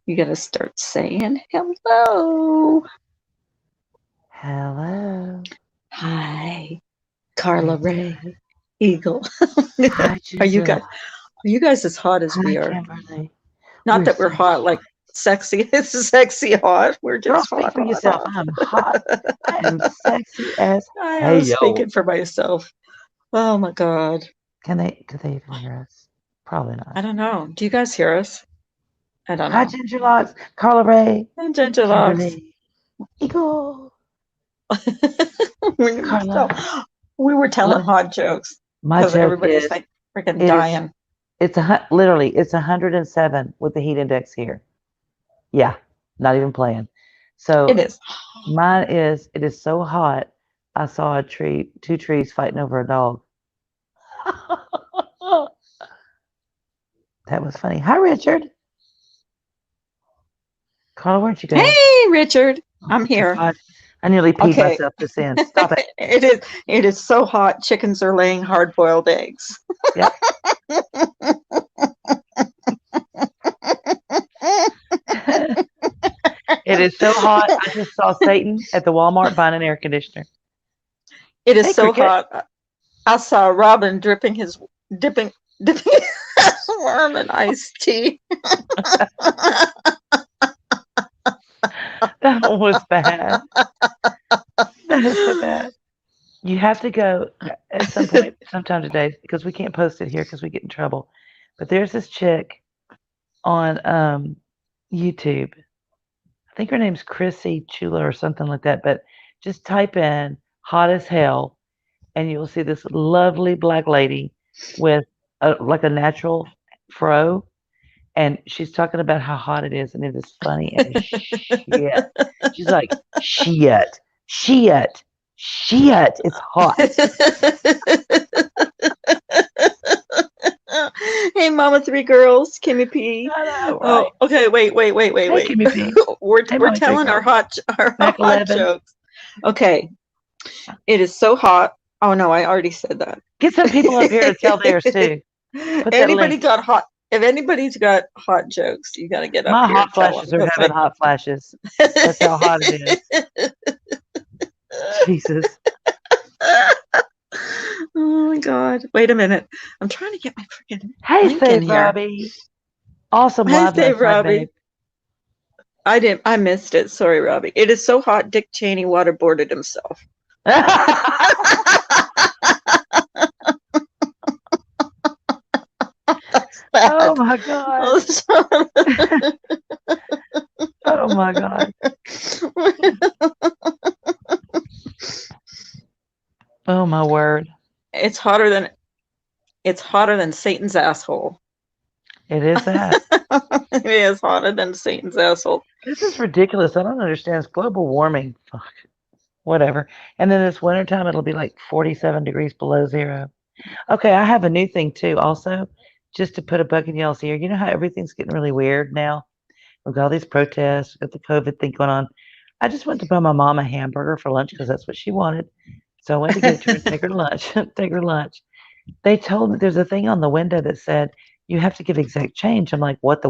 You got to start saying hello. Hello. Hi, How Carla you Ray doing? Eagle. Hi, Are you Jesus. guys? Are you guys as hot as Hi, we are? Kimberly. Not We're that we're so hot, like hot. sexy. It's sexy hot. We're Girl, just speak hot, for hot, yourself. hot. I'm hot. I am sexy as I am hell. speaking for myself. Oh my God. Could they even hear us? Probably not. I don't know. Do you guys hear us? I don't Hi, know. Ginger Locks. Carla Ray. And Ginger Locks. Kimberly. Eagle. we, so, Carla. we were telling Look, hot jokes my because joke everybody's is like freaking it is dying. literally it's 107 with the heat index here. Yeah, not even playing. It So is. mine is, it is so hot. I saw two trees fighting over a dog. That was funny. Hi, Richard. Carla, where'd you go? Hey, Richard. Oh, I'm here. God. I nearly peed Okay. myself just in. Stop it. It is so hot. Chickens are laying hard boiled eggs. Yep. It is so hot. I just saw Satan at the Walmart buying an air conditioner. It is Hey, so Cricket. hot. I saw Robin dipping his worm in iced tea. That one was bad. That is so bad. You have to go at some point, sometime today, because we can't post it here because we get in trouble. But there's this chick on YouTube. I think her name's Chrissy Chula or something like that. But just type in "hot as hell" and you'll see this lovely black lady with like a natural fro, and she's talking about how hot it is, and it is funny as shit. She's like, "Shit, shit, shit! It's hot." Hey, Mama, three girls, Kimmy P. I know, Oh, right? okay. Wait. Hey, Kimmy P. Hey, We're Mommy Three telling Girls. our Mac hot 11. jokes. Okay, it is so hot. Oh no, I already said that. Get some people up here to tell theirs too. Put that Anybody link. got hot? If anybody's got hot jokes, you got to get up My here hot and tell flashes them are because having hot flashes. That's how hot it is. Jesus. Oh my God! Wait a minute. I'm trying to get my freaking Hey, link in Save here. Robbie. Awesome Hey, live Dave last night, babe. Robbie. I didn't. I missed it. Sorry, Robbie. It is so hot. Dick Cheney waterboarded himself. That's Oh bad. my God. Oh my God. Oh my word. it's hotter than it's hotter than Satan's asshole. It is that. It is hotter than Satan's asshole. This is ridiculous. I don't understand. It's global warming. Fuck. Whatever. And then this wintertime, it'll be like 47 degrees below zero. Okay, I have a new thing too, also, just to put a bug in y'all's ear. You know how everything's getting really weird now? We've got all these protests, we've got the COVID thing going on. I just went to buy my mom a hamburger for lunch because that's what she wanted. So I went to get it to her and take her lunch. Take her lunch. They told me there's a thing on the window that said you have to give exact change. I'm like, what?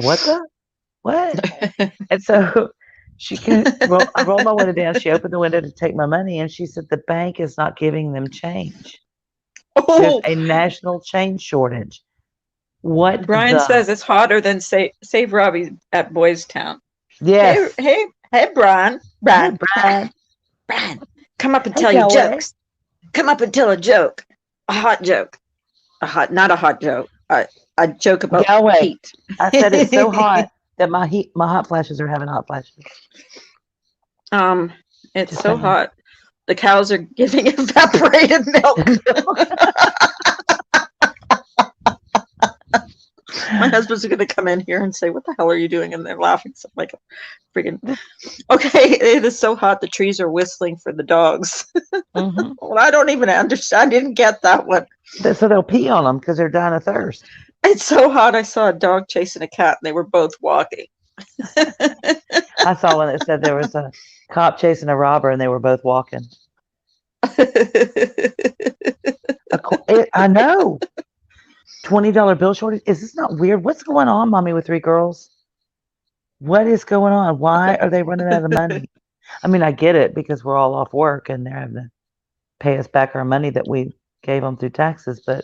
And so I rolled my window down. She opened the window to take my money, and she said the bank is not giving them change. There's Oh, a national change shortage. What Brian the? says it's hotter than Save Robbie at Boys Town. Hey, Yes. hey, hey, Brian. Hey, Brian. Brian. Brian, come up and Hey, tell your Kelly. jokes. Come up and tell a joke. A hot joke. Not a hot joke. A joke about Galway. heat. I said it's so hot that my hot flashes are having hot flashes. um, it's Just so saying. hot. The cows are giving evaporated milk. My husband's going to come in here and say, "What the hell are you doing?" And they're laughing. So I'm like, freaking. Okay, it is so hot. The trees are whistling for the dogs. Hmm. Well, I don't even understand. I didn't get that one. So they'll pee on them because they're dying of thirst. It's so hot. I saw a dog chasing a cat, and they were both walking. I saw one that said there was a cop chasing a robber and they were both walking. I know. $20 bill shortage. Is this not weird? What's going on, Mommy with Three Girls? What is going on? Why are they running out of money? I mean, I get it because we're all off work and they're having to pay us back our money that we gave them through taxes, but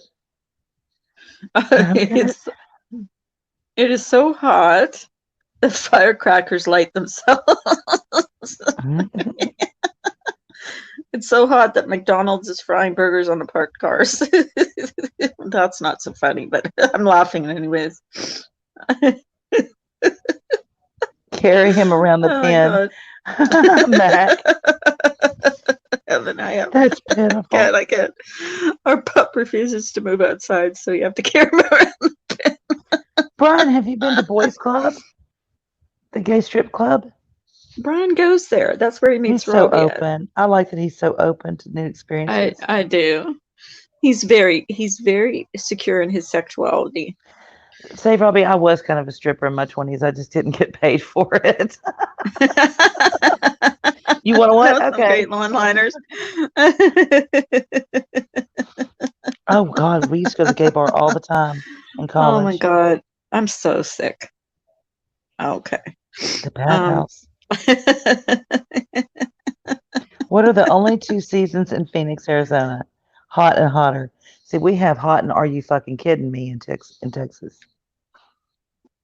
I don't get it. It's it is so hot. The firecrackers light themselves. It's so hot that McDonald's is frying burgers on the parked cars. That's not so funny, but I'm laughing anyways. Carry him around the Oh my pen, god. Mac. Heaven, That's pitiful. I can't. Our pup refuses to move outside, so you have to carry him around. Brian, have you been to Boys Club? The gay strip club? Brian goes there. That's where he meets He's so Robbie at. open. I like that he's so open to new experiences. I do. He's very secure in his sexuality. Say, Robbie, I was kind of a stripper in my 20s. I just didn't get paid for it. You want to what? That was some Okay. great one-liners. Oh, God, we used to go to the gay bar all the time in college. Oh my god, I'm so sick. Okay. The bathhouse. What are the only 2 seasons in Phoenix, Arizona? Hot and hotter. See, we have hot and are you fucking kidding me in Texas?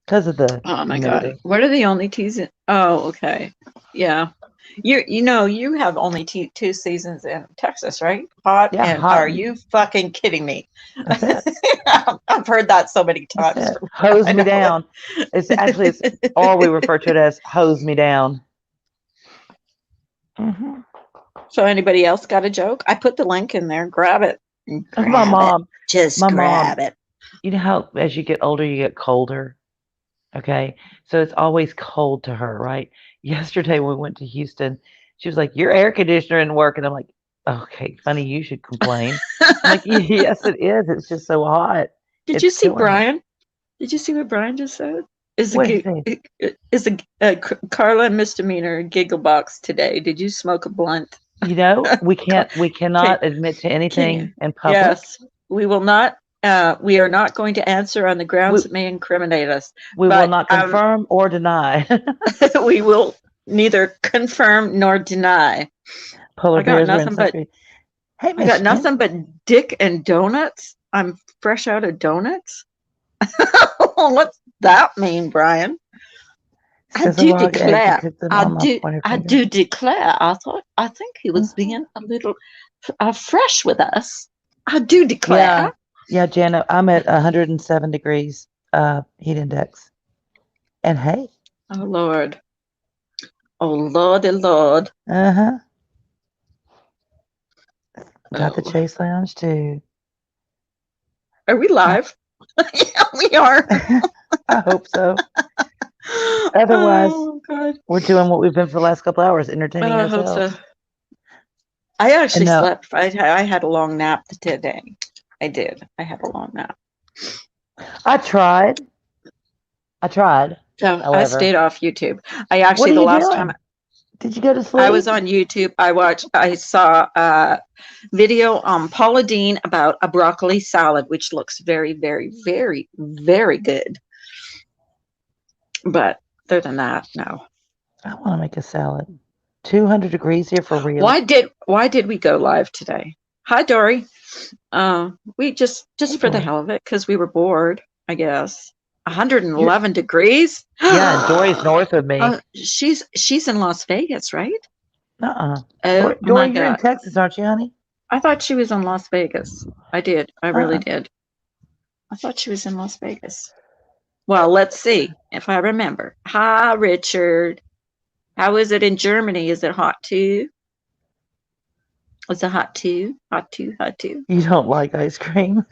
Because of the Oh my humidity. god, what are the only seasons? Oh, okay, yeah. You have only 2 seasons in Texas, right? Hot Yeah, and hot. are you fucking kidding me? That's it. I've heard that so many times. That's it. Hose me down. It's actually, or we refer to it as hose me down. Mm-hmm. So anybody else got a joke? I put the link in there. Grab it. My mom. Just My grab mom. it. You know how as you get older, you get colder? Okay. So it's always cold to her, right? Yesterday when we went to Houston, she was like, your air conditioner didn't work. And I'm like, okay, funny, you should complain. I'm like, yes, it is. It's just so hot. Did It's you see killing me. Brian? Did you see what Brian just said? What did he Is a Carla misdemeanor giggle box today? Did you smoke a blunt? You know, we cannot admit to anything in public. Yes, we will not. We are not going to answer on the grounds that may incriminate us. We will not confirm or deny. We will neither confirm nor deny. Polar bears are in Hey, I got nothing but dick and donuts. I'm fresh out of donuts. What's that mean, Brian? I do declare. I do declare. I think he was being a little fresh with us. I do declare. Yeah, Janet, I'm at 107 degrees heat index. And hey. Oh, Lord. Oh, Lordy Lord. Uh-huh. Got the Chase Lounge, too. Are we live? Yeah, we are. I hope so. Otherwise, we're doing what we've been for the last couple hours, entertaining ourselves. I hope so. I actually slept. I had a long nap today. I did. I had a long nap. I tried. So I stayed off YouTube. I actually the last time. Did you go to sleep? I was on YouTube. I saw a video on Paula Deen about a broccoli salad, which looks very, very, very, very good. But other than that, no. I want to make a salad. 200 degrees here for real. Why did we go live today? Hi, Dory. We just for the hell of it, because we were bored, I guess. 111 degrees. Yeah, Dory's north of me. She's in Las Vegas, right? Oh, Dory, you're in Texas, aren't you, honey? I thought she was in Las Vegas. I did. I really did. I thought she was in Las Vegas. Well, let's see if I remember. Hi, Richard. How is it in Germany? Is it hot too? Is it hot too? Hot too? Hot too? You don't like ice cream?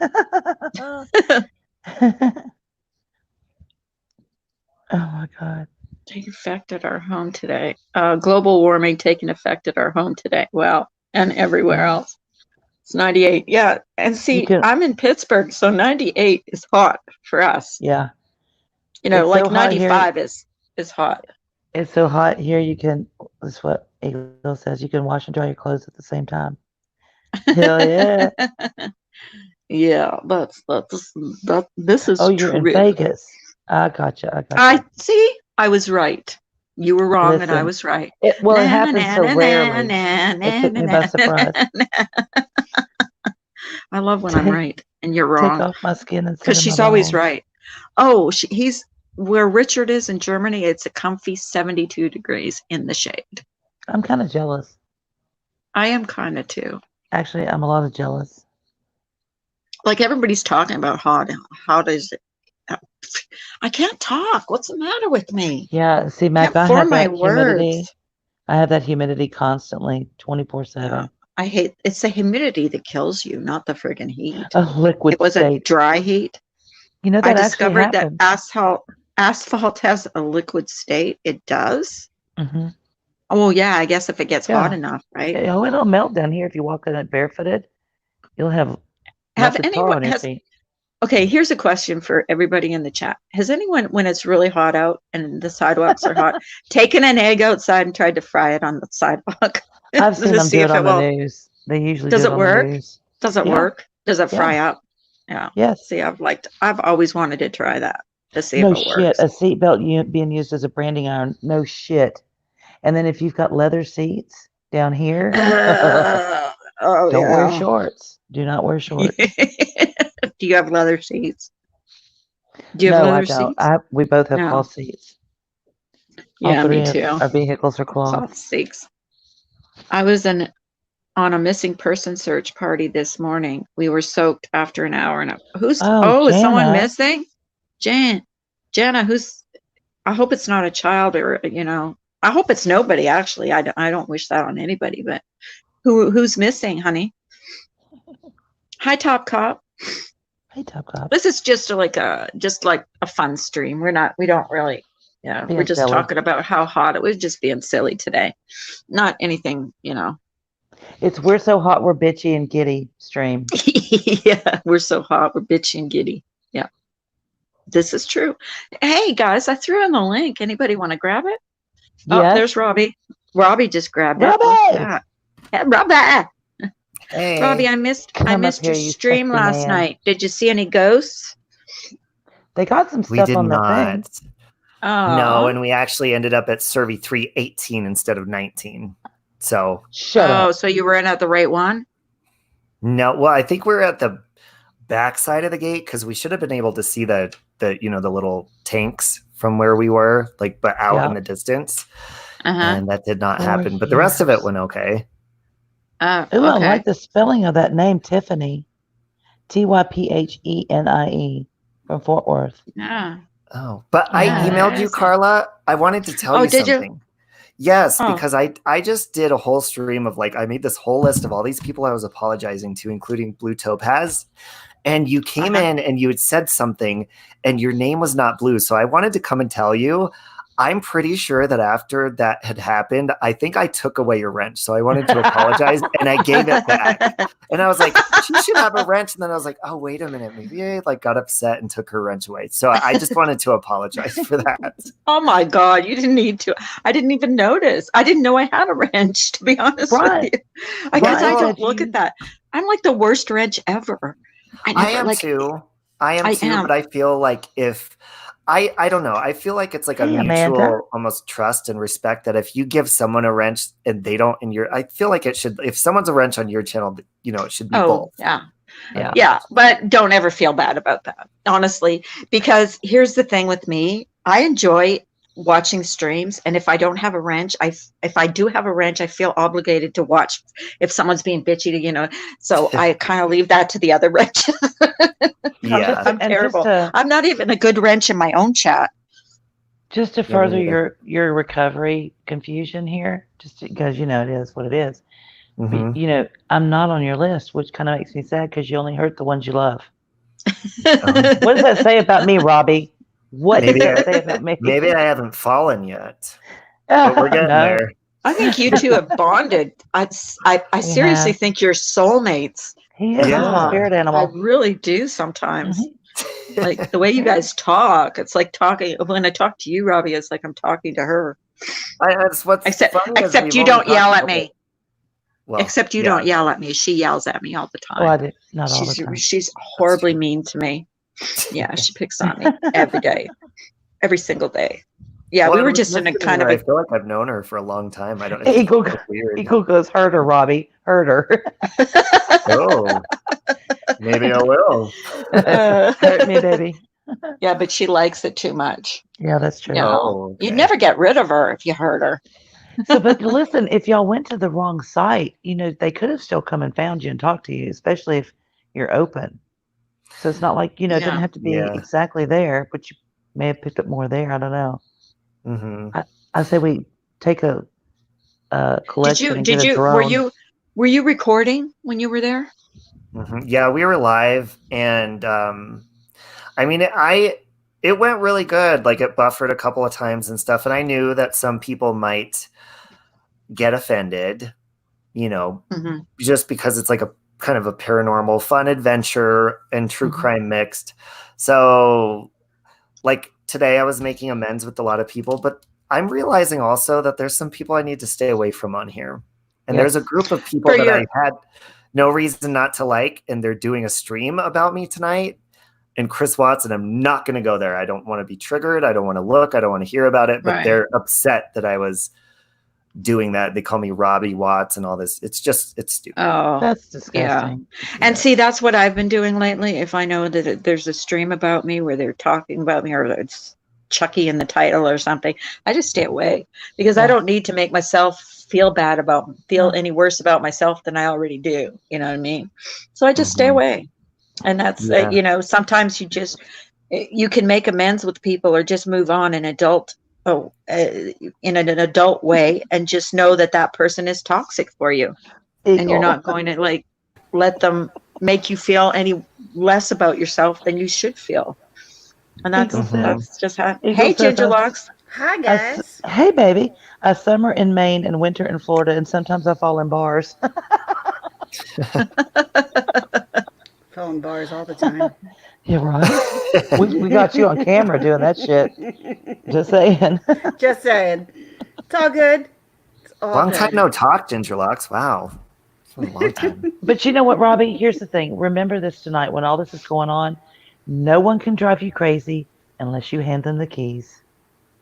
Oh my God. Taking effect at our home today. Global warming taking effect at our home today. Well, and everywhere else. It's 98. Yeah. And see, I'm in Pittsburgh, so 98 is hot for us. Yeah. You know, it's like so 95 is hot. It's so hot here that's what Eagle says, you can wash and dry your clothes at the same time. Hell yeah. Yeah, this is you're in Vegas. I gotcha. I see. I was right. You were wrong and I Listen, was right. it happens so rarely. It took me by surprise. I love when I'm right and you're Take wrong. off my skin and Because she's always right. Oh, he's where Richard is in Germany. It's a comfy 72 degrees in the shade. I'm kind of jealous. I am kind of too. Actually, I'm a lot of jealous. Like everybody's talking about hot is it? I can't talk. What's the matter with me? Yeah, see, Mac, I have that humidity. I have that humidity constantly, 24/7. I hate it's the humidity that kills you, not the friggin' heat. A liquid It was state. a dry heat. You know, that I actually discovered that happens. asphalt has a liquid state. It does. Mm-hmm. Oh yeah, I guess if it gets hot enough, right? Oh, it'll melt down here if you walk on it barefooted. You'll have melted tar on your feet. Okay, here's a question for everybody in the chat. Has anyone, when it's really hot out and the sidewalks are hot, taken an egg outside and tried to fry it on the sidewalk? I've seen them do it on the news. They usually do it on the news. Does it work? Does it fry up? Yeah. Yes. See, I've always wanted to try that to see if it works. No shit. A seatbelt being used as a branding iron. No shit. And then if you've got leather seats down here, don't wear shorts. Do not wear shorts. Do you have leather seats? Do you have leather seats? We both have cloth seats. Yeah, me too. Our vehicles are cloth seats. I was on a missing person search party this morning. We were soaked after an hour and is someone missing? Jana, I hope it's not a child or, I hope it's nobody actually. I don't wish that on anybody, but who's missing, honey? Hi, Top Cop. Hey, Top Cop. This is just like a fun stream. We don't really, we're just silly. Talking about how hot it was, just being silly today. Not anything, It's we're so hot, we're bitchy and giddy stream. Yeah, we're so hot, we're bitchy and giddy. Yeah, this is true. Hey, guys, I threw in the link. Anybody want to grab it? Yes. Oh, there's Robbie. Robbie just grabbed it. Hey, Robbie. Hey. Robbie, I missed your stream last night. Did you see any ghosts? They got some stuff on the thing. No, and we actually ended up at Survey 318 instead of 19. So so you were in at the right one? No, well, I think we're at the back side of the gate because we should have been able to see the little tanks from where we were, but out in the distance. And that did not happen. But the rest of it went okay. I like the spelling of that name, Tiffany. Typhenie from Fort Worth. Yeah. Oh, but I emailed you, Carla. I wanted to tell you something. You? Yes, because I just did a whole stream of I made this whole list of all these people I was apologizing to, including Blue Topaz. And you came in and you had said something and your name was not Blue. So I wanted to come and tell you, I'm pretty sure that after that had happened, I think I took away your wrench. So I wanted to apologize and I gave it back. And I was like, she should have a wrench. And then I was like, oh, wait a minute. Maybe I got upset and took her wrench away. So I just wanted to apologize for that. Oh my God. You didn't need to. I didn't even notice. I didn't know I had a wrench, to be honest with you. I guess I don't look at that. I'm like the worst wrench ever. I am too. But I feel like if I don't know. I feel like it's like a mutual almost trust and respect that if you give someone a wrench and they don't I feel like it should, if someone's a wrench on your channel, it should be both. Yeah. But don't ever feel bad about that, honestly, because here's the thing with me. I enjoy watching streams, and if I don't have a wrench, if I do have a wrench, I feel obligated to watch if someone's being bitchy, so I kind of leave that to the other wrench. Yeah, I'm terrible. I'm not even a good wrench in my own chat. Just to further your recovery confusion here, just because it is what it is. Mm-hmm. I'm not on your list, which kind of makes me sad because you only hurt the ones you love. What does that say about me, Robbie? What does that say about me? Maybe I haven't fallen yet, but we're getting there. I think you two have bonded. I seriously think you're soulmates. He is a spirit animal. I really do sometimes. Mm-hmm. Like the way you guys talk, it's like talking. When I talk to you, Robbie, it's like I'm talking to her. Except you don't yell at me. Well, except you don't yell at me. She yells at me all the time. Well, not all the time. She's horribly mean to me. Yeah, she picks on me every day, every single day. Yeah, Well, we were I'm just in a listening to kind her. of I a. feel like I've known her for a long time. I don't. It's Eagle, weird. Eagle goes, heard her, Robbie, heard her. Oh, maybe I will. Hurt me, baby. Yeah, but she likes it too much. Yeah, that's true. You know, Oh, okay. you'd never get rid of her if you hurt her. So, but listen, if y'all went to the wrong site, they could have still come and found you and talked to you, especially if you're open. So it's not like, it didn't Yeah. have to be Yeah. exactly there, but you may have picked up more there. I don't know. Mm-hmm. I say we take a collection and get a drone. Were you recording when you were there? Mm-hmm. Yeah, we were live, and I mean, it went really good. Like, it buffered a couple of times and stuff, and I knew that some people might get offended, Mm-hmm. just because it's like a kind of a paranormal fun adventure and true Mhm. crime mixed. So, like, today I was making amends with a lot of people, but I'm realizing also that there's some people I need to stay away from on here. And there's a group of people that I had no reason not to like, and they're doing a stream about me tonight. And Chris Watson, I'm not going to go there. I don't want to be triggered. I don't want to look. I don't want to hear about it. But Right. they're upset that I was doing that. They call me Robbie Watts and all this. It's stupid. Oh, That's disgusting. And see, that's what I've been doing lately. If I know that there's a stream about me where they're talking about me, or it's Chucky in the title or something, I just stay away, because I don't need to make myself feel any worse about myself than I already do. You know what I mean? So I just stay away. And that's, sometimes you can make amends with people or just move on in in an adult way, and just know that person is toxic for you. Eagle. And you're not going to let them make you feel any less about yourself than you should feel. And that's just how. Hey, Gingerlocks. Hi, guys. Hey, baby. A summer in Maine and winter in Florida, and sometimes I fall in bars. Fall in bars all the time. Yeah, right. we got you on camera doing that shit. Just saying. Just saying. It's all good. It's all Long good. time no talk, Gingerlocks. Wow. It's been a long time. But you know what, Robbie? Here's the thing. Remember this tonight when all this is going on. No one can drive you crazy unless you hand them the keys.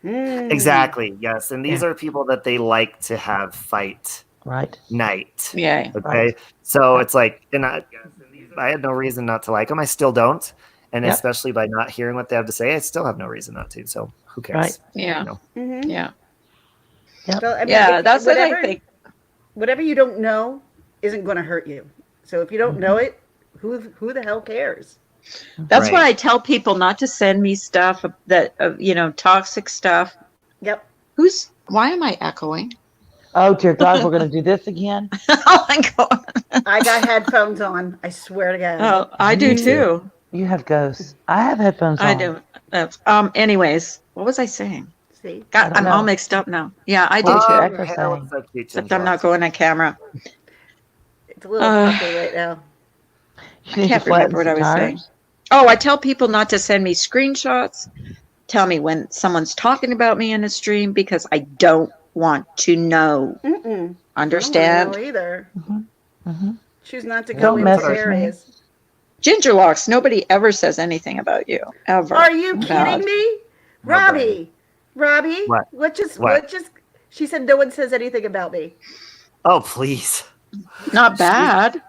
Exactly. Yes. And these are people that they like to have fight night. Yeah. Okay. Right. So it's like, and I had no reason not to like them. I still don't. And especially by not hearing what they have to say, I still have no reason not to. So who cares? Right. Yeah. Yeah. Yep. So, I mean, that's what I think. Whatever you don't know isn't going to hurt you. So if you don't know it, who the hell cares? That's why I tell people not to send me stuff that, toxic stuff. Yep. Why am I echoing? Oh, dear God, we're going to do this again? Oh, my God. I got headphones on. I swear to God. Oh, I do too. You have ghosts. I have headphones on. I do. Anyways, what was I saying? See? God, I'm all mixed up now. Yeah, I do What too. was your echo saying? Except I'm not going on camera. It's a little puffy right now. I can't remember what I was saying. Oh, I tell people not to send me screenshots. Tell me when someone's talking about me in a stream, because I don't want to know. Understand? I don't know either. Choose not to go Don't in message those areas. Gingerlocks, nobody ever says anything about you. Ever. Are you kidding me? Robbie. What just she said no one says anything about me. Oh, please. Not bad.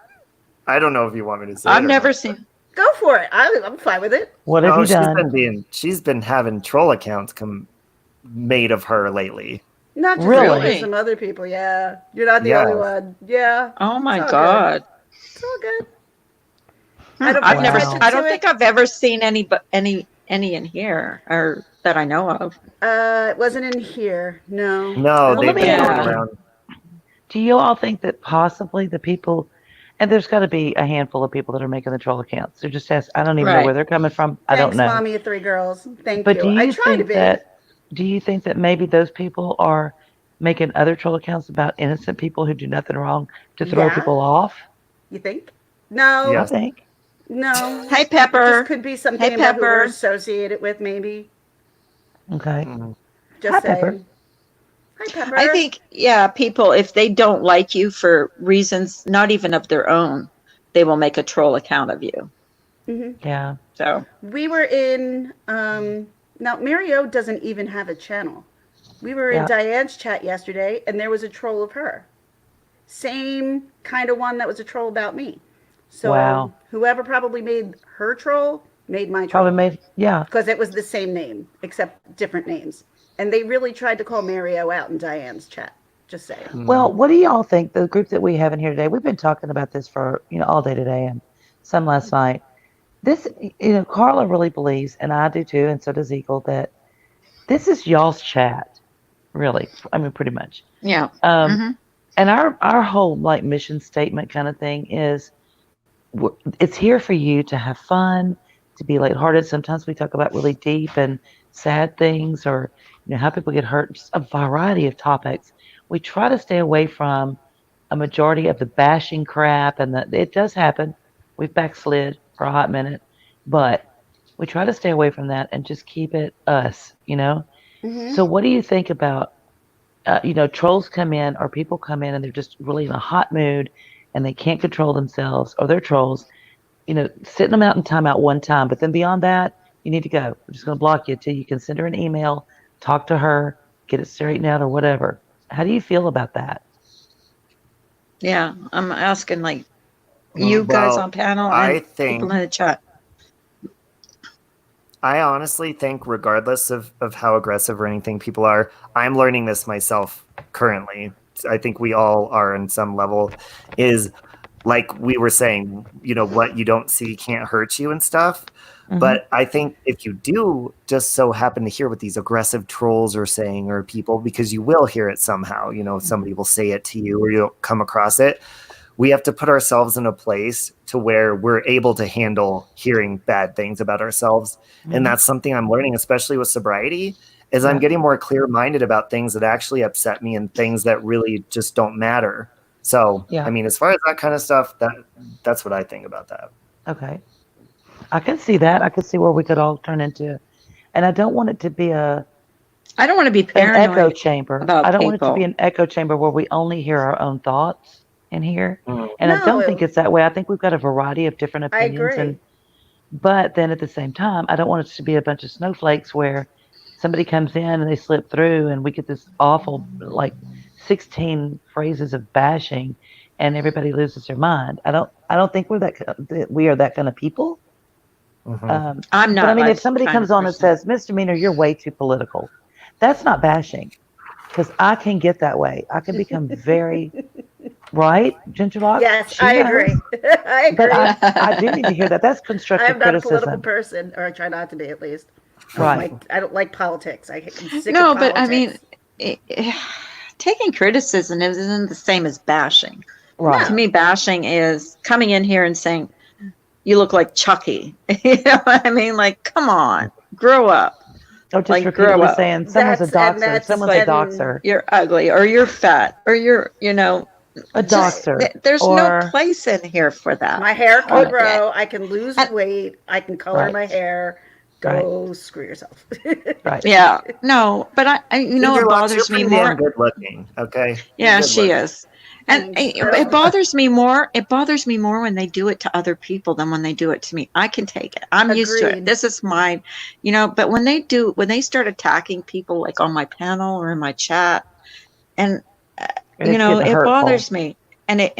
I don't know if you want me to say I've it. never seen. Go for it. I'm fine with it. What have you done? She's been having troll accounts made of her lately. Not just Really? me, some other people. Yeah, you're not the only one. Yeah. Oh my God. It's all good. I don't think I've ever seen any in here, or that I know of. It wasn't in here. No. No, they've been going around. Do you all think that possibly the people, and there's got to be a handful of people that are making the troll accounts. They're just I don't even know where they're coming from. I don't know. Thanks, Mommy of 3 girls. Thank but you. I try to be. Do you think that maybe those people are making other troll accounts about innocent people who do nothing wrong to throw people off? You think? No. I think. No. Hey, Pepper. It just could be something about who we're associated with, maybe. Okay. Just Hi, saying. Pepper. Hi, Pepper. I think, people, if they don't like you for reasons not even of their own, they will make a troll account of you. Yeah. So we were in Now, Mario doesn't even have a channel. We were in Diane's chat yesterday, and there was a troll of her. Same kind of one that was a troll about me. So whoever probably made her troll made my troll. Probably made, because it was the same name except different names, and they really tried to call Mario out in Diane's chat. Just saying. Well, what do y'all think? The group that we have in here today, we've been talking about this for all day today and some last night. This, Carla really believes, and I do too, and so does Eagle, that this is y'all's chat. Really, I mean, pretty much. Yeah. And our whole like mission statement kind of thing is, it's here for you to have fun, to be lighthearted. Sometimes we talk about really deep and sad things, or how people get hurt. Just a variety of topics. We try to stay away from a majority of the bashing crap, and it does happen. We've backslid for a hot minute, but we try to stay away from that and just keep it us. So what do you think about trolls come in, or people come in and they're just really in a hot mood and they can't control themselves, or they're trolls, sitting them out in timeout one time, but then beyond that, you need to go. We're just going to block you until you can send her an email, talk to her, get it straightened out or whatever. How do you feel about that? Yeah, I'm asking you guys on panel and people in the chat. I honestly think, regardless of how aggressive or anything people are, I'm learning this myself currently. I think we all are in some level, is like we were saying, what you don't see can't hurt you and stuff. But I think if you do just so happen to hear what these aggressive trolls are saying, or people, because you will hear it somehow, somebody will say it to you or you'll come across it. We have to put ourselves in a place to where we're able to handle hearing bad things about ourselves. And that's something I'm learning, especially with sobriety, is I'm getting more clear-minded about things that actually upset me and things that really just don't matter. So, I mean, as far as that kind of stuff, that's what I think about that. Okay. I can see that. I can see where we could all turn into, and I don't want it to be I don't want to be paranoid an echo chamber. about I don't people. want it to be an echo chamber where we only hear our own thoughts in here. And I don't think it's that way. I think we've got a variety of different opinions. I agree. But then at the same time, I don't want it to be a bunch of snowflakes where somebody comes in and they slip through and we get this awful, 16 phrases of bashing and everybody loses their mind. I don't think we are that kind of people. I'm not. But I mean, if somebody comes on and says, Mr. Meaner, you're way too political, that's not bashing, because I can get that way. I can become very right, Gingerlock? Yes, I agree. I agree. But I do need to hear that. That's constructive criticism. I'm not a political person, or I try not to be, at least. Right. I don't like politics. I'm sick of No, politics. but I mean, taking criticism isn't the same as bashing. Right. To me, bashing is coming in here and saying, you look like Chucky. You know what I mean? Come on, grow up. Or just repeatedly saying someone's a doxer, someone's a doxer. You're ugly, or you're fat, or you're, a doxer. There's no place in here for that. My hair can grow. I can lose weight. I can color my hair. Go screw yourself. Right. Yeah. No, but it bothers me more. Good looking. Okay. Yeah, she is. And it bothers me more. It bothers me more when they do it to other people than when they do it to me. I can take it. I'm used to it. This is mine, but when they start attacking people on my panel or in my chat, and it bothers me, and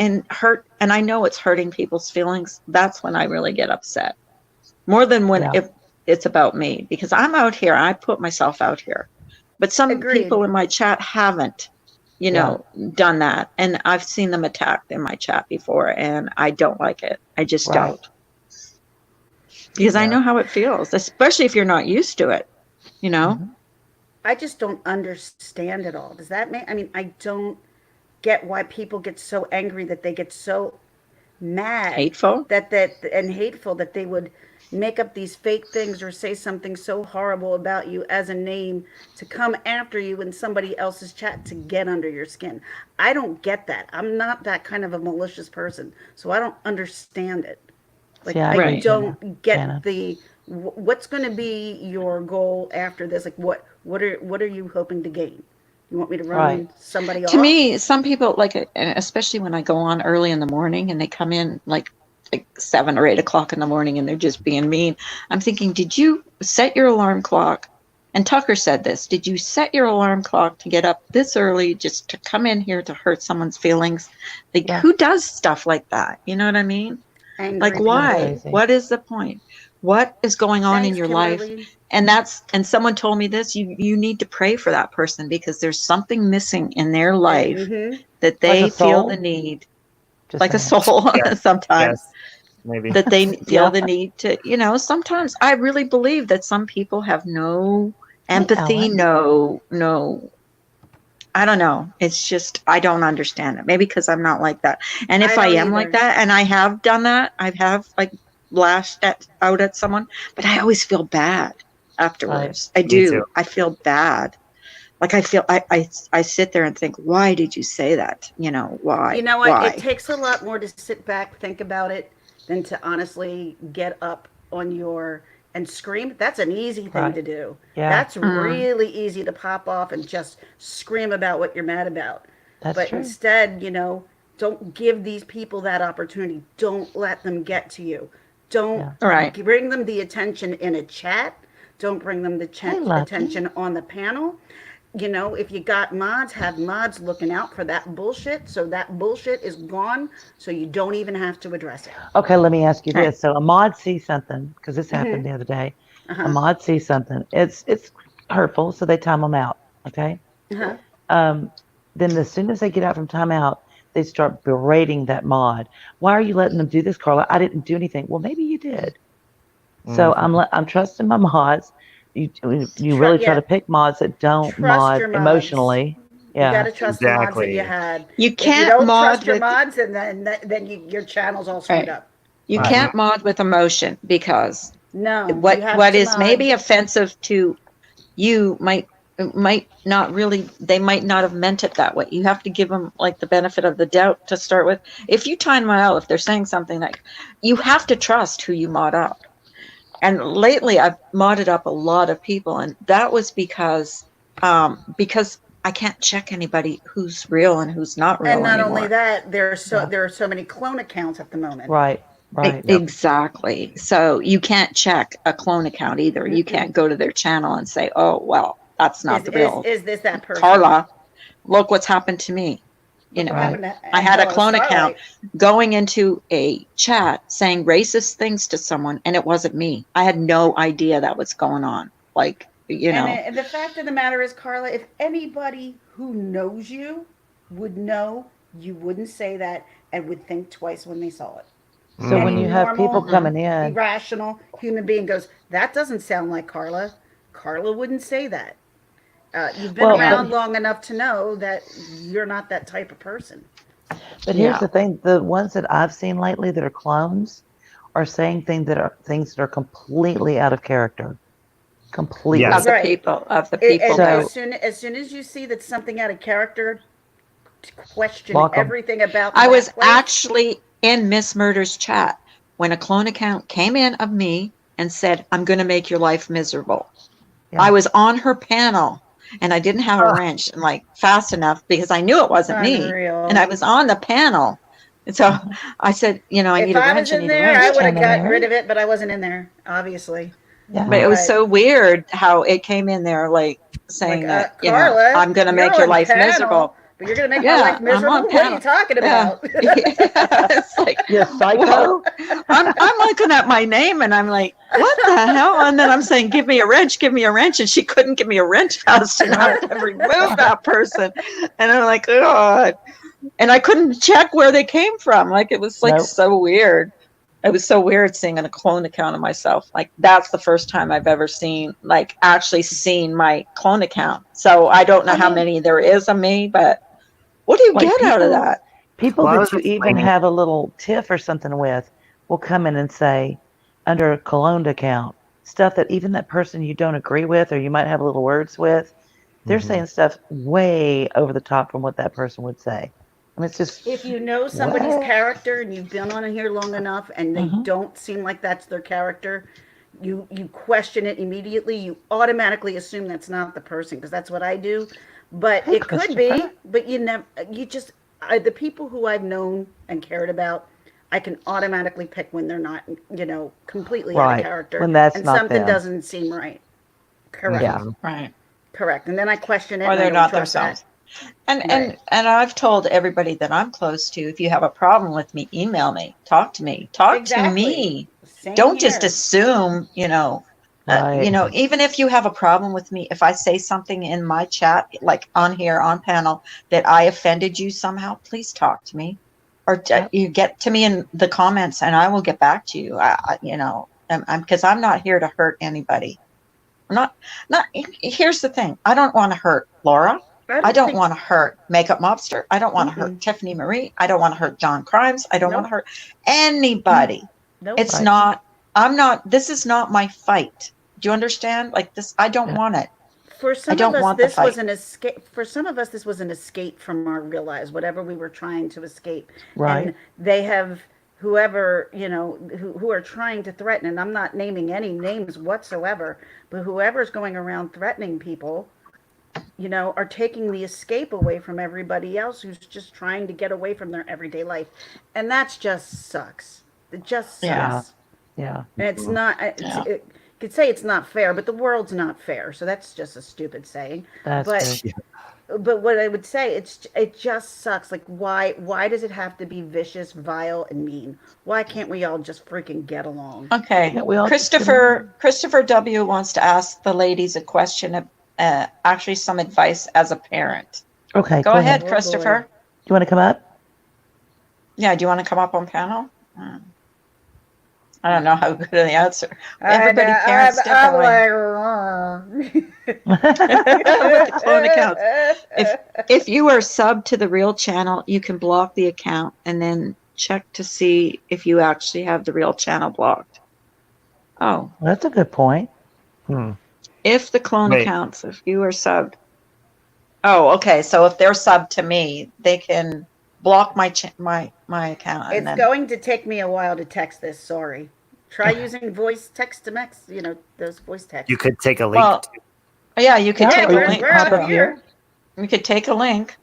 I know it's hurting people's feelings. That's when I really get upset, more than when it's about me, because I'm out here. I put myself out here, but some people in my chat haven't. Done that. And I've seen them attacked in my chat before, and I don't like it. I just don't. Because I know how it feels, especially if you're not used to it, I just don't understand it all. Does that mean, I don't get why people get so angry, that they get so mad. Hateful? And hateful that they would make up these fake things or say something so horrible about you as a name to come after you in somebody else's chat to get under your skin. I don't get that. I'm not that kind of a malicious person, so I don't understand it. I don't get what's going to be your goal after this. What are you hoping to gain? You want me to run somebody off? To me, some people, especially when I go on early in the morning and they come in like 7 or 8 o'clock in the morning and they're just being mean. I'm thinking, did you set your alarm clock And Tucker said this, did you set your alarm clock to get up this early just to come in here to hurt someone's feelings? Like, who does stuff like that? You know what I mean? Angry like, why? Crazy. What is the point? What is going on in your Kimberly. life? And someone told me this, you need to pray for that person because there's something missing in their life that they Like feel the need, Just like saying. a soul sometimes. Yes, maybe. That they feel the need to, sometimes I really believe that some people have no empathy, no, I don't know. It's just, I don't understand it. Maybe because I'm not like that. And if I am like that, and I have done that, I have like lashed out at someone, but I always feel bad afterwards. Right. I do. I feel bad. Like I sit there and think, why did you say that? Why? You know what? Why? It takes a lot more to sit back, think about it, than to honestly get up on and scream. That's an easy thing to do. Yeah. That's really easy to pop off and just scream about what you're mad about. But true. Instead, don't give these people that opportunity. Don't let them get to you. Don't bring them the attention in a chat. Don't bring them the attention on the panel. If you got mods, have mods looking out for that bullshit. So that bullshit is gone. So you don't even have to address it. Okay, let me ask you this. So a mod sees something, because this happened the other day. A mod sees something. It's hurtful, so they time them out. Okay. Then as soon as they get out from timeout, they start berating that mod. Why are you letting them do this, Carla? I didn't do anything. Well, maybe you did. So I'm trusting my mods. You really try to pick mods that don't mod emotionally. Yeah. You got to trust the mods that you had. You can't if you don't mod trust your mods, and then your channel's all screwed up. You can't mod with emotion because what is mod. maybe offensive to you might not really, they might not have meant it that way. You have to give them like the benefit of the doubt to start with. If you time them out, if they're saying something like, you have to trust who you mod up. And lately I've modded up a lot of people, and that was because I can't check anybody who's real and who's not real anymore. And not anymore. only that, there are so many clone accounts at the moment. Right. Exactly. So you can't check a clone account either. You can't go to their channel and say, oh, well, that's not the real. Is this that person? Carla, look what's happened to me. I had a clone account going into a chat saying racist things to someone, and it wasn't me. I had no idea that was going on. Like, And the fact of the matter is, Carla, if anybody who knows you would know, you wouldn't say that and would think twice when they saw it. So when you have people coming in, irrational human being goes, that doesn't sound like Carla. Carla wouldn't say that. You've been around long enough to know that you're not that type of person. But here's the thing: the ones that I've seen lately that are clones are saying things that are completely out of character. Completely of the people. As soon as you see that something out of character, question everything about. I was actually in Miss Murder's chat when a clone account came in of me and said, "I'm going to make your life miserable." Yeah. I was on her panel. And I didn't have a wrench fast enough because I knew it wasn't me. And I was on the panel. And so I said, I need a wrench. If I was in there, I would have gotten rid of it, but I wasn't in there, obviously. Yeah. But it was so weird how it came in there saying that, Carla, I'm going to make your life miserable. But you're going to make my life miserable? What are you talking about? It's like, you're psycho. I'm looking at my name and I'm like, what the hell? And then I'm saying, give me a wrench. And she couldn't give me a wrench fast enough to remove that person. And I'm like, God. And I couldn't check where they came from. It was so weird. It was so weird seeing a clone account of myself. That's the first time I've ever actually seen my clone account. So I don't know how many there is of me, but what do you get out of that? People that you even have a little tiff or something with will come in and say, under a cloned account, stuff that even that person you don't agree with or you might have a little words with, they're saying stuff way over the top from what that person would say. I mean, it's just, if you know somebody's character and you've been on here long enough and they don't seem like that's their character, you question it immediately. You automatically assume that's not the person, because that's what I do. But it could be. But the people who I've known and cared about, I can automatically pick when they're not, completely out of character. When that's and not something them. doesn't seem right. Correct. Yeah. Right. Correct. And then I question it. Or And they're I don't not trust themselves. that. And I've told everybody that I'm close to, if you have a problem with me, email me, talk to me, talk to me. Same Don't here. just assume, Right. even if you have a problem with me, if I say something in my chat, like on here on panel, that I offended you somehow, please talk to me, or Yep. you get to me in the comments, and I will get back to you. Because I'm not here to hurt anybody. I'm not. Here's the thing: I don't want to hurt Laura. I don't want to hurt Makeup Mobster. I don't want to hurt Tiffany Marie. I don't want to hurt John Crimes. I don't want to hurt anybody. Nope. It's Right. not. I'm not. This is not my fight. Do you understand? Like this, I don't want it. For I some don't of us, want the this was fight. an escape. For some of us, this was an escape from our real lives, whatever we were trying to escape. Right. And they have whoever, who are trying to threaten, and I'm not naming any names whatsoever, but whoever's going around threatening people, are taking the escape away from everybody else who's just trying to get away from their everyday life. And that's just sucks. It just Yeah. sucks. Yeah. And it's not, Yeah. it could say it's not fair, but the world's not fair. So that's just a stupid saying. That's But true. but what I would say, it just sucks. Like why does it have to be vicious, vile, and mean? Why can't we all just freaking get along? Okay. Yeah, we all just Christopher W wants to ask the ladies a question. Actually, some advice as a parent. Okay. Go ahead, Oh, Christopher. boy. You want to come up? Yeah. Do you want to come up on panel? I don't know how good of the answer. Everybody parents differently. With the clone accounts. If you are sub to the real channel, you can block the account and then check to see if you actually have the real channel blocked. Oh, That's a good point. if the clone Wait. accounts, if you are subbed. Oh, okay. So if they're subbed to me, they can block my account. It's going to take me a while to text this. Sorry. Try using voice text to max. Those voice texts. You could take a link. Well, yeah, you could take a we're- link. we're Pop up up here. We could take a link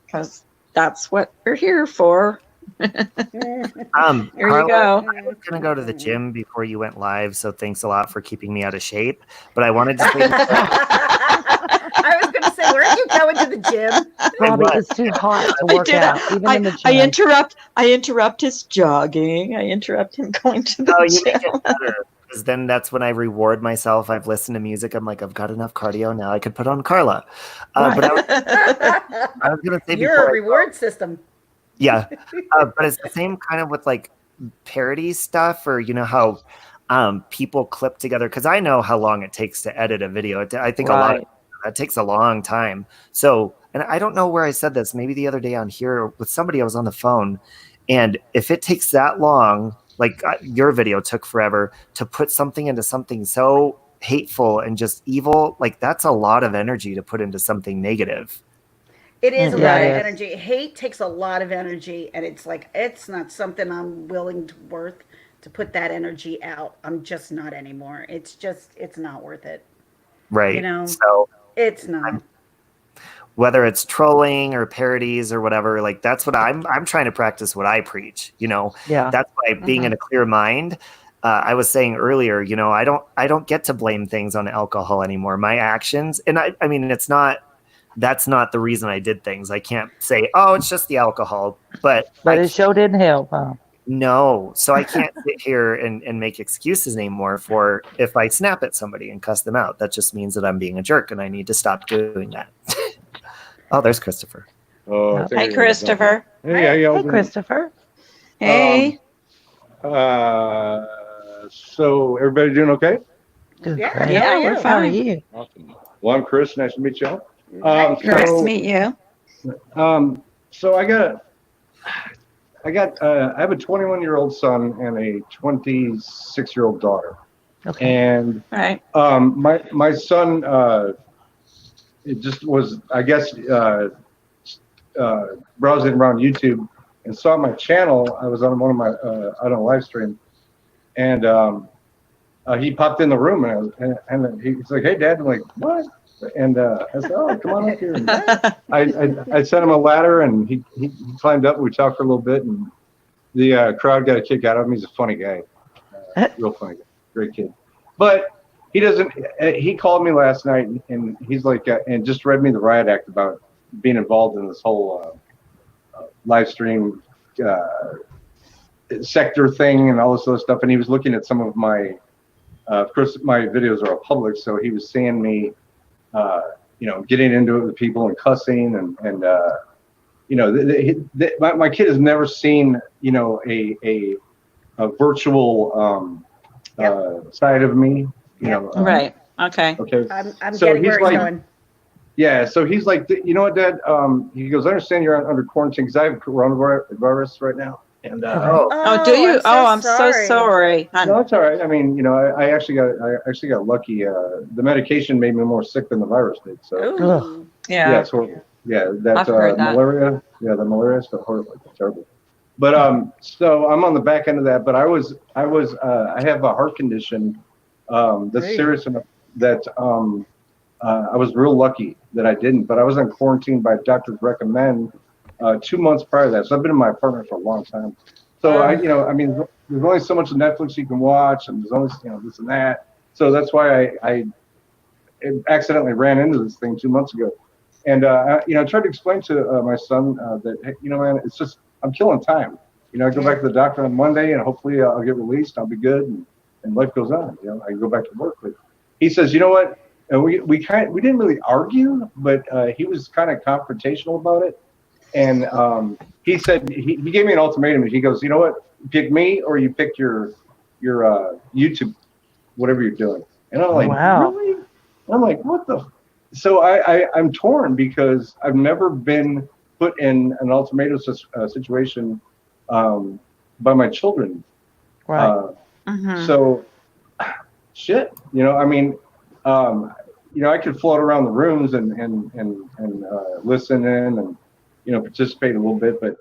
because that's what we're here for. Here Carla, you go. I was gonna go to the gym before you went live, so thanks a lot for keeping me out of shape. But I wanted to say I was going to say, where are you going to the gym? Robbie, it's too hot to work out, even in the gym. I interrupt his jogging. I interrupt him going to the you make gym. it better because then that's when I reward myself. I've listened to music. I'm like, I've got enough cardio now. I could put on Carla. But I was gonna say You're before a reward system. Yeah, but it's the same kind of with like parody stuff, or how people clip together. Because I know how long it takes to edit a video. I think a lot of that takes a long time. So, and I don't know where I said this. Maybe the other day on here with somebody, I was on the phone, and if it takes that long, like your video took forever to put something into something so hateful and just evil, like that's a lot of energy to put into something negative. It is a Yeah, lot of it is. energy. Hate takes a lot of energy, and it's not something I'm willing to worth to put that energy out. I'm just not anymore. It's not worth it. Right. So it's not. Whether it's trolling or parodies or whatever, like that's what I'm trying to practice what I preach. Yeah. That's why being in a clear mind. I was saying earlier, I don't get to blame things on alcohol anymore. My actions, and I mean, that's not the reason I did things. I can't say, oh, it's just the alcohol, but it sure didn't help, huh? No. So I can't sit here and make excuses anymore for if I snap at somebody and cuss them out. That just means that I'm being a jerk and I need to stop doing that. Oh, there's Christopher. Oh, Hey, Christopher. Hey, how y'all Hey, doing? Christopher. Hey. So everybody doing okay? Doing Yeah, great. Yeah, how are we're you? How are fine. you? Awesome. Well, I'm Chris. Nice to meet y'all. Nice to meet you. So I have a 21-year-old son and a 26-year-old daughter. Okay. And Right. my son, it just was, I guess, browsing around YouTube and saw my channel. I was on one of my on a live stream, and he popped in the room, and he's like, "Hey, Dad." I'm like, "What?" And I said, "Oh, come on up here." And I sent him a ladder, and he climbed up. And we talked for a little bit, and the crowd got a kick out of him. He's a funny guy, real funny guy, great kid. But he doesn't. He called me last night, and he's like, and just read me the riot act about being involved in this whole live stream sector thing and all this other stuff. And he was looking at some of my, of course, my videos are all public, so he was seeing me, getting into it with people and cussing and my kid has never seen, a virtual side of me, right. Okay. Okay. I'm So getting he's where it's like- going. Yeah, so he's like, you know what, Dad? He goes, I understand you're under quarantine because I have coronavirus right now. And Oh, do you? I'm so sorry. no, it's all right. I mean, I actually got lucky. The medication made me more sick than the virus did. So Ooh. Yeah. it's horrible. Yeah, that I've heard that. malaria. Yeah, the malaria is horrible, terrible. But so I'm on the back end of that. But I have a heart condition that's Great. serious enough that I was real lucky that I didn't. But I was on quarantine by doctor's recommend 2 months prior to that. So I've been in my apartment for a long time. So there's only so much Netflix you can watch, and there's only this and that. So that's why I accidentally ran into this thing 2 months ago. And I tried to explain to my son that, hey, man, it's just I'm killing time. I go back to the doctor on Monday, and hopefully I'll get released. I'll be good, and life goes on. I can go back to work. But he says, you know what? And we didn't really argue, but he was kind of confrontational about it. And he said he gave me an ultimatum. He goes, you know what? Pick me, or you pick your YouTube, whatever you're doing. And I'm like, Wow. Really? I'm like, what the? So I'm torn because I've never been put in an ultimatum situation by my children. Right. So, shit. I could float around the rooms and listen in and participate a little bit, but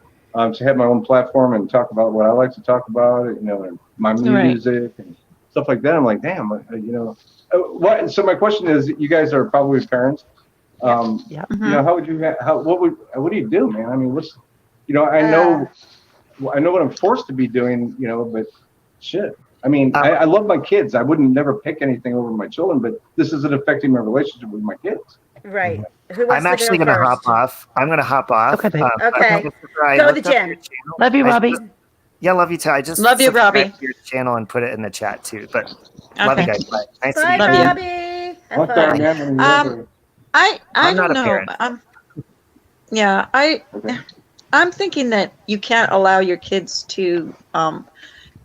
to have my own platform and talk about what I like to talk about, and my music and stuff like that, I'm like, damn, what? So my question is, you guys are probably parents. Yeah. How would you? What do you do, man? I mean, I know what I'm forced to be doing, but shit. I mean, I love my kids. I wouldn't never pick anything over my children, but this isn't affecting my relationship with my kids. Right. Who wants I'm actually to going go to first? hop off. I'm going to hop off. Okay, babe. Okay. I Go to looked the up gym. your channel. Love you, Robbie. Yeah, love you too. I just Love you, subscribed Robbie. to your channel and put it in the chat too. But love you Okay. guys. Bye. Nice to Bye, meet Love you. you. Robbie. Have One fun. time, man, I I'm not don't a know. parent. I'm thinking that you can't allow your kids to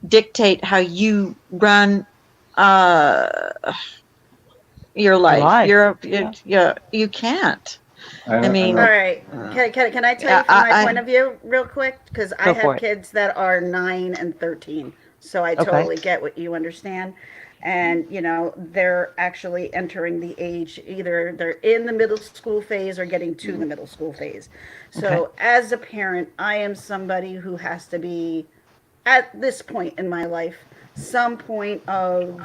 dictate how you run your life. You can't. I mean, All right. Can I tell you from my point of view real quick? Because I Go for have it. kids that are 9 and 13. So I totally get what you understand. And, they're actually entering the age, either they're in the middle school phase or getting to the middle school phase. So as a parent, I am somebody who has to be, at this point in my life, some point of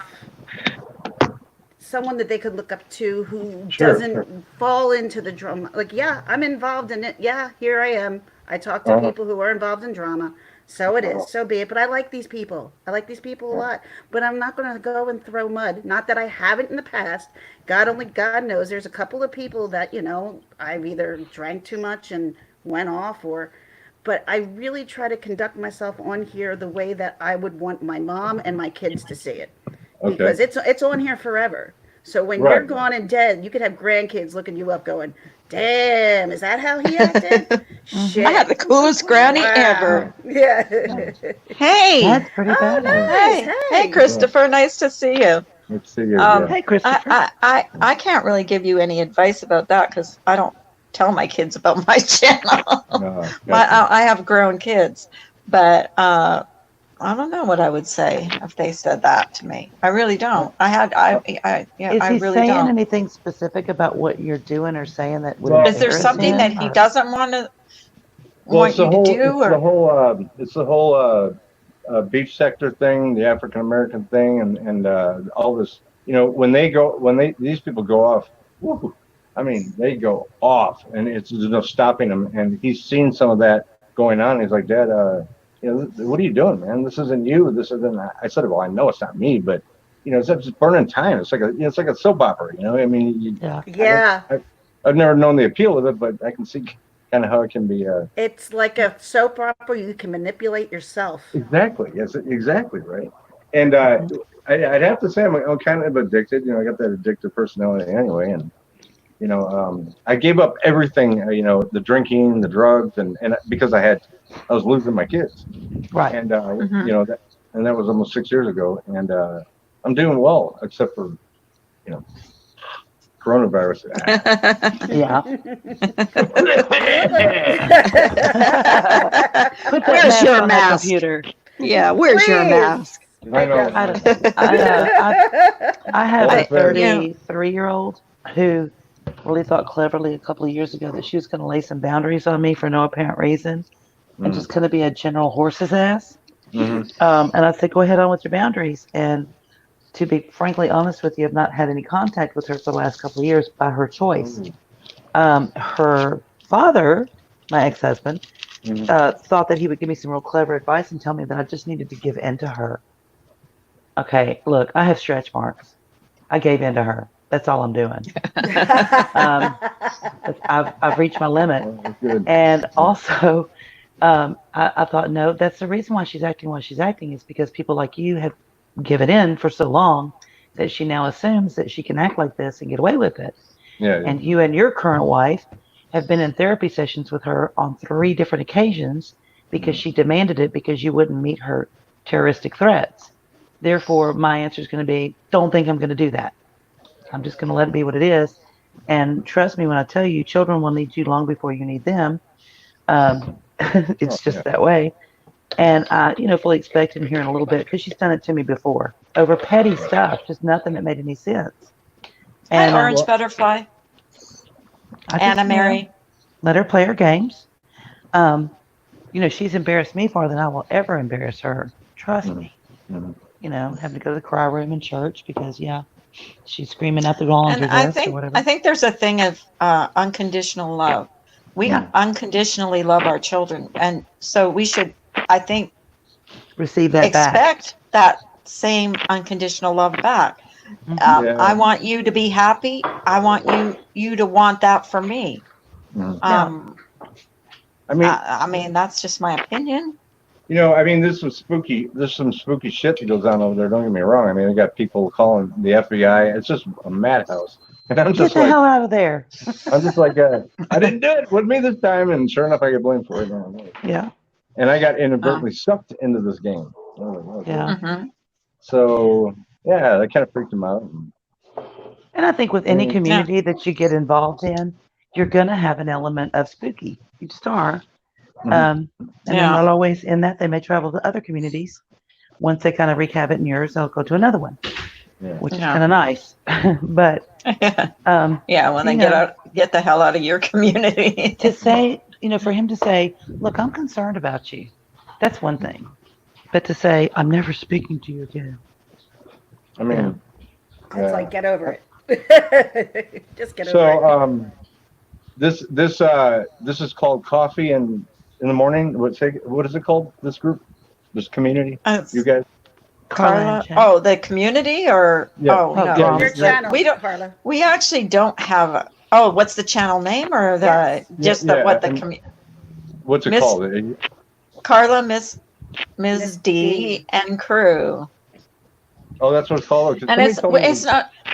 someone that they could look up to who doesn't fall into the drama. Like, yeah, I'm involved in it. Yeah, here I am. I talk to people who are involved in drama. So it is. So be it. But I like these people. I like these people a lot. But I'm not going to go and throw mud. Not that I haven't in the past. Only God knows. There's a couple of people that, I've either drank too much and went off but I really try to conduct myself on here the way that I would want my mom and my kids to see it. Because it's on here forever. So when you're gone and dead, you could have grandkids looking you up going, damn, is that how he acted? Shit. I had the coolest granny ever. Yeah. Hey. That's pretty bad. Nice. Hey, Christopher. Nice to see you. Let's see you. Hey, Christopher. I can't really give you any advice about that because I don't tell my kids about my channel. I have grown kids, but I don't know what I would say if they said that to me. I really don't. Is he really saying don't. anything specific about what you're doing or saying that would Is there embarrass something him, that he or- doesn't want you to do? It's the whole beach sector thing, the African American thing, and all this. These people go off. Woo, I mean, they go off, and there's no stopping them. And he's seen some of that going on. He's like, Dad, what are you doing, man? This isn't you. This isn't. I said, well, I know it's not me, but it's just burning time. It's like it's like a soap opera. I mean, Yeah. I've never known the appeal of it, but I can see kind of how it can be. It's like a soap opera. You can manipulate yourself. Exactly. Yes. Exactly. Right. And I'd have to say I'm kind of addicted. I got that addictive personality anyway, and I gave up everything. The drinking, the drugs, and because I was losing my kids. Right. And that was almost 6 years ago, and I'm doing well, except for coronavirus. Yeah. Put that Where's mask your on mask? that computer. Yeah, where's your Please. mask? I know. I have a Well, 33-year-old who really thought cleverly a couple of years ago that she was going to lay some boundaries on me for no apparent reason and just going to be a general horse's ass. Mhm. And I said, go ahead on with your boundaries. And to be frankly honest with you, I've not had any contact with her for the last couple of years by her choice. Her father, my ex-husband, thought that he would give me some real clever advice and tell me that I just needed to give in to her. Okay, look, I have stretch marks. I gave in to her. That's all I'm doing. I've reached my limit. That's good. And also, I thought, no, that's the reason why she's acting is because people like you have given in for so long that she now assumes that she can act like this and get away with it. Yeah. And you and your current wife have been in therapy sessions with her on 3 different occasions because she demanded it because you wouldn't meet her terroristic threats. Therefore, my answer is going to be, don't think I'm going to do that. I'm just going to let it be what it is. And trust me when I tell you, children will need you long before you need them. It's just that way. And I, fully expect him here in a little bit because she's done it to me before over petty stuff, just nothing that made any sense. And Hi, Orange Butterfly. Anna Mary. Let her play her games. She's embarrassed me more than I will ever embarrass her. Trust me. Having to go to the cry room in church because, she's screaming out the laundry list or whatever. I think there's a thing of unconditional love. We unconditionally love our children, and so we should, I think, receive that expect that same unconditional love back. I want you to be happy. I want you to want that for me. I mean, that's just my opinion. I mean, there's some spooky shit that goes on over there. Don't get me wrong. I mean, they got people calling the FBI. It's just a madhouse. And I'm just Get the hell out of there. I'm just like, I didn't do it with me this time. And sure enough, I get blamed for it. Yeah. And I got inadvertently sucked into this game. So, that kind of freaked him out. And I think with any community that you get involved in, you're going to have an element of spooky. You just are. And they're not always in that. They may travel to other communities. Once they kind of wreak havoc in yours, they'll go to another one, which is kind of nice. But when they get the hell out of your community. To say, for him to say, look, I'm concerned about you. That's one thing. But to say, I'm never speaking to you again. I mean, it's like, get over it. Just get over it. This is called Coffee in the Morning. What is it called? This group, this community, you guys. Carla, the community, or no, your channel. We don't. Carla. We actually don't have. What's the channel name, or the community? What's it called? Carla, Ms. D, and crew. Oh, that's what it's called. And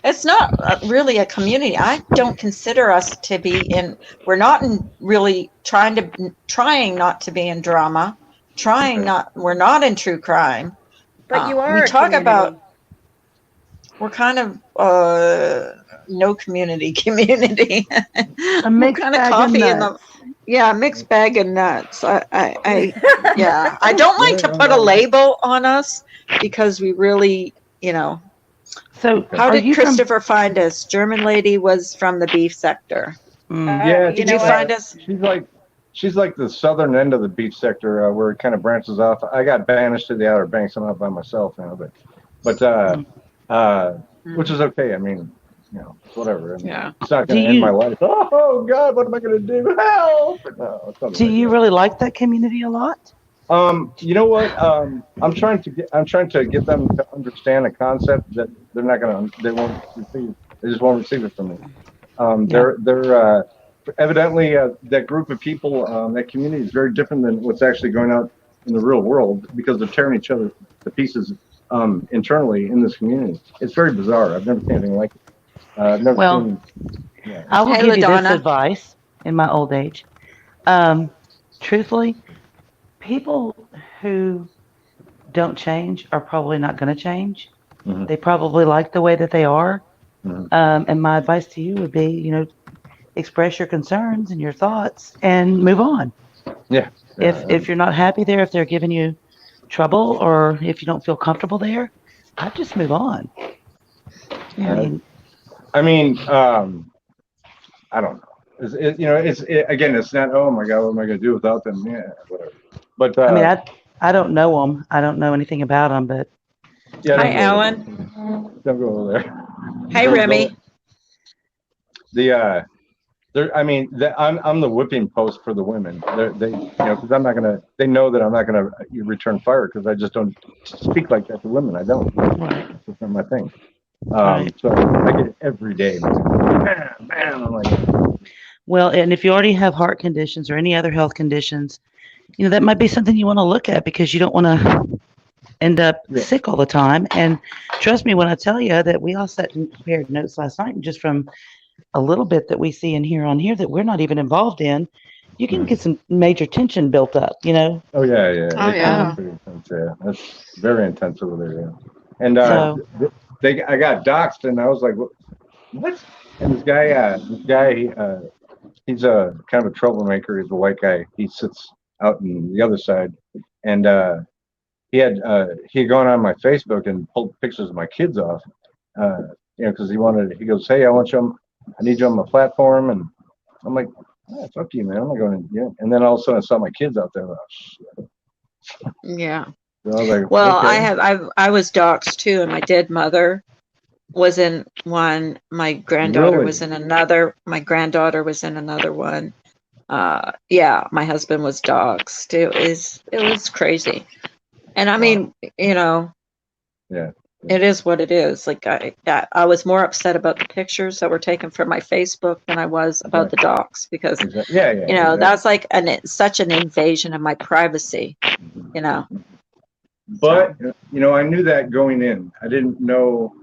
it's not really a community. I don't consider us to be in. We're not really trying not to be in drama. We're not in true crime. But you are. We talk about. We're kind of no community. A mixed kind of coffee in the. Yeah, mixed bag of nuts. I don't like to put a label on us because we really. So how did Christopher find us? German lady was from the beef sector. Did you find us? She's like the southern end of the beef sector where it kind of branches off. I got banished to the Outer Banks. I'm not by myself now, but which is okay. I mean, whatever. I mean, it's not going to end my life. Oh God, what am I going to do? Help! No, do you really like that community a lot? You know what? I'm trying to get them to understand a concept that they won't receive. They just won't receive it from me. They're evidently that group of people, that community is very different than what's actually going out in the real world because they're tearing each other to pieces internally in this community. It's very bizarre. I've never seen anything like it. I've never seen. Yeah. I will Hey, give you this LaDonna. advice in my old age. Truthfully, people who don't change are probably not going to change. Mhm. They probably like the way that they are. Mhm. And my advice to you would be, express your concerns and your thoughts and move on. Yeah. If you're not happy there, if they're giving you trouble, or if you don't feel comfortable there, I'd just move on. I mean, I don't know. Again, it's not. Oh my God, what am I going to do without them? Yeah, whatever. But I mean, I don't know them. I don't know anything about them, but yeah, Hi, Alan. Don't go over there. Hey, Remy. I'm the whipping post for the women. Because I'm not gonna. They know that I'm not gonna return fire because I just don't speak like that to women. I don't. That's not my thing. So I get it every day. Bam, bam. I'm like, well, and if you already have heart conditions or any other health conditions, that might be something you want to look at because you don't want to end up sick all the time. And trust me when I tell you that we all sat and compared notes last night, and just from a little bit that we see and hear on here that we're not even involved in, you can get some major tension built up, Oh yeah. Oh yeah. Pretty intense, yeah. That's very intense over there, yeah. And I got doxxed, and I was like, what? And this guy, he's a kind of a troublemaker. He's a white guy. He sits out in the other side, and he had gone on my Facebook and pulled pictures of my kids off, because he goes, hey, I need you on my platform, and I'm like, oh, fuck you, man, I'm not going to, and then all of a sudden I saw my kids out there. Yeah. So I was like, well, okay. I was doxxed too, and my dead mother was in one. My granddaughter was in another. My granddaughter was in another one. Yeah, my husband was doxxed. It was crazy. And I mean, yeah, it is what it is. Like I was more upset about the pictures that were taken from my Facebook than I was about the docs because that's like such an invasion of my privacy. But I knew that going in. I didn't know.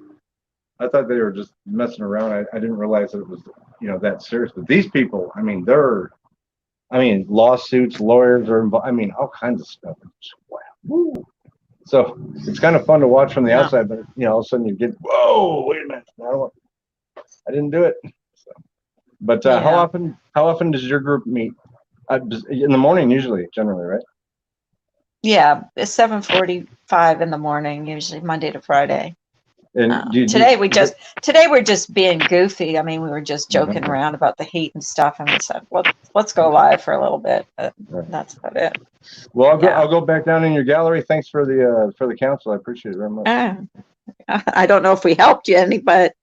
I thought they were just messing around. I didn't realize that it was that serious. But these people, lawsuits, lawyers are involved. All kinds of stuff. Wow. Woo. So it's kind of fun to watch from the outside, but all of a sudden you get, whoa, wait a minute, I didn't do it. So, but how often does your group meet? In the morning, generally, right? Yeah, it's 7:45 in the morning, usually Monday to Friday. And today we're just being goofy. We were just joking around about the heat and stuff, and we said, let's go live for a little bit. That's about it. Well, I'll go back down in your gallery. Thanks for the counsel. I appreciate it very much. I don't know if we helped you any, but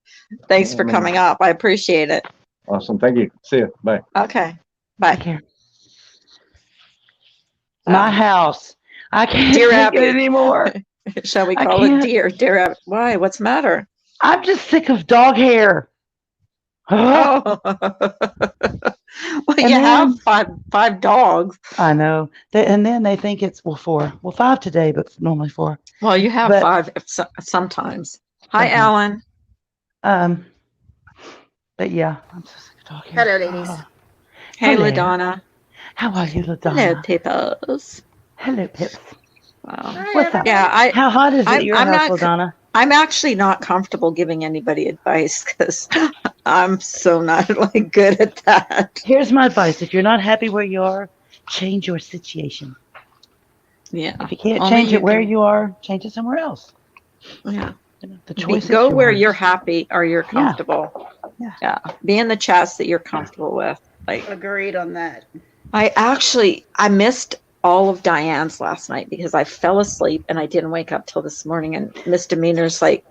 thanks for coming up. I appreciate it. Awesome. Thank you. See you. Bye. Okay. Bye. Take care. My house. I can't Dear take it anymore. Shall we call it Dear Abby? Why? What's the matter? I'm just sick of dog hair. Oh. Well, you have five dogs. I know. And then they think it's 4. Well, 5 today, but normally 4. Well, you have 5 sometimes. Hi, Alan. But yeah, I'm so sick of dog hair. Hello, ladies. Hey, LaDonna. How are you, LaDonna? Hello, Pippos. Hello, Pips. Wow. What's up? Yeah, how hot is it at your house, LaDonna? I'm actually not comfortable giving anybody advice because I'm so not good at that. Here's my advice: if you're not happy where you are, change your situation. Yeah. If you can't change it where you are, change it somewhere else. Yeah. The choice. Go where you're happy or you're comfortable. Yeah. Be in the chats that you're comfortable with. Agreed on that. I missed all of Diane's last night because I fell asleep and I didn't wake up till this morning, and misdemeanors 10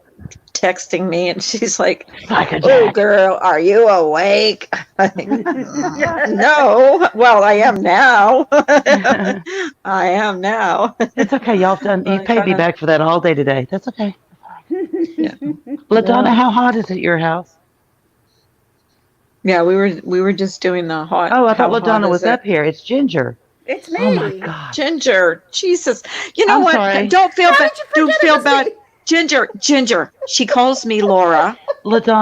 texting me, and she's like, Psycho "Oh, Jack. girl, are you awake?" No. Well, I am now. I am now. It's okay. Y'all done. You I'm paid me trying to. back for that all day today. That's okay. Yeah. LaDonna, Yeah. how hot is it at your house? Yeah. We were just doing the hot. Oh, I thought How hot LaDonna is was it? up here. It's Ginger. It's Oh my me. God. Ginger, Jesus. You know I'm what? sorry. Don't feel How bad. did you Don't forget it feel was bad. me? Ginger. She calls me Laura.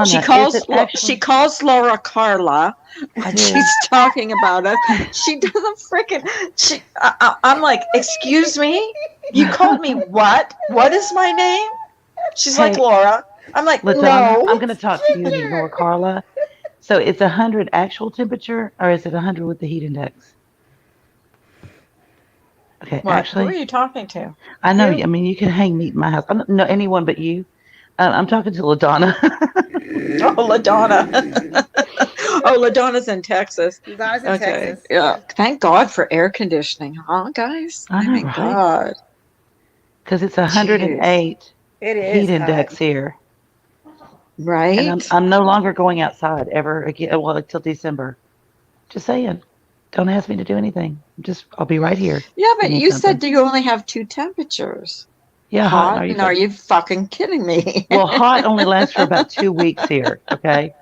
She LaDonna, is it actually? Laura Carla. I did. She's talking about us. She doesn't freaking. I'm like, excuse me. You called me what? What is my name? She's like Hey, Laura. I'm like, LaDonna, I'm no. going to talk to you and ignore Ginger. Carla. So it's 100 actual temperature, or is it 100 with the heat index? Okay, What? Who are actually, you talking to? I know. I You. mean, you can hang meat in my house. I don't know anyone but you. I'm talking to LaDonna. Oh, LaDonna. Oh, LaDonna's in Texas. Donna's in Okay. Texas. Yeah. Thank God for air conditioning, huh, guys? I I know, mean, right? God. Because it's Jeez. 108 It heat is hot. index here, and I'm Right? I'm no longer going outside ever again. Well, until December. Just saying. Don't ask me to do anything. I'll be right here. Yeah, Give but me you something. said you only have two temperatures. Yeah, hot. And Hot, are you and are fucking? you fucking kidding me? Well, hot only lasts for about 2 weeks here. Okay,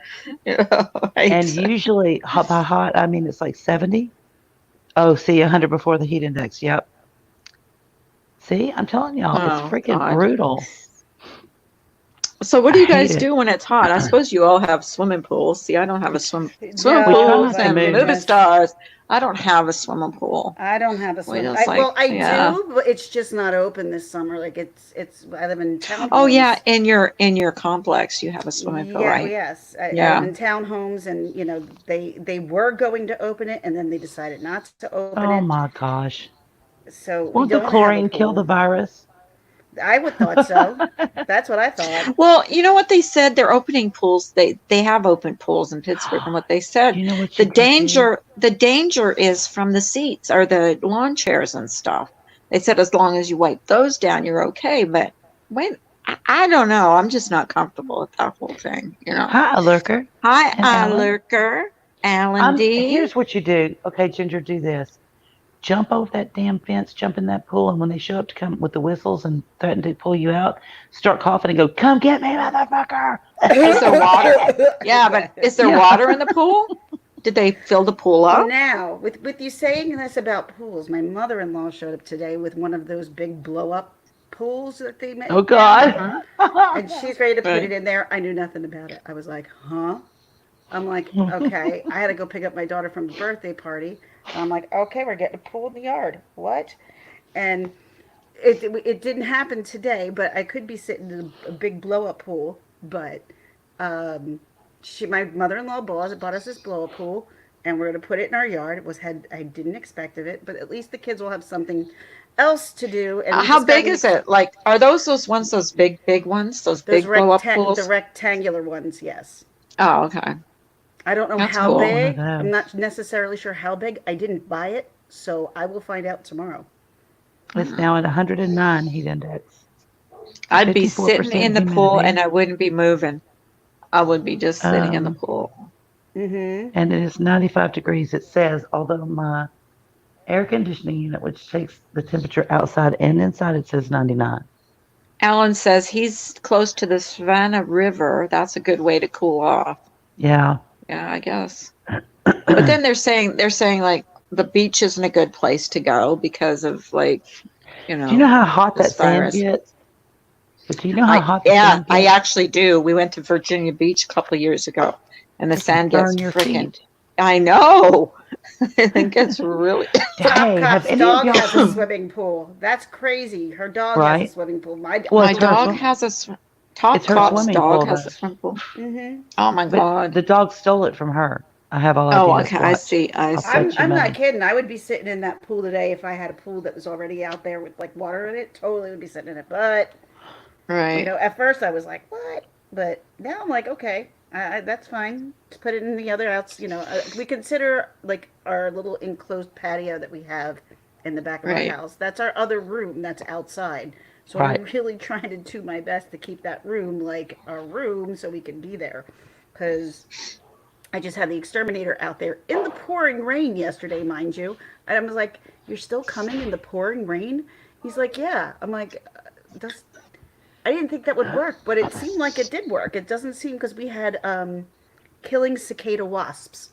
Yeah, and right. usually hot by hot, I mean it's like 70. Oh, see, 100 before the heat index. Yep. See, I'm telling y'all, it's Oh, freaking God. brutal. So what I do you hate guys it. do when it's hot? I suppose you all have swimming pools. See, I don't have a swimming We try No, pools not to my and move. movie goodness. stars. I don't have a swimming pool. I don't have a We swim. just Well, like, I yeah. do, but it's just not open this summer. Like it's. I live in Oh yeah, townhomes. in your complex you have a swimming pool, Yeah, right? yes. I live Yeah. in townhomes, and they were going to open it, and then they decided not to open Oh it. my gosh. So we Won't the don't have a chlorine kill the pool. virus? I would thought so. That's what I thought. Well, you know what they said? They're opening pools. They have open pools in Pittsburgh, and what they said, You know what you could do? the danger is from the seats or the lawn chairs and stuff. They said as long as you wipe those down, you're okay. But wait, I don't know. I'm just not comfortable with that whole thing. Hi, Lurker and Hi, Alan. Lurker, Alan D. Here's what you do. Okay, Ginger, do this. Jump over that damn fence, jump in that pool, and when they show up to come with the whistles and threaten to pull you out, start coughing and go, "Come get me, motherfucker!" Is there water? Yeah, but Yeah. is there Yeah. water in the pool? Did they fill the pool up? Now, with you saying this about pools, my mother-in-law showed up today with one of those big blow-up pools that they Oh make now, God. Uh-huh. and she's ready to put it Right. in there. I knew nothing about it. I was like, huh? I'm like, okay. I had to go pick up my daughter from a birthday party. And I'm like, okay, we're getting a pool in the yard. What? And it didn't happen today, but I could be sitting in a big blow up pool. But um, my mother in law bought us this blow up pool, and we're gonna put it in our yard. It was had I didn't expect of it, but at least the kids will have something else to do. And we How just got big is it? Like, are those ones, those big ones, those those big blow up the pools? rectangular ones. Yes. Oh, okay. I don't know That's how I want cool. one of big. I'm those. not necessarily sure how big. I didn't buy it, so I will find out tomorrow. It's Hmm. now at 109 heat index and I'd be sitting 54% in the pool and humidity. I wouldn't be moving. I would be just sitting in the Um, pool. Mm-hmm. and it is 95 degrees. It says, although my air conditioning unit, which takes the temperature outside and inside, it says 99. Alan says he's close to the Savannah River. That's a good way to cool off. Yeah. Yeah, I guess. But then they're saying like the beach isn't a good place to go because of like, Do you know how hot this that sand virus. gets? But do you know how hot the sand I gets? actually do. We went to Virginia Beach a couple years ago, and the Freaking sand gets burn your freaking. feet. I know. It gets really. Top Hey, have Cop's any of dog y'all has a seen? swimming pool. That's crazy. Her dog has a Right? swimming pool. Well, My it's her dog swim. has Top It's her Cop's swimming dog pool has though. a swim pool. Mm-hmm. Oh my But God. the dog stole it from her. I have all Oh, ideas. okay. I Watch. see. I I'll see. bet you I'm not money. kidding. I would be sitting in that pool today if I had a pool that was already out there with like water in it. Totally would be sitting in it. But Right. at first I was like, what? But now I'm like, okay, that's fine. To put it in the other outs. We consider like our little enclosed patio that we have in the back of our Right. house. That's our other room that's outside. So I'm really trying to do my best to keep that room like a room so we can be there. Because I just had the exterminator out there in the pouring rain yesterday, mind you. And I was like, "You're still coming in the pouring rain?" He's like, "Yeah." I'm like, "That's." I didn't think that would work, but it seemed like it did work. It doesn't seem because we had killing cicada wasps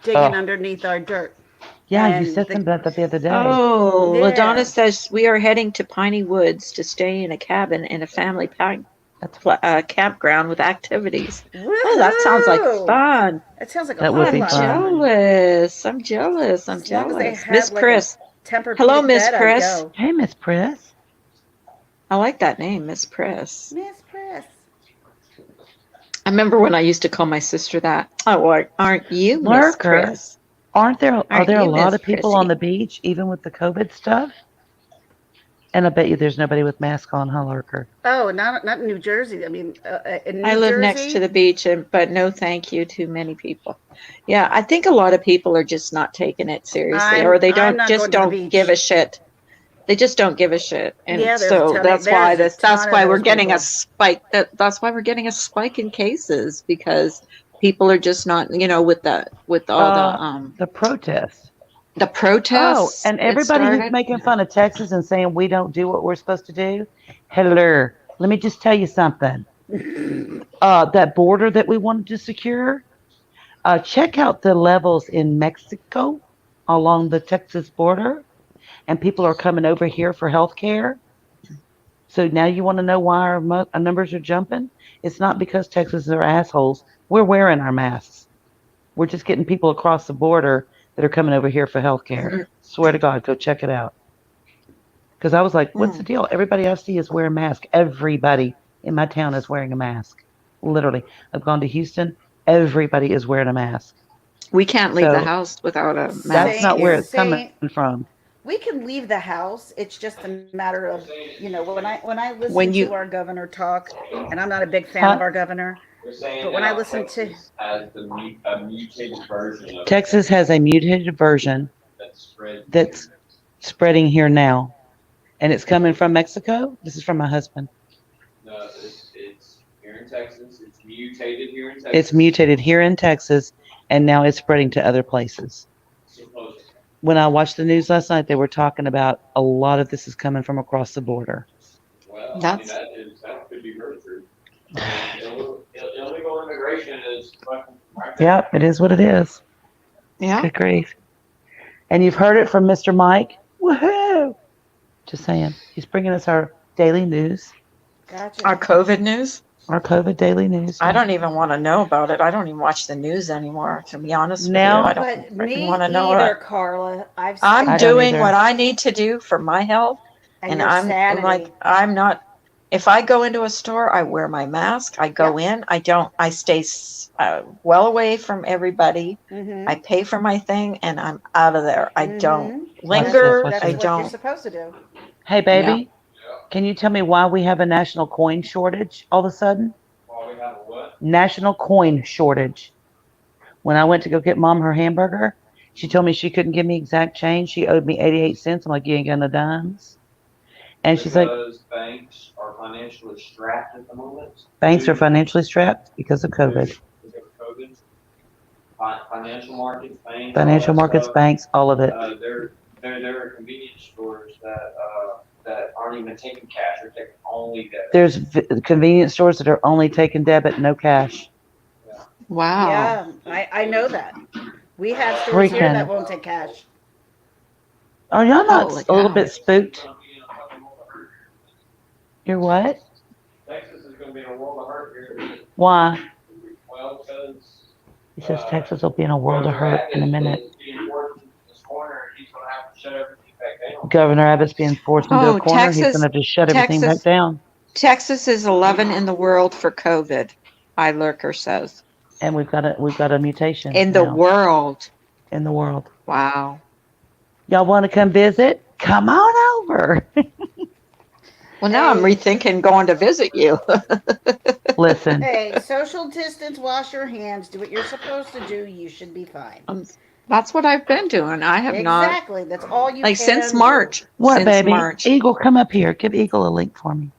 digging underneath our dirt. Yeah, you said something about that the other day. Oh, yeah. LaDonna says we are heading to Piney Woods to stay in a cabin in a family campground with activities. Woo-hoo! Oh, that sounds like fun. It sounds like that would be fun. I'm jealous. I'm jealous. Miss Priss. Hello, Miss Priss. Hey, Miss Priss. I like that name, Miss Priss. Miss Priss. I remember when I used to call my sister that. Oh, aren't you, Miss Priss? Are there a lot of people on the beach, even with the COVID stuff? And I bet you there's nobody with mask on, huh, Lurker? Oh, not in New Jersey. I mean, in New I live Jersey? next to the beach, but no thank you to many people. Yeah, I think a lot of people are just not taking it seriously, or they don't give a shit. They just don't give a shit, and so that's why we're getting a spike. That's why we're getting a spike in cases, because people are just not, with all the protests. The protests. Oh, and everybody who's making fun of Texas and saying we don't do what we're supposed to do. Hello, let me just tell you something. That border that we wanted to secure. Check out the levels in Mexico along the Texas border. And people are coming over here for health care. So now you want to know why our numbers are jumping? It's not because Texans are assholes. We're wearing our masks. We're just getting people across the border that are coming over here for health care. Swear to God, go check it out. Because I was like, what's the deal? Everybody I see is wearing masks. Everybody in my town is wearing a mask. Literally. I've gone to Houston. Everybody is wearing a mask. We can't leave the house without a mask. That's not where it's coming from. We can leave the house. It's just a matter of, when I listen to our governor talk, and I'm not a big fan of our governor, but when I listen to Texas has a mutated version that's spreading here now, and it's coming from Mexico. This is from my husband. No, it's here in Texas. It's mutated here in Texas. It's mutated here in Texas, and now it's spreading to other places. Supposedly. When I watched the news last night, they were talking about a lot of this is coming from across the border. Well, that could be very true. Illegal immigration is fucking right there. Yep, it is what it is. Yeah. Good grief. And you've heard it from Mr. Mike. Woohoo! Just saying. He's bringing us our daily news. Gotcha. Our COVID news? Our COVID daily news. I don't even want to know about it. I don't even watch the news anymore, to be honest with you. I don't want to know it. Carla. I'm doing what I need to do for my health. And I'm not, if I go into a store, I wear my mask. I go in. I stay well away from everybody. Mm-hmm. I pay for my thing and I'm out of there. I don't linger. That's I what don't. you're supposed to do. Hey, baby. Can you tell me why we have a national coin shortage all of a sudden? Why we have a what? National coin shortage. When I went to go get Mom her hamburger, she told me she couldn't give me exact change. She owed me 88 cents. I'm like, you ain't got no dimes. And she's like, because banks are financially strapped at the moment. Banks are financially strapped because of COVID. Financial markets, banks. Financial markets, banks, all of it. There are convenience stores that aren't even taking cash or taking only debit. There's convenience stores that are only taking debit, no cash. Yeah. Wow. Yeah, I know that. We have stores here that won't take cash. Are y'all not a little bit spooked? You're what? Texas is going to be in a world of hurt here. Why? Well, because he says Texas will be in a world of hurt in a minute. Governor Abbott's being forced into a corner. He's going to have to shut everything back down. Texas is 11 in the world for COVID, iLurker says. And we've got a mutation in the world. In the world. Wow. Y'all want to come visit? Come on over. Well, now I'm rethinking going to visit you. Listen. Hey, social distance, wash your hands, do what you're supposed to do. You should be fine. That's what I've been doing. I have not, Exactly. That's all you like, can since do. March. What, Since baby? March. Eagle, come up here. Give Eagle a link for me.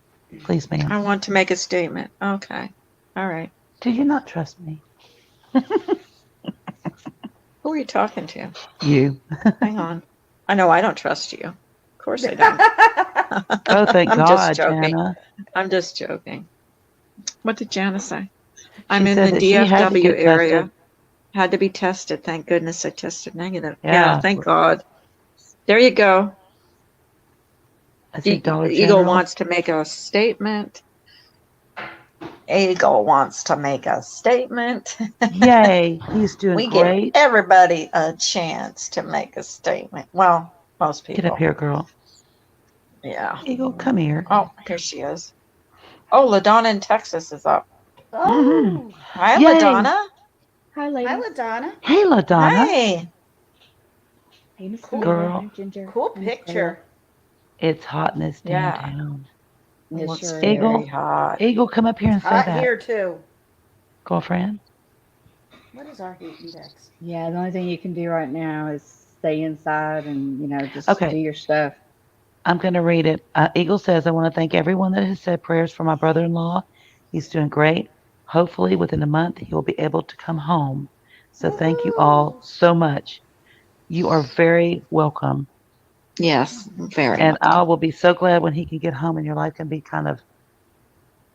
Please, ma'am. I want to make a statement. Okay. All right. Do you not trust me? Who are you talking to? You. Hang on. I know I don't trust you. Of course I don't. Oh, thank I'm just God, joking. Jana. I'm just joking. What did Jana say? She I'm in said the that she had to DFW get area. tested. Had to be tested. Thank goodness I tested negative. Yeah. Thank God. There you go. I said Dollar Eagle General. wants to make a statement. Eagle wants to make a statement. Yay, he's doing We give great. everybody a chance to make a statement. Well, most people. Get up here, girl. Yeah. Eagle, come here. Oh, here she is. Oh, LaDonna in Texas is up. Oh. Hi, Yay. LaDonna. Hi, ladies. Hi, LaDonna. Hey, LaDonna. Hey. Hey, Miss Cool. Amanda. Girl. Hi, Ginger. Cool Hi, Miss picture. It's hot in this damn Yeah. town. It Looks sure very Eagle. hot. Eagle, come up here and say Hot that. here too. Girlfriend. What is our heat index? Yeah, the only thing you can do right now is stay inside and, just Okay. do your stuff. I'm going to read it. Eagle says, I want to thank everyone that has said prayers for my brother-in-law. He's doing great. Hopefully, within a month, he will be able to come home. So thank you all so much. You are very welcome. Yes, very And much. I will be so glad when he can get home and your life can be kind of,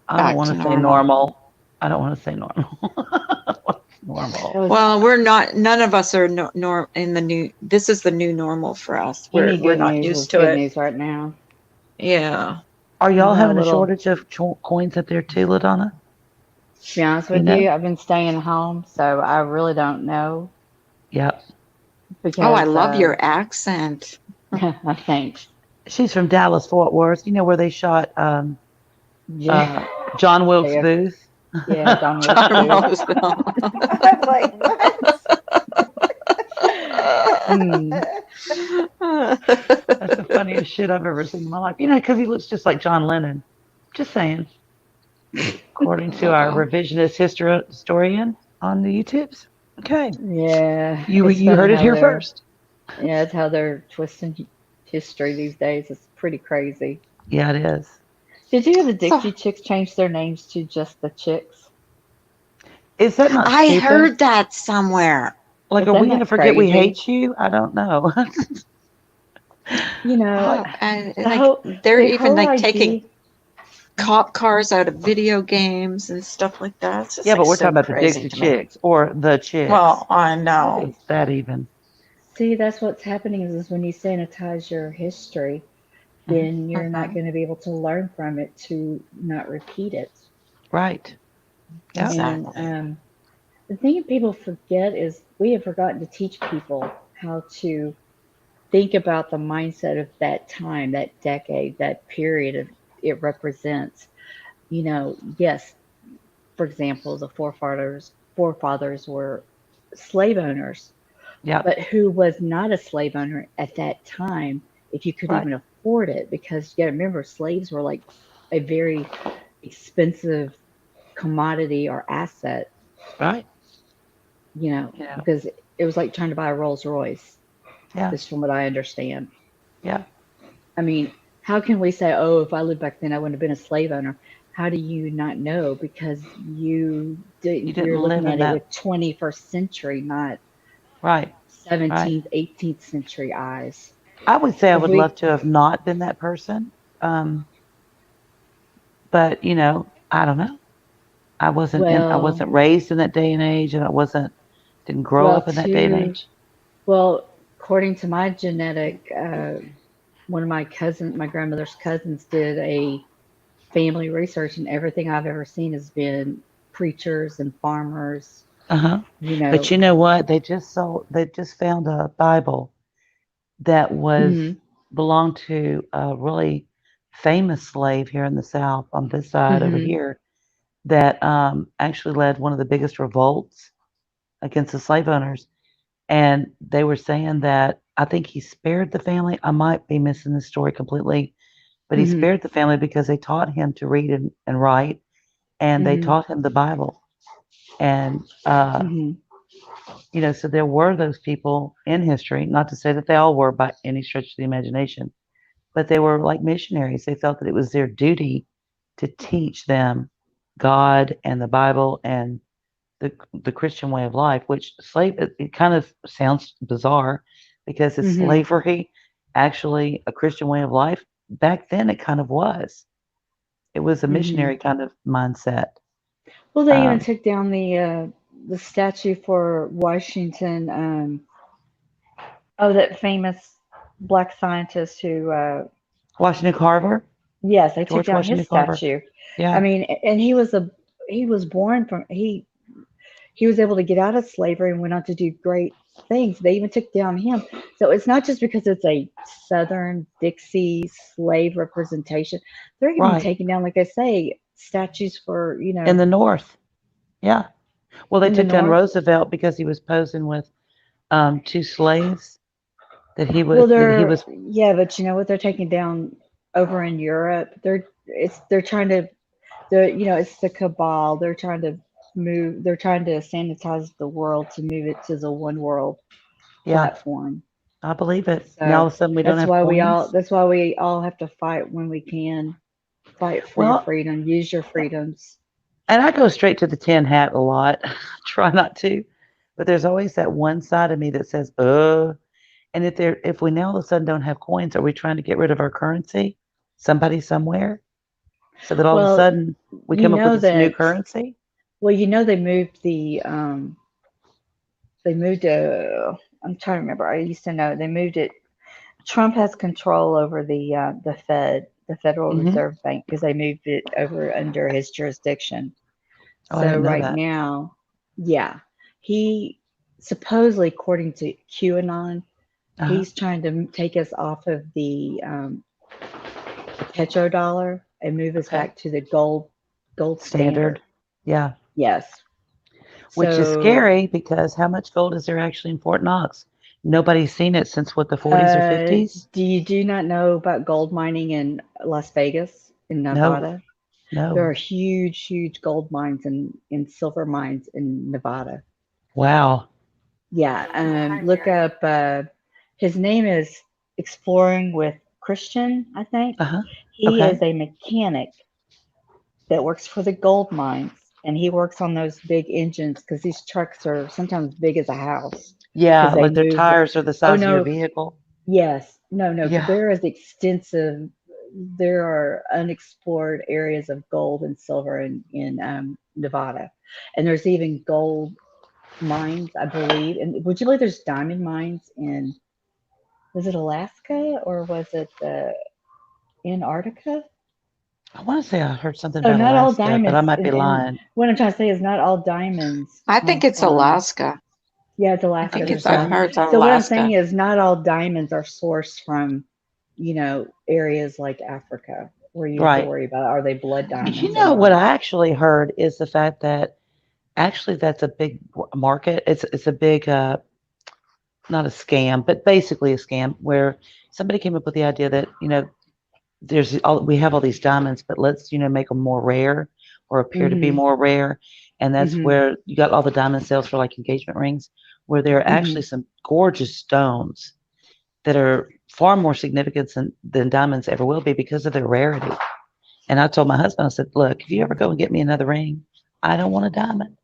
I Back don't want to to say normal. I don't want to say normal. What's normal? Well, we're not. None of us are in the new. This is the new normal for us. Any We're good not news is used to good it. news right now. Yeah. Are y'all I'm a having a little, shortage of coins up there too, LaDonna? to be honest You with know? you, I've been staying home, so I really don't know Yep. because Oh, I love your accent. thanks. She's from Dallas, Fort Worth. You know where they shot Yeah, John Wilkes yeah, Booth? yeah, John Wilkes John Booth. Roseville. I'm like, what? Hmm. That's the funniest shit I've ever seen in my life. You know, because he looks just like John Lennon. Just saying. According to our revisionist historian on the YouTubes. Okay. Yeah, You it's you funny heard it how here they're first. yeah, it's how they're twisting history these days. It's pretty crazy. Yeah, it is. Did you hear the So, Dixie Chicks change their names to just the Chicks? Is that not I stupid? heard that somewhere. Like, Is are that we going to not forget we crazy? hate you? I don't know. You know, And the like whole they're the even whole like taking idea. cop cars out of video games and stuff like that. It's just Yeah, like but we're so talking about the crazy Dixie to me. Chicks or the Chicks. Well, I What know. is that even? See, that's what's happening is when you sanitize your history, Mhm. then you're not Mhm. going to be able to learn from it to not repeat it. Right. Yep. And Exactly. the thing people forget is we have forgotten to teach people how to think about the mindset of that time, that decade, that period of it represents. Yes, for example, the forefathers were slave owners, Yep. but who was not a slave owner at that time if you could Right. even afford it? Because you got to remember, slaves were like a very expensive commodity or asset, Right. Yeah. because it was like trying to buy a Rolls Royce, Yeah. just from what I understand. Yeah. I mean, how can we say, oh, if I lived back then, I wouldn't have been a slave owner? How do you not know? Because You you're didn't looking live in at it that. with 21st century, not Right. Right. 17th, 18th century eyes. I would say I If would love we, to have not been that person. But I don't know. I well, wasn't raised in that day and age, and didn't grow well, up in that day and to, age. well, according to my genetic, one of my grandmother's cousins did a family research, and everything I've ever seen has been preachers and farmers, Uh-huh. you But know. you know what? They just found a Bible that was Hmm. belonged to a really famous slave here in the South on this side over Hmm. here that actually led one of the biggest revolts against the slave owners. And they were saying that I think he spared the family. I might be missing the story completely, but he Hmm. spared the family because they taught him to read and write, and they Hmm. taught him the Bible. And Hmm. So there were those people in history, not to say that they all were by any stretch of the imagination, but they were like missionaries. They felt that it was their duty to teach them God and the Bible and the Christian way of life, which it kind of sounds bizarre because it's Hmm. slavery actually a Christian way of life? Back then it kind of was. It was a Hmm. missionary kind of mindset. Well, they even Um, took down the statue for Washington. Oh, that famous black scientist who, Washington Carver, yes, they took George down his Washington Carver. statue. I Yeah, mean, and he was born from he was able to get out of slavery and went on to do great things. They even took down him. So it's not just because it's a Southern Dixie slave representation. They're even right. taking down, like I say, statues for, In the North. Yeah. Well, they in the took down North. Roosevelt because he was posing with two slaves Well, that he they're, was yeah, but you know what? They're taking down over in Europe. They're trying to, it's the cabal. They're trying to sanitize the world to move it to the one world yeah, platform. I believe it. Now all So of a sudden we don't have coins. that's why we all have to fight when we can. Fight for your Well, freedom. Use your freedoms. and I go straight to the tin hat a lot. Try not to, but there's always that one side of me that says, And if we now all of a sudden don't have coins, are we trying to get rid of our currency? Somebody somewhere, so that all of a Well, sudden we you come up with know this new that. currency? Well, they moved they moved to. I'm trying to remember. I used to know they moved it. Trump has control over the Fed, the Federal Hmm. Reserve Bank, because they moved it over under his jurisdiction. Oh, I So didn't know right that. now, yeah, he supposedly, according to QAnon, Uh-huh. he's trying to take us off of the petrodollar and move us Okay. back to the gold Standard. standard. Yeah. Yes. Which is So, scary because how much gold is there actually in Fort Knox? Nobody's seen it since what, the 40s or 50s? do not know about gold mining in Las Vegas, in No, Nevada? There no. are huge, huge gold mines and silver mines in Nevada. Wow. Yeah, Hi, look Mary. up. His name is Exploring with Christian, I think. Uh-huh. He Okay. is a mechanic that works for the gold mines, and he works on those big engines because these trucks are sometimes big as a house Yeah, because they like their move. tires are the Oh size of your no, vehicle. yes, no, Yeah. there is extensive. There are unexplored areas of gold and silver in Nevada, and there's even gold mines, I believe. And would you believe there's diamond mines in, was it Alaska or was it Antarctica? I want to say I heard something So about not all Alaska, but I diamonds, might be and lying. what I'm trying to say is not all diamonds I think come it's from, Alaska. yeah, it's I Alaska. think There's it's, I've Okay. diamond. heard it's So what I'm saying Alaska. is not all diamonds are sourced from, areas like Africa where you have to Right. worry about are they blood diamonds or What not. I actually heard is the fact that actually that's a big market. It's a big not a scam, but basically a scam where somebody came up with the idea that, we have all these diamonds, but let's, make them more rare or appear to be Mhm. more rare. And that's Mhm. where you got all the diamond sales for like engagement rings, where there are actually Mhm. some gorgeous stones that are far more significant than diamonds ever will be because of their rarity. And I told my husband, I said, look, if you ever go and get me another ring, I don't want a diamond.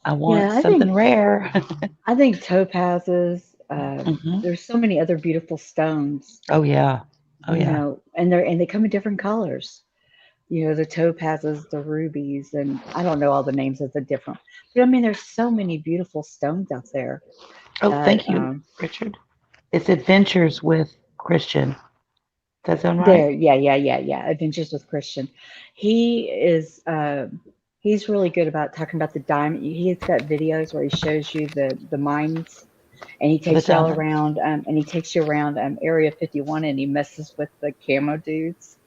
I want Yeah, something rare. I think topazes. Hmm. There's so many other beautiful stones, Oh yeah. Oh yeah. and they come in different colors. The topazes, the rubies, and I don't know all the names of the different. But I mean, there's so many beautiful stones out there Oh, that thank you, Richard. It's Adventures with Christian. Does that sound right? there. Yeah, yeah, yeah, yeah. Adventures with Christian. He is. He's really good about talking about the diamond. He's got videos where he shows you the mines, and he For the takes you all diamonds. around. And he takes you around Area 51, and he messes with the camo dudes.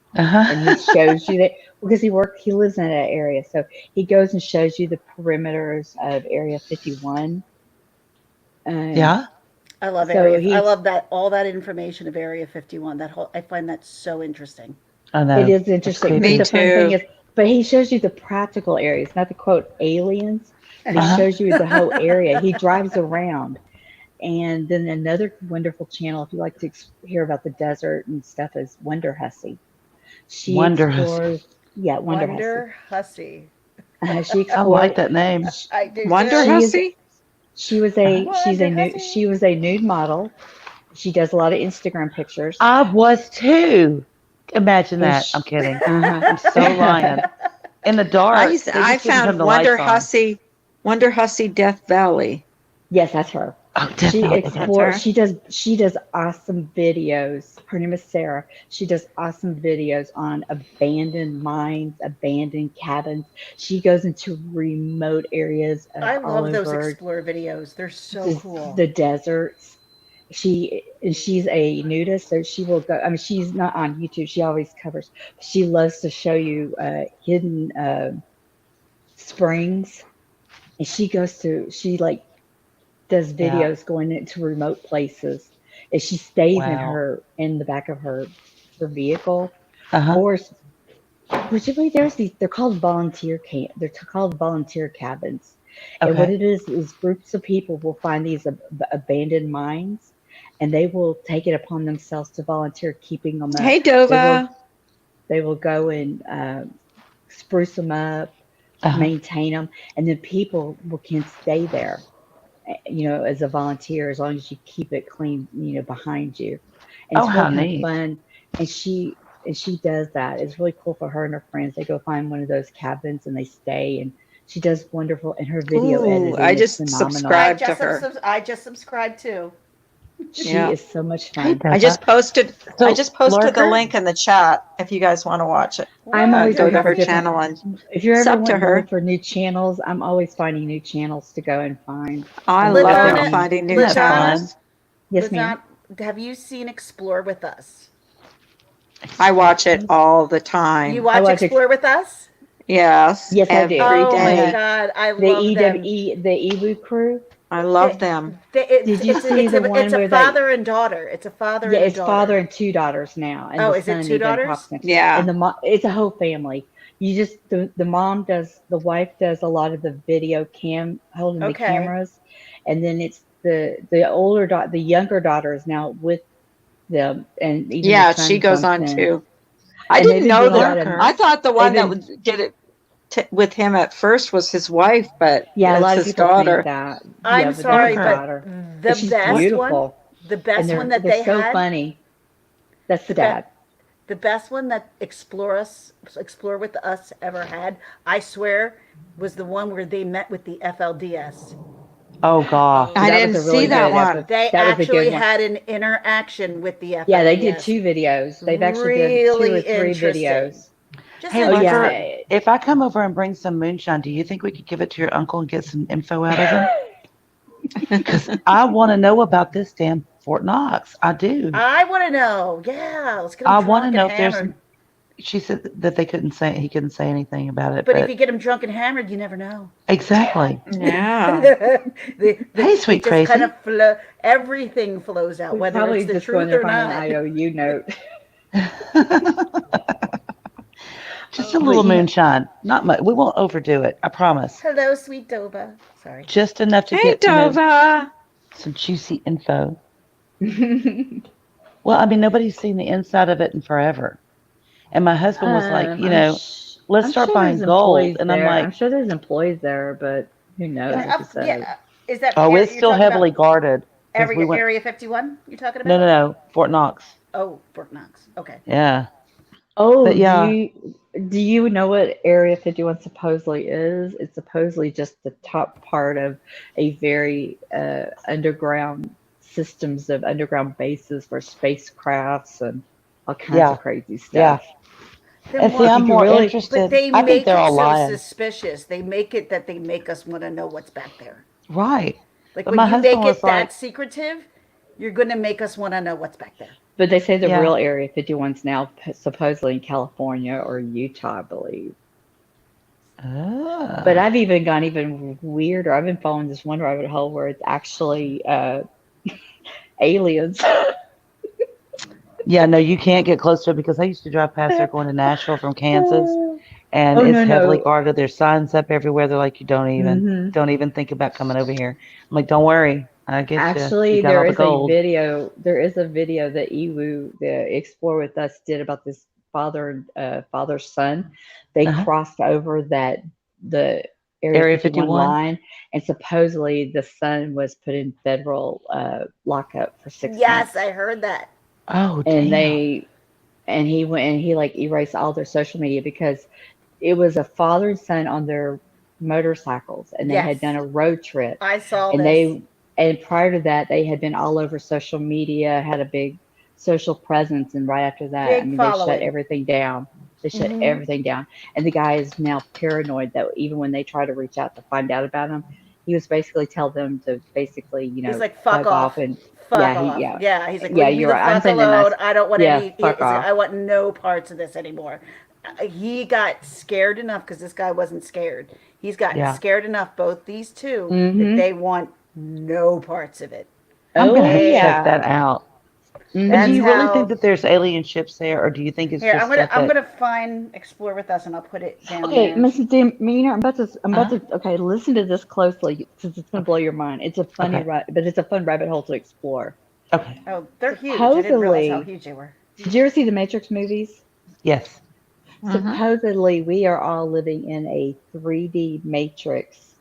And he Uh-huh. shows you that because he lives in that area, so he goes and shows you the perimeters of Area 51. Um, Yeah, I love so I he's love that all that information of Area 51. That whole I find that so interesting. I It know. is That's interesting, but Me creepy. the fun thing too. is, but he shows you the practical areas, not the quote aliens, and he shows you the whole area. He drives around. And then another wonderful channel, if you like to hear about the desert and stuff, is Wonder Hussy. She Wonder Hussy. explores, yeah, Wonder Hussy. Wonder Hussy. She I explores. like that name. I do Wonder too. Hussy? She was Wonder a Hussy. she was a nude model. She does a lot of Instagram pictures. I was too. Imagine And that. I'm kidding. Uh-huh. I'm so lying. In the dark. They just I didn't turn found the lights on. Wonder Hussy Death Valley. Yes, that's her. Oh, She definitely. explores. her? She does awesome videos. Her name is Sarah. She does awesome videos on abandoned mines, abandoned cabins. She goes into remote areas of I all love those over explore videos. They're so cool. the deserts. She's a nudist, so she will go. I mean, she's not on YouTube. She always covers. She loves to show you hidden springs, and she like does Yeah. videos going into remote places, and she stays Wow. in the back of her vehicle, Uh-huh. or usually there's these. They're called volunteer camp. Called volunteer cabins, and what Okay. it is groups of people will find these abandoned mines, and they will take it upon themselves to volunteer keeping them up. Hey, Dova. They will go and spruce them up, Uh-huh. maintain them, and then people can stay there, as a volunteer, as long as you keep it clean, behind you. And Oh, it's really how kind of neat. fun. And she does that. It's really cool for her and her friends. They go find one of those cabins and they stay. And she does wonderful. And her video Ooh, I editing is just phenomenal. subscribed to her. I just subscribed too. She Yeah. is so much Hey, fun. I just posted So, I just posted the Lurker? link in the chat if you guys want to watch it. I'm always Go looking to for her different. channel and If you're ever sub to wanting to her. look for new channels, I'm always finding new channels to go and find. I And look love at Ladonna, finding new Isn't that channels. fun? Yes, ma'am. Have you seen Explore with Us? I watch it all the You time. watch watch Explore with Us? Yes, Yes, I do. every Oh my day. God, I The love them. the EWU crew. I love them. Did you see the one it's a where father and daughter. It's a father Yeah, and a it's daughter. father and two daughters now, and Oh, the is it son two even daughters? pops in. Yeah. And it's a whole family. You just the mom does the wife does a lot of the video holding the Okay. cameras, and then it's the older daughter, the younger daughter is now with them, and even the Yeah, son she goes jumps on in. too. I And they've didn't been know doing a lot that. of. I thought the one they've that been- did it with him at first was his wife, but Yeah, a lot it's of his people daughter. think that. I'm but sorry, that's but her daughter. the But she's best beautiful. one, the And best one that they're they so had, funny. That's the the be- dad. the best one that Explore with Us ever had, I swear, was the one where they met with the FLDS. Oh, gosh. I That didn't was a really see that good one. episode. They That was a actually good one. had an interaction with the FLDS. Yeah, they did 2 videos. They've actually done 2 or Really 3 interesting. videos. Just Hey, Oh Lurker, interesting. yeah. if I come over and bring some moonshine, do you think we could give it to your uncle and get some info out of him? Because I want to know about this damn Fort Knox. I do. I want to know. Yeah, let's get I them want drunk to know and if there's hammered. She said that he couldn't say anything about it. But if you get them drunk and hammered, you never know. Exactly. Yeah. Hey, sweet just crazy. kind of everything flows out, We whether probably it's the just go in truth there or and find not. an IOU note. Just a little But, moonshine. Not much. We won't overdo it. I promise. Hello, sweet Doba. Sorry. Just enough to Hey, get Dova. some juicy info. Well, I mean, nobody's seen the inside of it in forever. And my husband was like, let's start buying gold. And I'm like, I'm sure there's employees there, but who knows? Like you said. Yeah. Is that oh, area it's you're still talking heavily about? guarded. 'Cause we went, Area 51 you're talking about? no, Fort Knox. Oh, Fort Knox. Okay. Yeah. Oh, But yeah. do you know what Area 51 supposedly is? It's supposedly just the top part of a very underground systems of underground bases for spacecrafts and all kinds of crazy stuff. Yeah. Then And see, what- I'm more really- interested. But they I think make they're it all so lying. suspicious. They make it that they make us want to know what's back there. Right. Like But when my you husband make was it that like- secretive, you're going to make us want to know what's back there. But they say the Yeah. real Area 51's now supposedly in California or Utah, I believe. Ah. But I've even gone even weirder. I've been following this one rabbit hole where it's actually aliens. Yeah, no, you can't get close to it because I used to drive past there going to Nashville from Kansas, and Oh it's no, heavily no. guarded. There's signs up everywhere. They're like, you Hmm. don't even think about coming over here. I'm like, don't worry, I get you. You Actually, got all there the is a gold. video. There is a video that Ewu, the Explore with Us, did about this father's son. They Uh-huh. crossed over the Area Area 51 51. line, and supposedly the son was put in federal lockup for six Yes, months. I heard that. Oh And damn. he went and he like erased all their social media because it was a father and son on their motorcycles, and they had Yes, done a road trip, I saw and this. prior to that they had been all over social media, had a big social presence, and right after that, I Big mean, they shut following. everything down. They shut Hmm. everything down, and the guy is now paranoid that even when they try to reach out to find out about him, he was basically tell them to basically, He's like, fuck bug off. off. And Fuck yeah, off. Yeah. He's like, yeah, leave me you're the right. I'm fuck saying it nice. alone. I don't want Yeah, any. fuck It's like, off. I want no parts of this anymore. He got scared enough because this guy wasn't scared. He's gotten Yeah. scared enough, both these two, that Hmm. they want no parts of it. I'm gonna Oh have to check yeah. that They, out. But do that's you Hmm. really think how. that there's alien ships there, or do you think it's Here, just stuff I'm that? gonna find Explore with Us, and I'll put it down Okay, there. Mrs. Demeanor, I'm about Uh-huh. to, okay, listen to this closely because it's going to Okay. blow your mind. It's a funny, Okay. but it's a fun rabbit hole to explore. Okay. Oh, they're huge. I didn't realize how Supposedly, huge they were. did you ever see the Matrix movies? Yes. Mm-hmm. Supposedly, we are all living in a 3D matrix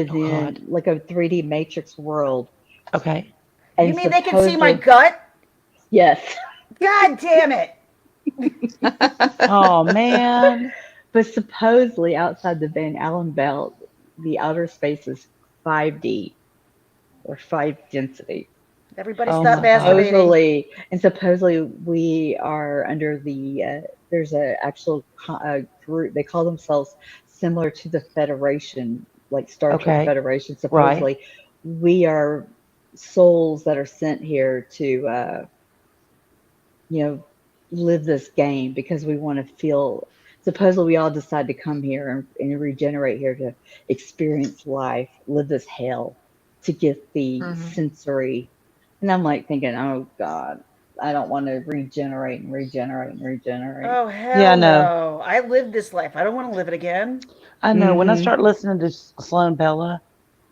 Oh God. within, like a 3D matrix world. Okay. You And mean they can see my supposedly, gut? yes, God damn it! Oh man. but supposedly outside the Van Allen belt, the outer space is 5D or 5 density. Everybody Oh stop my God. masturbating. Supposedly we are under the there's a actual group, they call themselves similar to the Federation, like Star Trek Okay. Federation. Right. Supposedly we are souls that are sent here to you know live this game because we want to feel. Supposedly we all decide to come here and regenerate here to experience life, live this hell, to get the Mm-hmm. sensory. And I'm like thinking, oh God, I don't want to regenerate and regenerate and regenerate. Oh Yeah, I hell know. no! I lived this life. I don't want to live it again. I know. When I Hmm. start listening to Sloan Bella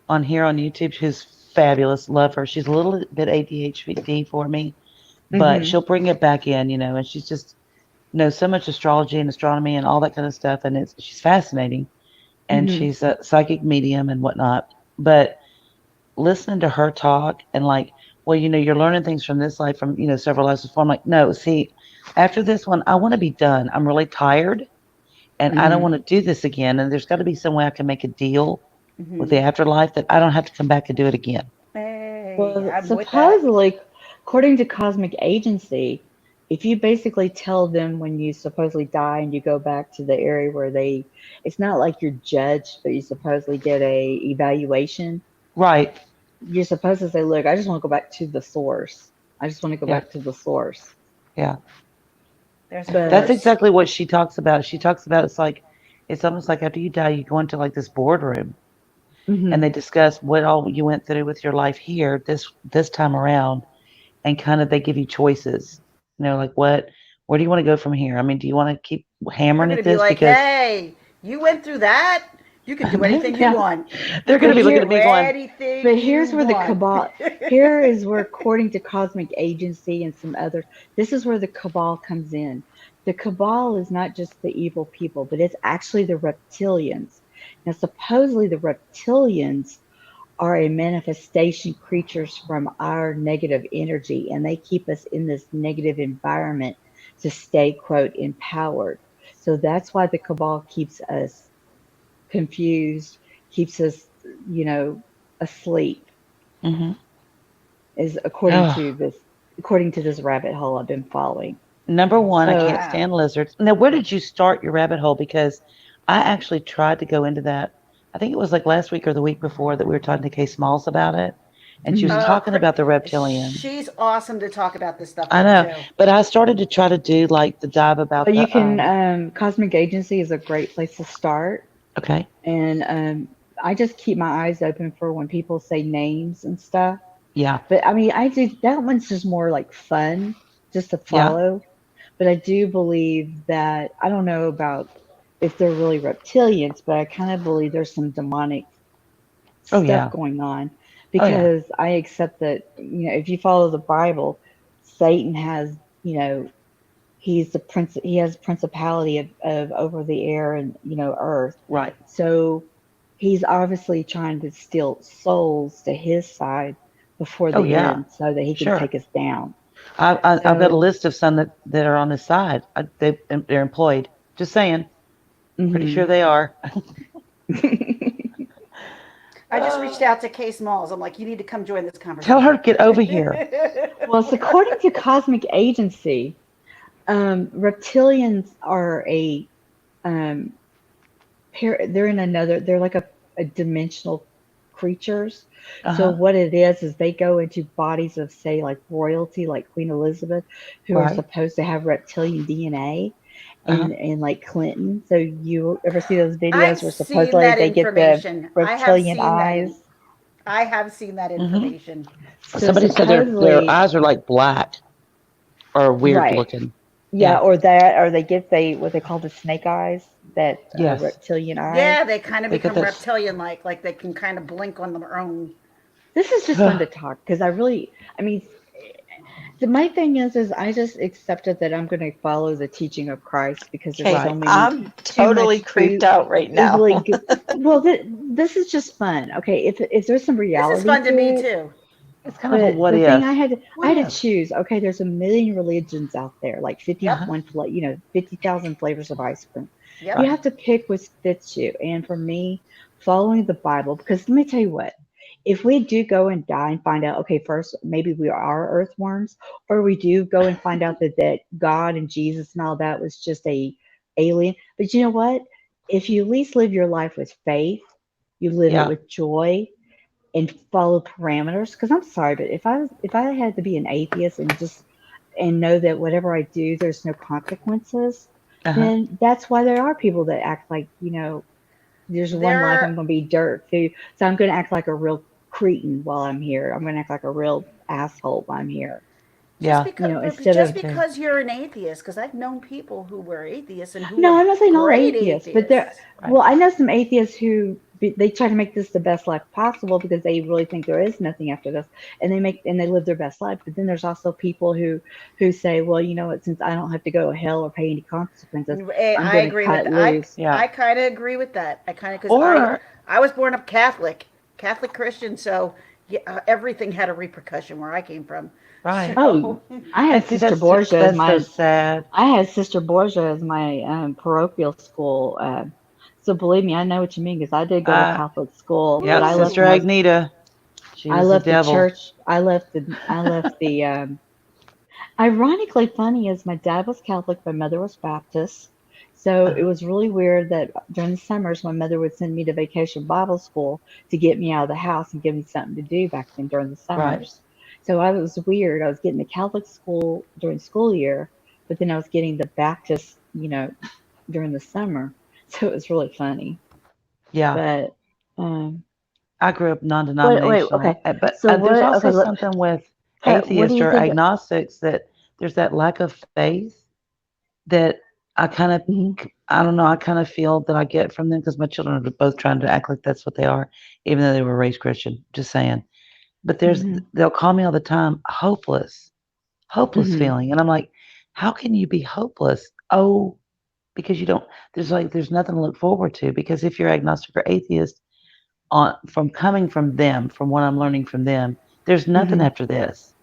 on here on YouTube, who's fabulous. Love her. She's a little bit ADHD for me, but Hmm. she'll bring it back in, and she's just knows so much astrology and astronomy and all that kind of stuff, and she's fascinating, and Hmm. she's a psychic medium and whatnot. But listening to her talk and like, well, you're learning things from this life from several lessons before. I'm like, no, see, after this one, I want to be done. I'm really tired, and I don't Hmm. want to do this again. And there's got to be some way I can make a deal with Hmm. the afterlife that I don't have to come back and do it again. Hey, Well, I'm with that. supposedly, according to Cosmic Agency, if you basically tell them when you supposedly die and you go back to the area where it's not like you're judged, but you supposedly get a evaluation. Right. You're supposed to say, look, I just want to go back to the source. I just want to go Yeah. back to the source. Yeah. There's a That's But, horse. exactly what she talks about. She talks about it's almost like after you die, you go into like this boardroom and mhm, they discuss what all you went through with your life here this time around, and kind of they give you choices. Like where do you want to go from here? I mean, do you want to keep They're hammering going at to be this like, because hey, you went through that? You can do anything you yeah, want. You they're going can to be looking at do me going, anything but you here's where the want. cabal, here is where, according to Cosmic Agency and some others, this is where the cabal comes in. The cabal is not just the evil people, but it's actually the reptilians. Now, supposedly, the reptilians are a manifestation creatures from our negative energy, and they keep us in this negative environment to stay, quote, empowered. So that's why the cabal keeps us confused, keeps us, you know, asleep, mm-hmm. is Oh, according to this rabbit hole I've been following. number one, I So can't Wow. stand lizards. Now, where did you start your rabbit hole? Because I actually tried to go into that. I think it was like last week or the week before that we were talking to Kay Smalls about it, and she was mhm. talking about the reptilians. She's awesome to talk about this stuff I with, know, too. but I started to try to do like the dive about But you the can, Cosmic Agency is a great place to start. okay, And I just keep my eyes open for when people say names and stuff. yeah, But I mean, I do that one's just more like fun, just to yeah, follow. But I do believe that I don't know about if they're really reptilians, but I kind of believe there's some demonic Oh stuff yeah. going on Oh yeah. because I accept that, if you follow the Bible, Satan has, he's the prince, he has principality of over the air and, earth. Right. So he's obviously trying to steal souls to his side before Oh the yeah. end so that he can Sure. take us down. I've got a So, list of some that are on his side. They're employed. Just saying. Pretty sure mhm. they are. I just reached out to Case Malls. I'm like, you need to come join this Tell her conversation. to get over here. Well, it's according to Cosmic Agency, reptilians are um, they're in another, they're like a dimensional creatures. So Uh-huh. what it is they go into bodies of, say, like royalty, like Queen Elizabeth, who are Right. supposed to have reptilian DNA, Uh-huh. and like Clinton. So you ever see those I've videos where seen supposedly that they get the information. reptilian eyes? I have seen that Hmm. information. So Somebody said their supposedly, eyes are like black or weird right. looking. Yeah, Yeah. or that, or they get what they call the snake eyes, that Yes. reptilian eyes. Yeah, they kind of They get become this. reptilian like they can kind of blink on their own. This is just fun to talk because I mean, my thing is I just accepted that I'm going to follow the teaching of Christ because there's Okay, so Right. many, I'm too totally much creeped out right now. oogly. Well, this is just fun. Okay, if there's some This is reality fun to to me it, too. It's kind of a but what the thing if. I What had to if? choose. Okay, there's a million religions out there, like Yep. 51 50,000 flavors of ice cream. Yep. You Right. have to pick what fits you. And for me, following the Bible, because let me tell you what, if we do go and die and find out, okay, first maybe we are earthworms, or we do go and find out that God and Jesus and all that was just a alien. But you know what? If you at least live your life with faith, you live it Yeah. with joy and follow parameters. Because I'm sorry, but if I had to be an atheist and just and know that whatever I do, there's no consequences, Uh-huh. then that's why there are people that act like, there's one life, I'm There going to be dirt food. So I'm going to act like a real cretin while I'm here. I'm going to act like a real asshole while I'm here. just Yeah. because Instead just Me of, too. because you're an atheist, because I've known people who were atheists and who no, were I'm not saying all great atheists, but atheists. Right. well, I know some atheists who they try to make this the best life possible because they really think there is nothing after this, and they live their best life. But then there's also people who say, well, you know what, since I don't have to go to hell or pay any consequences, I'm I going to agree with cut that. loose. Yeah. I kind of agree with that. I kind of because Or I was born up Catholic Christian, so yeah, everything had a repercussion where I came from. right. Oh, So I And had see Sister Borgia as that's so my sad. parochial school. So believe me, I know what you mean because I did go to Uh Catholic school, but yep, Sister Agneta. She I was the left the devil. church. I left the. Ironically funny is my dad was Catholic, my mother was Baptist. So it Uh-huh. was really weird that during the summers, my mother would send me to vacation Bible school to get me out of the house and give me something to do back then during the Right. summers. So I was weird. I was getting the Catholic school during school year, but then I was getting the Baptist, during the summer. So it was really funny. Yeah. But um, I grew up wait, non-denominational, okay. but So there's what? also Okay, something with what do atheists you or think? agnostics that there's that lack of faith that I kind of, Mhm, I don't know, I kind of feel that I get from them because my children are both trying to act like that's what they are, even though they were raised Christian. Just saying. But mhm, they'll call me all the time, hopeless mhm, feeling, and I'm like, how can you be hopeless? Oh, because you don't. There's nothing to look forward to because if you're agnostic or atheist on from coming from them, from what I'm learning from them, there's nothing mhm, after this.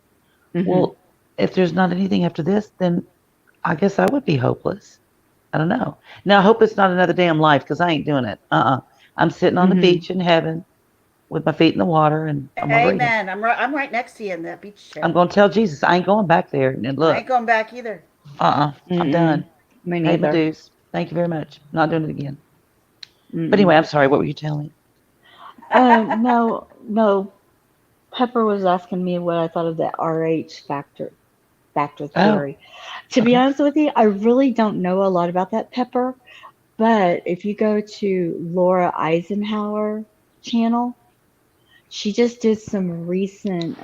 mhm, Well, if there's not anything after this, then I guess I would be hopeless. I don't know. Now, I hope it's not another damn life because I ain't doing it. I'm sitting on the mhm. beach in heaven with my feet in the water and I'm gonna read them. amen. I'm right next to you in that beach I'm chair. gonna tell Jesus I ain't going back there. And I look, ain't going back either. I'm Mm-mm. done. Me Paid my neither. dues. Thank you very much. Not doing it again. But Mm-mm. anyway, I'm sorry. What were you telling me? No, no. Pepper was asking me what I thought of the RH factor Oh, theory. To be okay. honest with you, I really don't know a lot about that, Pepper. But if you go to Laura Eisenhower channel, she just did some recent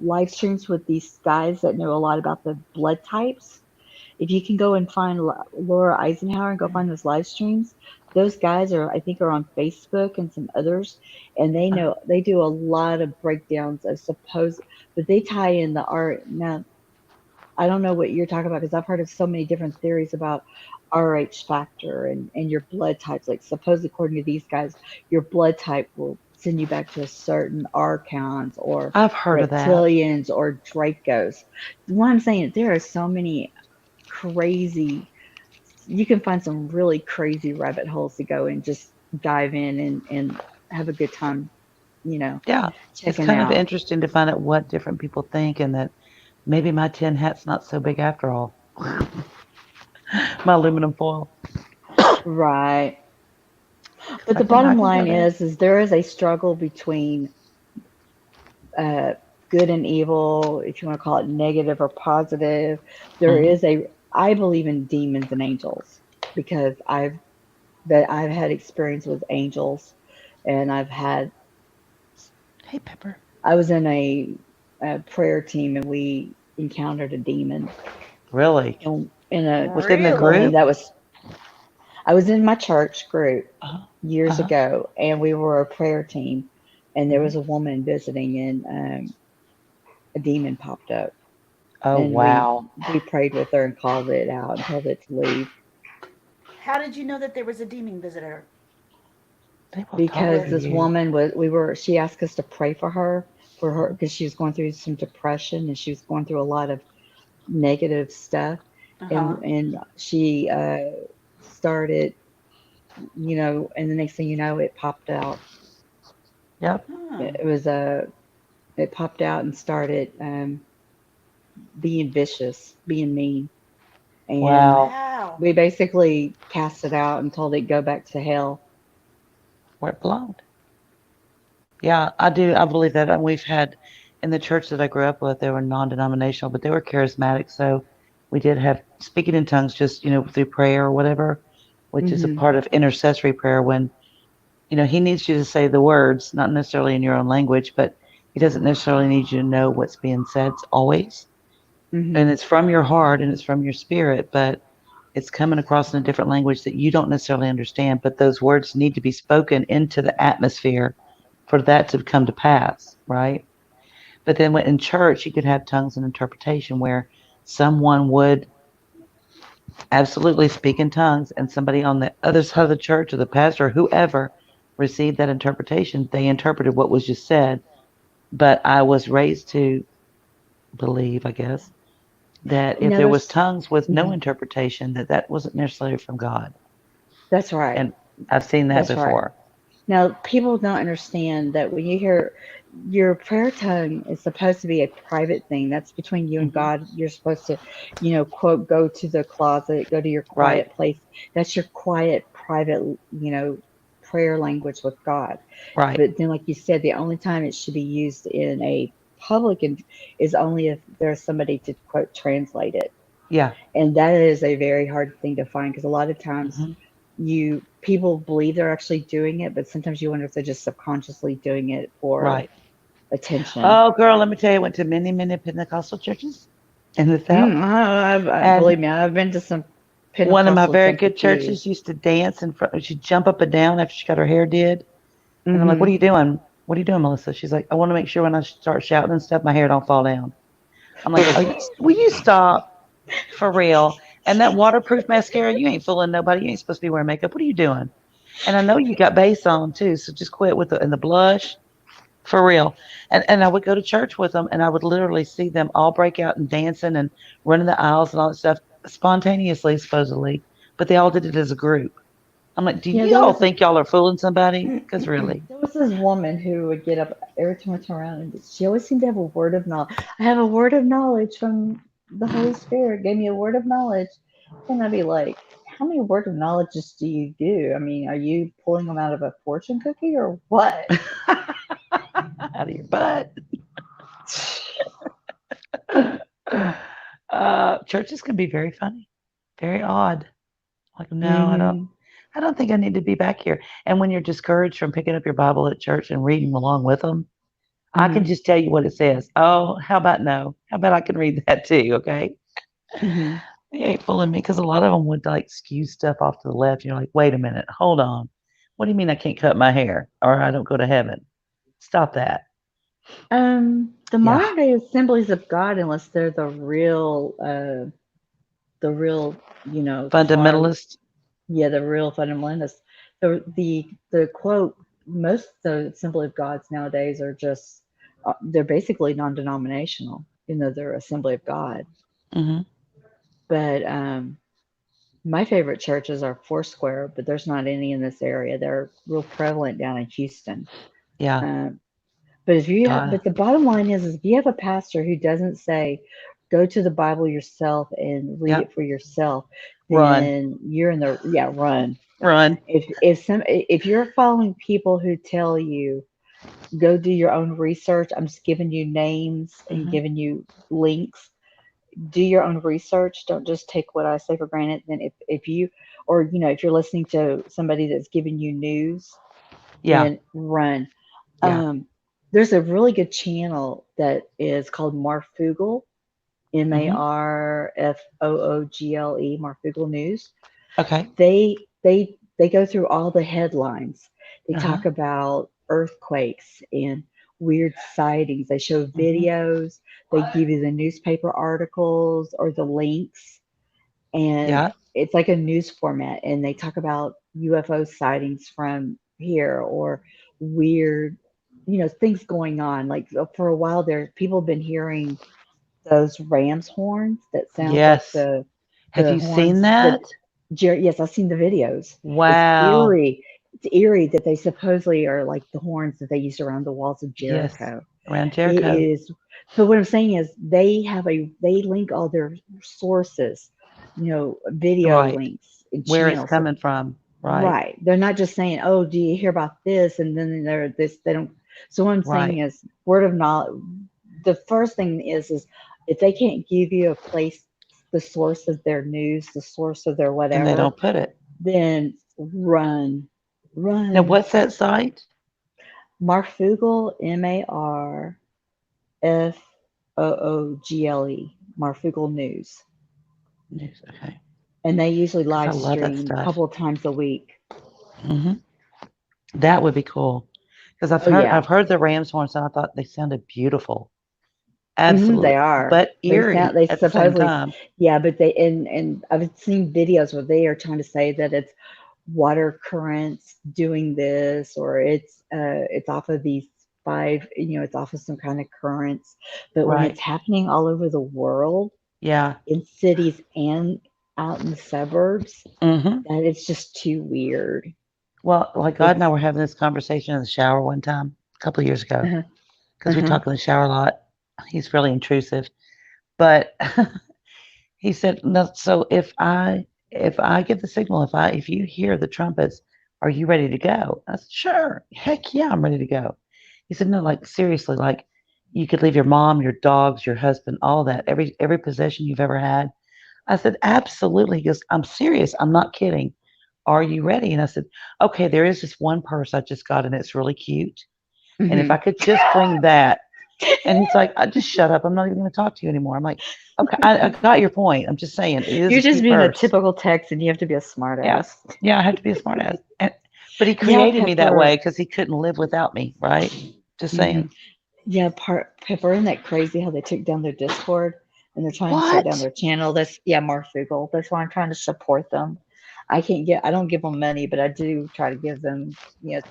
live streams with these guys that know a lot about the blood types. If you can go and find Laura Eisenhower and go find those live streams, those guys are, I think, are on Facebook and some others, and they do a lot of breakdowns of supposed, but they tie in the art. Now, I don't know what you're talking about because I've heard of so many different theories about RH factor and your blood types. Like, suppose according to these guys, your blood type will send you back to a certain archons or I've heard of that. reptilians or Dracos. What I'm saying is there are so many crazy. You can find some really crazy rabbit holes to go and just dive in and have a good time. You know, Yeah, it's checking kind of out. interesting to find out what different people think and that maybe my tin hat's not so big after all. My aluminum foil. Right. But the I bottom can go line there. is there is a struggle between uh, good and evil, if you want to call it negative or positive. There Hmm. is a, I believe in demons and angels because I've had experience with angels, and Hey, Pepper. I was in a prayer team and we encountered a demon Really? in a Within the woman Really? group? that was. I was in my church group Uh-huh. years Uh-huh. ago, and we were a prayer team, and there Hmm. was a woman visiting, and a demon popped up, Oh, and wow. we prayed with her and called it out and told it to leave How did you know that there was a demon visitor? They will talk because to Where? this you. woman she asked us to pray for her because she was going through some depression and she was going through a lot of negative stuff, Uh huh. and she started, and the next thing you know, it popped out. Yep. Hmm. It was a it popped out and started being vicious, being mean, and Wow. Wow. we basically cast it out and told it go back to hell. Where it belonged. Yeah, I do. I believe that. And we've had in the church that I grew up with, they were non-denominational, but they were charismatic. So we did have speaking in tongues just, through prayer or whatever, which is a Hmm. part of intercessory prayer when, he needs you to say the words, not necessarily in your own language, but he doesn't necessarily need you to know what's being said always. And Hmm. it's from your heart and it's from your spirit, but it's coming across in a different language that you don't necessarily understand. But those words need to be spoken into the atmosphere for that to come to pass, right? But then in church, you could have tongues and interpretation where someone would absolutely speak in tongues and somebody on the other side of the church or the pastor or whoever received that interpretation, they interpreted what was just said. But I was raised to believe, I guess, that if Now there was there's, tongues with no mhm, interpretation, that wasn't necessarily from God. that's right. And I've seen that That's right. before. Now, people don't understand that when you hear your prayer tongue is supposed to be a private thing. That's between you and Hmm. God. You're supposed to, quote, go to the closet, go to your Right, quiet place. That's your quiet, private, prayer language with God. right. But then, like you said, the only time it should be used in a public is only if there's somebody to, quote, translate it. Yeah. And that is a very hard thing to find because a lot of times Hmm. you people believe they're actually doing it, but sometimes you wonder if they're just subconsciously doing it for Right. attention. Oh, girl, let me tell you, I went to many, many Pentecostal churches in the South. And Believe me, I've been to some one of my Pentecostal very temple good too. churches used to dance in front. She'd jump up and down after she got her hair did. And I'm like, what Hmm. are you doing? What are you doing, Melissa? She's like, I want to make sure when I start shouting and stuff, my hair don't fall down. I'm like, will you stop for real? And that waterproof mascara, you ain't fooling nobody. You ain't supposed to be wearing makeup. What are you doing? And I know you got base on too. So just quit with and the blush. For real. And I would go to church with them and I would literally see them all break out and dancing and running the aisles and all that stuff spontaneously, supposedly. But they all did it as a group. I'm like, do Yeah, you all think y'all are fooling somebody? Because really. there was this woman who would get up every time I turn around, and she always seemed to have a word of knowledge. I have a word of knowledge from the Holy Spirit. Gave me a word of knowledge, and I'd be like, "How many word of knowledges do you do? I mean, are you pulling them out of a fortune cookie or what?" Out of your butt. Churches can be very funny, very odd. Like, no, Hmm. I don't think I need to be back here. And when you're discouraged from picking up your Bible at church and reading along with them, I can Hmm. just tell you what it says. Oh, how about no? How about I can read that too? Okay. Hmm. You ain't fooling me because a lot of them would like skew stuff off to the left. You're like, wait a minute, hold on. What do you mean I can't cut my hair or I don't go to heaven? Stop that. The Yeah. modern day assemblies of God, unless they're the real, far, Fundamentalist. yeah, the real fundamentalists. The quote, most of the Assembly of Gods nowadays are just, they're basically non-denominational, they're Assembly of God. Hmm. But my favorite churches are Foursquare, but there's not any in this area. They're real prevalent down in Houston. Yeah. Um, but God. the bottom line is if you have a pastor who doesn't say, go to the Bible yourself and read Yep. it for yourself, Run. then you're in the, yeah, run. Run. If you're following people who tell you go do your own research, I'm just giving you names and Hmm. giving you links. Do your own research. Don't just take what I say for granted. Then if you, or if you're listening to somebody that's giving you news, Yeah. then run. Yeah. There's a really good channel that is called Marfoogle, Hmm. Marfoogle, Marfoogle News. Okay. They go through all the headlines. They Uh-huh. talk about earthquakes and weird sightings. They show Hmm. videos. They give you the newspaper articles or the links, and Yeah. it's like a news format. And they talk about UFO sightings from here or weird, things going on. Like for a while there, people have been hearing those ram's horns that sounds like Yes. Have the you seen horns that that? Jerry. Yes, I've seen the videos. It's Wow. eerie. It's eerie that they supposedly are like the horns that they used around the walls of Yes. Jericho. Around It Jericho. is, but what I'm saying is they link all their sources, video Right. links and Where it's channels. So, coming from. Right. right. They're not just saying, "Oh, do you hear about this?" And then they're this. They don't. So what I'm saying Right. is, word of knowledge. The first thing is if they can't give you a place, the source of their news, the source of their And they whatever, don't put it. then run, Now, run. what's that site? Marfoogle, Marfoogle, Marfoogle News, News. Okay. and they usually Because I live love that stream a stuff. couple of times a week. Hmm. That would be cool. Because Oh yeah. I've heard the ram's horns and I thought they sounded beautiful. They Absolutely. are. But eerie They at the same supposedly, time. yeah, but and I've seen videos where they are trying to say that it's water currents doing this, or it's off of these five, it's off of some kind of currents. But when it's Right. happening all over the world, Yeah. in cities and out in the suburbs, Hmm. that it's just too weird. Well, like God and I It's were having this conversation in the shower one time a couple of years ago uh-huh, because we uh-huh. talk in the shower a lot. He's really intrusive. But he said, no, so if I give the signal, if you hear the trumpets, are you ready to go? I said, sure. Heck yeah, I'm ready to go. He said, no, like seriously, like you could leave your mom, your dogs, your husband, all that, every possession you've ever had. I said, absolutely. He goes, I'm serious. I'm not kidding. Are you ready? And I said, okay, there is this one purse I just got and it's really cute. And if I Hmm. could just bring that. And he's like, I just shut up. I'm not even going to talk to you anymore. I'm like, okay, I got your point. I'm just saying it is You're a just cute being a purse. typical Texan. You have to be a Yeah. smartass. Yeah. I have to be a smart ass. But he Yeah, created me that way Pepper. because he couldn't live without me. Right. Just Hmm. saying. Yeah, Pepper. Isn't that crazy how they took down their Discord and they're trying to shut down What? their channel? That's yeah, Marfoogle. That's why I'm trying to support them. I don't give them money, but I do try to give them,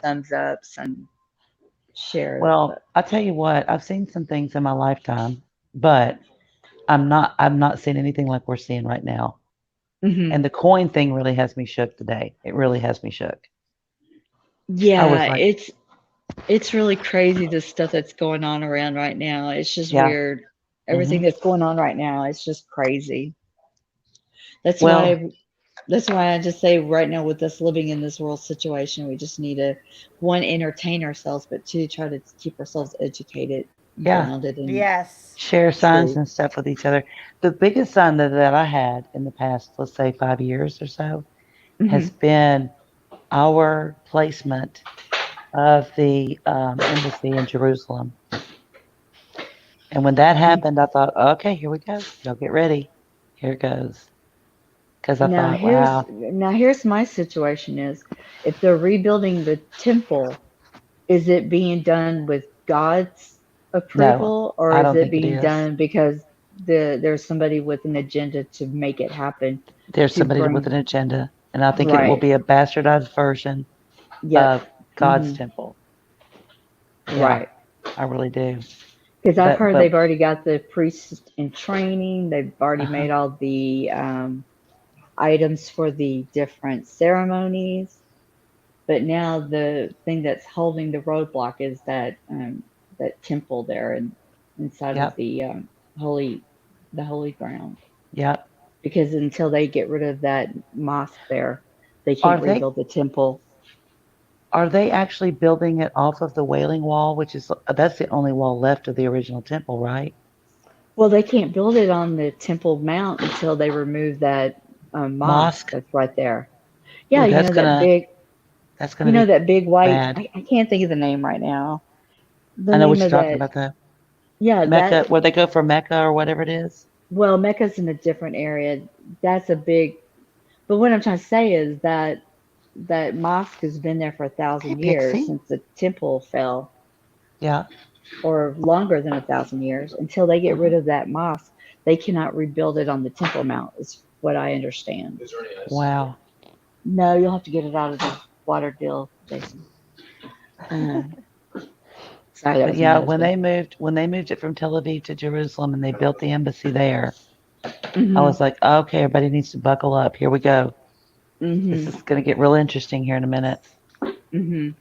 thumbs ups and share it. Well, But I tell you what, I've seen some things in my lifetime, but I'm not seeing anything like we're seeing right now. hmm And the coin thing really has me shook today. It really has me shook. I yeah, was like, it's really crazy the stuff that's going on around right now. It's just yeah. weird. Everything Hmm. that's going on right now, it's just crazy. That's Well, why that's why I just say right now with us living in this world situation, we just need to one entertain ourselves, but two try to keep ourselves educated, yeah. grounded in Yes. Share signs truth. and stuff with each other. The biggest sign that I had in the past, let's say 5 years or so, Hmm. has been our placement of the embassy in Jerusalem. And when that happened, I thought, okay, here we go. Y'all get ready. Here it goes. because I thought, wow, Now here's my situation is if they're rebuilding the temple, is it being done with God's no, approval or I is don't it think it being is. done because there's somebody with an agenda to make it happen There's to somebody with bring an agenda, and I think it will right. be a bastardized version Yep. of God's Hmm. temple. Yeah, Right. I really do. Because I've heard But they've already got the priests in training. They've already uh-huh. made all the items for the different ceremonies. But now the thing that's holding the roadblock is that temple there and inside of Yep, holy the holy ground. yep. Because until they get rid of that mosque there, they Are can't they rebuild the temple. are they actually building it off of the Wailing Wall, which is that's the only wall left of the original temple, right? Well, they can't build it on the Temple Mount until they remove that mosque Mosque. that's right there. Yeah, Ooh, that's gonna be that big white. bad. I can't think of the name right now. The I know what name you're of talking that. about though. Yeah, Mecca, that. where they go for Mecca or whatever it is. Well, Mecca's in a different area. That's a big. But what I'm trying to say is that that mosque has been there for a Hey, thousand years Pixie. since the temple fell, Yeah. or longer than a thousand years. Until they get rid Uh-huh. of that mosque, they cannot rebuild it on the Temple Mount. Is what I understand. Wow. No, you'll have to get it out of the water deal, Jason. Um, sorry, that But was my yeah, husband. when they moved it from Tel Aviv to Jerusalem and they built the embassy there, I Mhm. was like, okay, everybody needs to buckle up. Here we go. This Mhm. is going to get real interesting here in a minute. Mhm.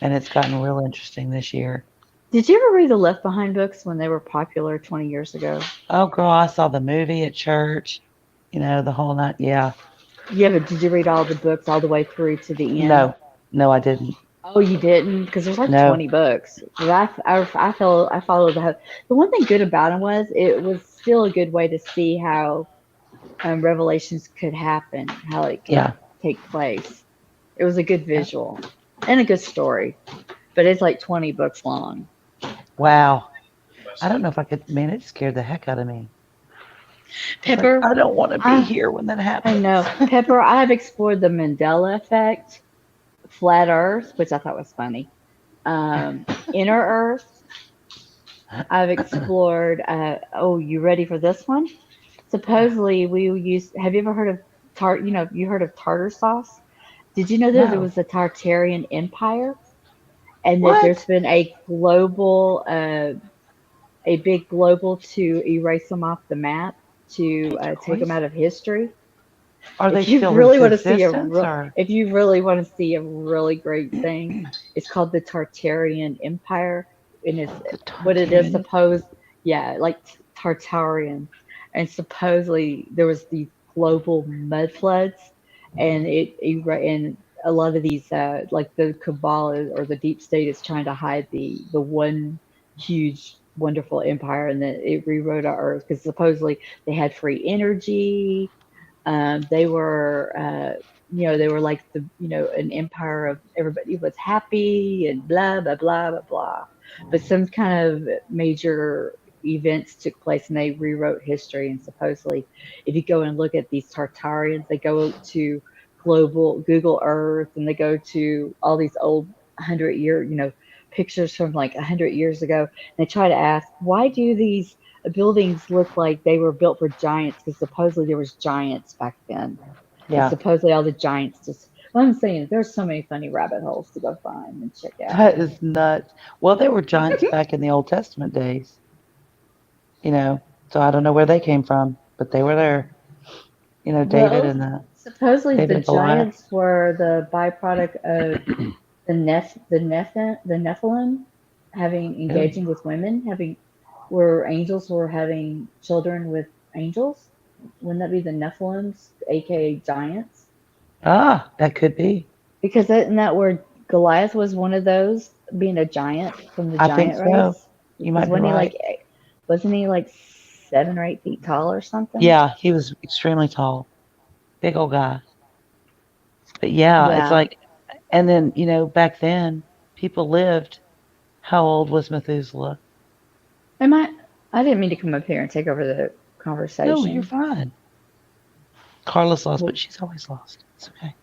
And it's gotten real interesting this year. Did you ever read the Left Behind books when they were popular 20 years ago? Oh, girl, I saw the movie at church, the whole night. Yeah. Yeah, but did you read all the books all the way through to the end? No, no, I didn't. Oh, you didn't? Because there's like No. 20 books. But I followed the one thing good about them was it was still a good way to see how revelations could happen, how it could Yeah. take place. It was a good Yeah. visual and a good story, but it's like 20 books long. Wow. I don't know if I could, man, it scared the heck out of me. It's like, Pepper, I don't want to be I here when that I happens. know. Pepper, I've explored the Mandela effect, flat Earth, which I thought was funny. Inner Earth, I've explored. Oh, you ready for this one? Supposedly, we use. Have you ever heard of you heard of tartar sauce? Did you know that there No. was a Tartarian Empire and that there's What? been a big global to erase them off the map to Good take them grief. out of history? Are they If you still in really want to see existence or if you really want to see a really great thing, it's called the Tartarian Empire, and it's the what it is Tartarian? supposed, yeah, like Tartarian, and supposedly there was these global mud floods, and and a lot of these like the cabal or the deep state is trying to hide the one huge wonderful empire, and then it rewrote our earth because supposedly they had free energy. They were, they were like an empire of everybody was happy and blah blah blah blah blah. But some kind of major events took place and they rewrote history. And supposedly, if you go and look at these Tartarians, they go to global Google Earth and they go to all these old 100-year, pictures from like 100 years ago. And they try to ask, why do these buildings look like they were built for giants because supposedly there was giants back then, and Yeah. supposedly all the giants just. Well, I'm saying there's so many funny rabbit holes to go find and check out. That is nuts. Well, there were giants back in the Old Testament days, you know, so I don't know where they came from, but they were there. David Well, and supposedly David the and Goliath. giants were the byproduct of the Nephilim having Ooh. engaging with women, having where angels were having children with angels. Wouldn't that be the Nephilims, aka giants? Ah, that could be. Because isn't that where Goliath was one of those, being a giant from the I think giant so. race? You Because might be right. wasn't he like 7 or 8 feet tall or something? Yeah, he was extremely tall, big old guy. But yeah, it's Yeah. like, and then, back then, people lived. How old was Methuselah? Am I? I didn't mean to come up here and take over the No, you're conversation. fine. Carla's lost, but she's always lost. It's okay.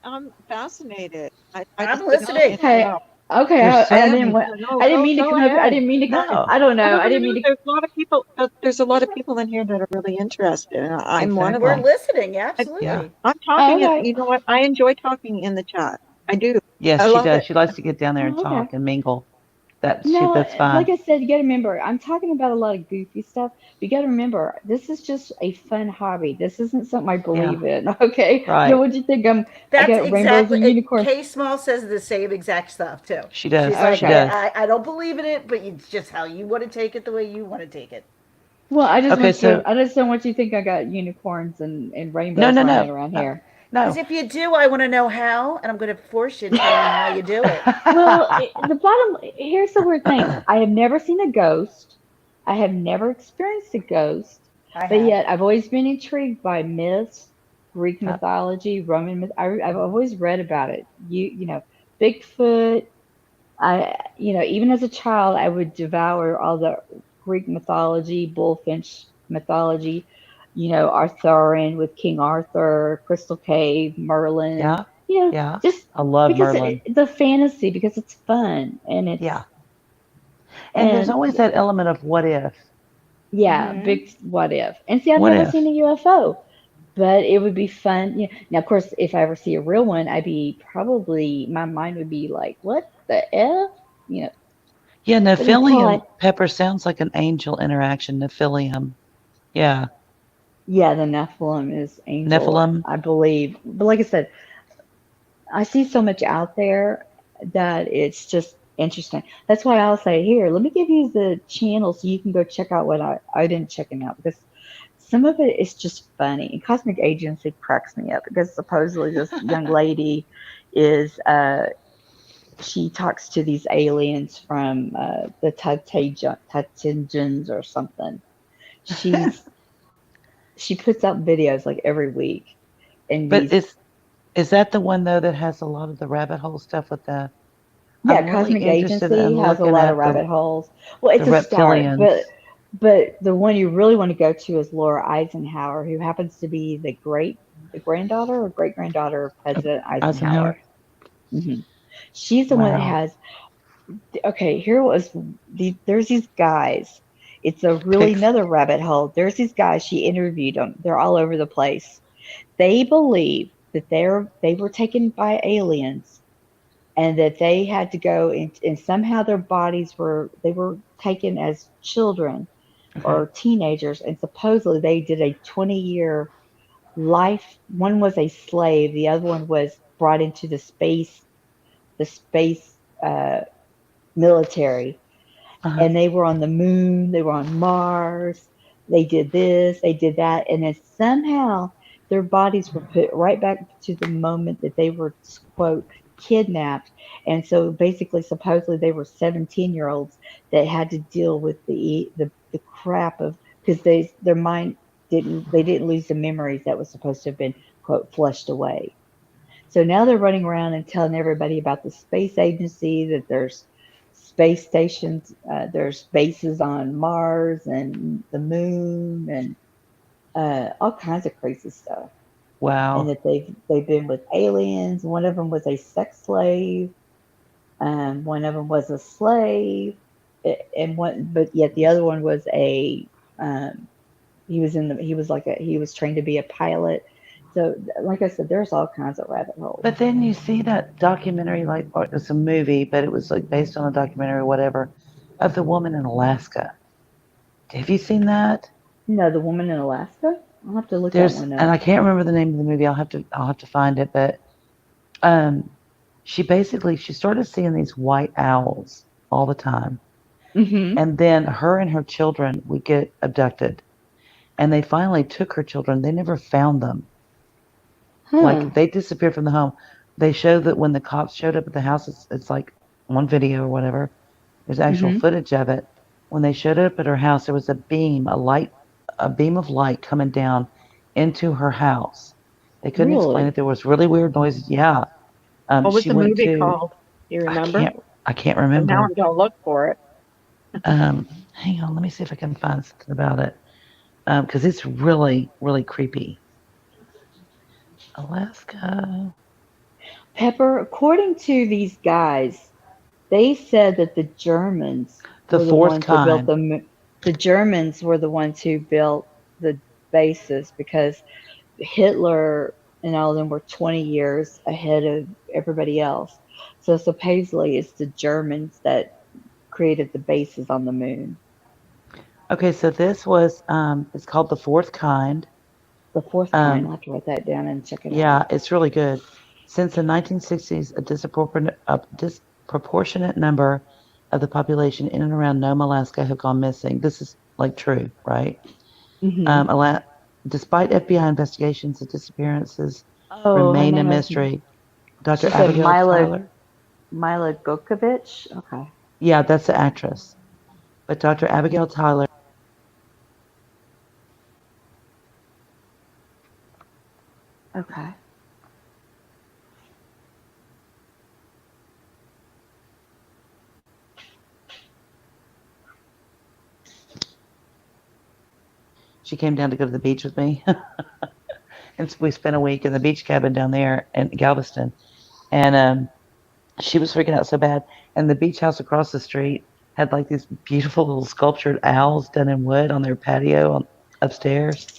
I'm fascinated. I'm just didn't listening. Okay. know. Okay. You're I didn't savvy. want. No, I didn't mean to go come up. I ahead. didn't mean to. No. I don't No, know. no, I no, didn't no. mean to. There's a lot of people. There's a lot of people in here that are really interested, and I'm one of We're Exactly. them. listening. I, Yeah. Absolutely. I'm Oh, talking. okay. You know what? I enjoy talking in the chat. I do. Yes, I she love does. it. She likes to get down there and Oh, okay. talk and mingle. No, That's like fine. I said, you got to remember, I'm talking about a lot of goofy stuff. But you got to remember, this is just a fun hobby. This isn't something I Yeah. believe in. Okay. Right. No, what do you think? I That's got rainbows exactly. and unicorns. Kay Small says the same exact stuff too. She does. She's like, She Okay. does. I don't believe in it, but it's just how you want to take it the way you want to take it. Well, Okay, so I just don't want you to think I got unicorns and no, rainbows no, running no, around no, here. Because no. if you do, I want to know how, and I'm going to force you to tell me how you do it. Well, here's the weird thing. I have never seen a ghost. I have never experienced a ghost, I but have. yet I've always been intrigued by myths, Greek Yeah. mythology, Roman myth. I've always read about it. Bigfoot. Even as a child, I would devour all the Greek mythology, Bullfinch mythology, Arthurian with King Arthur, Crystal Cave, Merlin, Yeah. you know, Yeah. just I love because Merlin. the fantasy, because it's fun and Yeah. And there's always that element of what if. yeah, Mm-hmm. big what if. And see, I've What never if? seen a UFO, but it would be fun. Now, of course, if I ever see a real one, my mind would be like, what the F? You know, Yeah, what do you call it? Nephilium, Pepper, sounds like an angel interaction. Nephilium. Yeah. Yeah, the Nephilim is angel, Nephilim. I believe. But like I said, I see so much out there that it's just interesting. That's why I'll say, here, let me give you the channel so you can go check out what I didn't check them out because some of it is just funny. And Cosmic Agency cracks me up because supposedly this young lady is she talks to these aliens from the Tatijans or something. She's she puts out videos like every week and But these is that the one though that has a lot of the rabbit hole stuff with the yeah, I'm really Cosmic interested Agency in has a looking lot of at rabbit holes. Well, the it's a start, reptilians. but the one you really want to go to is Laura Eisenhower, who happens to be the granddaughter or great granddaughter of Of President Eisenhower. Eisenhower. hmm She's the one that Wow. has. Okay, there's these guys. It's a really Pics. another rabbit hole. There's these guys she interviewed them. They're all over the place. They believe that they were taken by aliens and that they had to go and somehow their bodies were taken as children Okay. or teenagers and supposedly they did a 20-year life. One was a slave, the other one was brought into the space uh, military, Uh-huh. and they were on the moon, they were on Mars, they did this, they did that, and then somehow their bodies were put right back to the moment that they were, quote, kidnapped. And so basically, supposedly, they were 17-year-olds that had to deal with the crap of, because their mind they didn't lose the memories that was supposed to have been, quote, flushed away. So now they're running around and telling everybody about the space agency, that there's space stations, there's bases on Mars and the moon and all kinds of crazy stuff. And Wow. that they've been with aliens. One of them was a sex slave. One of them was a slave, and one, but yet the other one was a um, he was trained to be a pilot. So, like I said, there's all kinds of rabbit holes. But then you see that documentary, like or it's a movie, but it was like based on a documentary or whatever, of the woman in Alaska. Have you seen that? No, the woman in Alaska. I'll have to look that There's one and up. I can't remember the name of the movie. I'll have to find it, but um she started seeing these white owls all the time. Mm-hmm. And then her and her children would get abducted. And they finally took her children. They never found them. Huh. Like they disappeared from the home. They show that when the cops showed up at the house, it's like on video or whatever. There's actual Mm-hmm. footage of it. When they showed up at her house, there was a beam of light coming down into her house. They couldn't explain it. Really? There was really weird noises. Yeah. What was She the went movie to called? Do you I remember? can't I can't And now remember. I'm gonna look for it. Hang on, let me see if I can find something about it. because it's really, really creepy. Alaska. Pepper, according to these guys, they said that the Germans The were the fourth ones that built kind. the Germans were the ones who built the bases because Hitler and all of them were 20 years ahead of everybody else. So supposedly it's the Germans that created the bases on the moon. Okay, so this was it's called the fourth kind. The fourth kind. I'll have to write that down and check it Yeah, out. it's really good. Since the 1960s, a disproportionate number of the population in and around Nome, Alaska have gone missing. This is like true, right? Mm-hmm. Despite FBI investigations, the disappearances Oh, her remain a name is, mystery. Dr. she said Abigail Tyler, Mila Gokovich. Okay. yeah, that's the actress. But Dr. Abigail Tyler, Okay. she came down to go to the beach with me. And so we spent a week in the beach cabin down there in Galveston. And she was freaking out so bad. And the beach house across the street had like these beautiful little sculptured owls done in wood on their patio upstairs.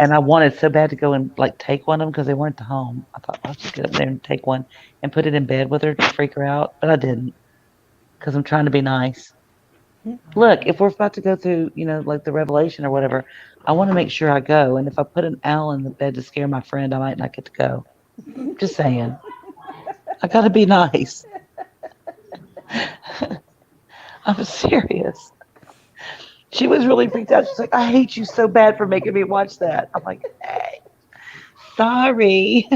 And I wanted so bad to go and like take one of them because they weren't at home. I thought I'll just get up there and take one and put it in bed with her to freak her out, but I didn't because I'm trying to be nice. Look, if we're about to go through, like the revelation or whatever, I want to make sure I go. And if I put an owl in the bed to scare my friend, I might not get to go. Just saying. I got to be nice. I'm serious. She was really freaked out. She's like, I hate you so bad for making me watch that. I'm like, hey, sorry.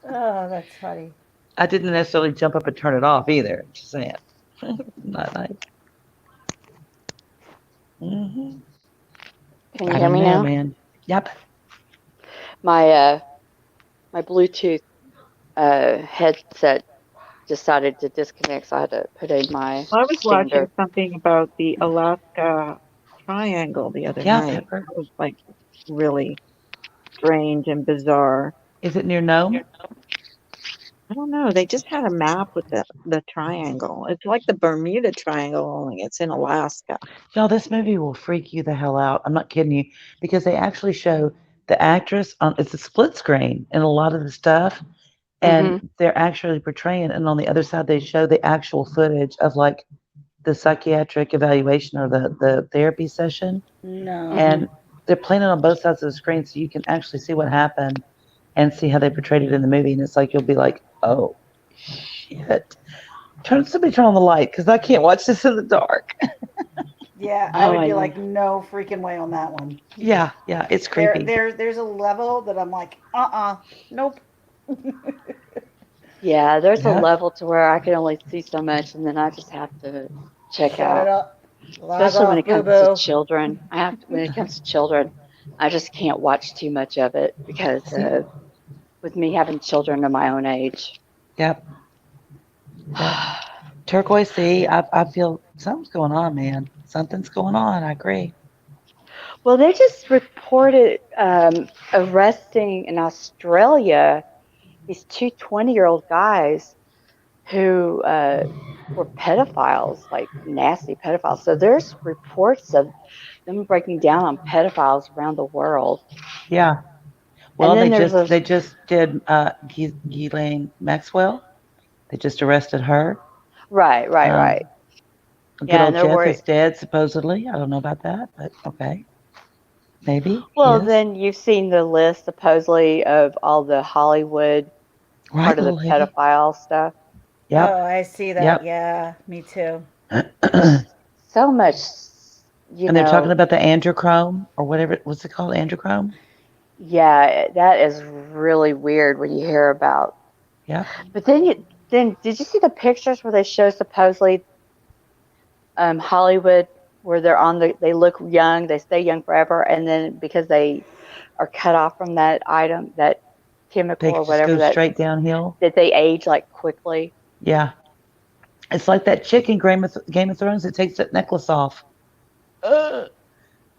Oh, that's funny. I didn't necessarily jump up and turn it off either. Just saying. Not nice. Mm-hmm. Can you hear me now? Man. Yep. My my Bluetooth headset decided to disconnect, so I had to put in my I was watching standard. something about the Alaska Triangle the other Yeah, night. Pepper. It was like really strange and bizarre. Is it near Nome? I don't know. They just had a map with the triangle. It's like the Bermuda Triangle, only it's in Alaska. Y'all, this movie will freak you the hell out. I'm not kidding you because they actually show the actress on it's a split screen in a lot of the stuff and Hmm. they're actually portraying and on the other side they show the actual footage of like the psychiatric evaluation or the therapy session No. Hmm. and they're playing it on both sides of the screen so you can actually see what happened and see how they portrayed it in the movie and it's like you'll be like, oh shit. Somebody turn on the light because I can't watch this in the dark. Yeah, I Oh, would I be know. like, no freaking way on that one. Yeah, it's creepy. There's a level that I'm like, nope. Yeah, there's a Yeah. level to where I can only see so much, and then I just have to check Shut out. it up. Log Especially when off, it boo comes to boo. children. When it comes to children, I just can't watch too much of it because See? with me having children of my own age. Yep. Turquoise Sea, I feel something's going on, man. Something's going on. I agree. Well, they just reported arresting in Australia these two 20-year-old guys who were pedophiles, like nasty pedophiles. So there's reports of them breaking down on pedophiles around the world. Yeah. And Well, then they just did Ghislaine Maxwell. They just arrested her. right. Um, good Yeah, and old they're Jeff worried. is dead, supposedly. I don't know about that, but okay. Maybe he Well, is. then you've seen the list supposedly of all the Hollywood Right, part of the little lady. pedophile stuff. Yep. Oh, I see that. Yep. Yeah, me too. There's so much, And they're talking about the androchrome or whatever. What's it called? Androchrome? yeah, that is really weird when you hear about. Yep. But then did you see the pictures where they show supposedly Hollywood where they look young, they stay young forever, and then because they are cut off from that item, that chemical They or just whatever go straight downhill. that they age like quickly. Yeah. It's like that chick in Game of Thrones that takes that necklace off.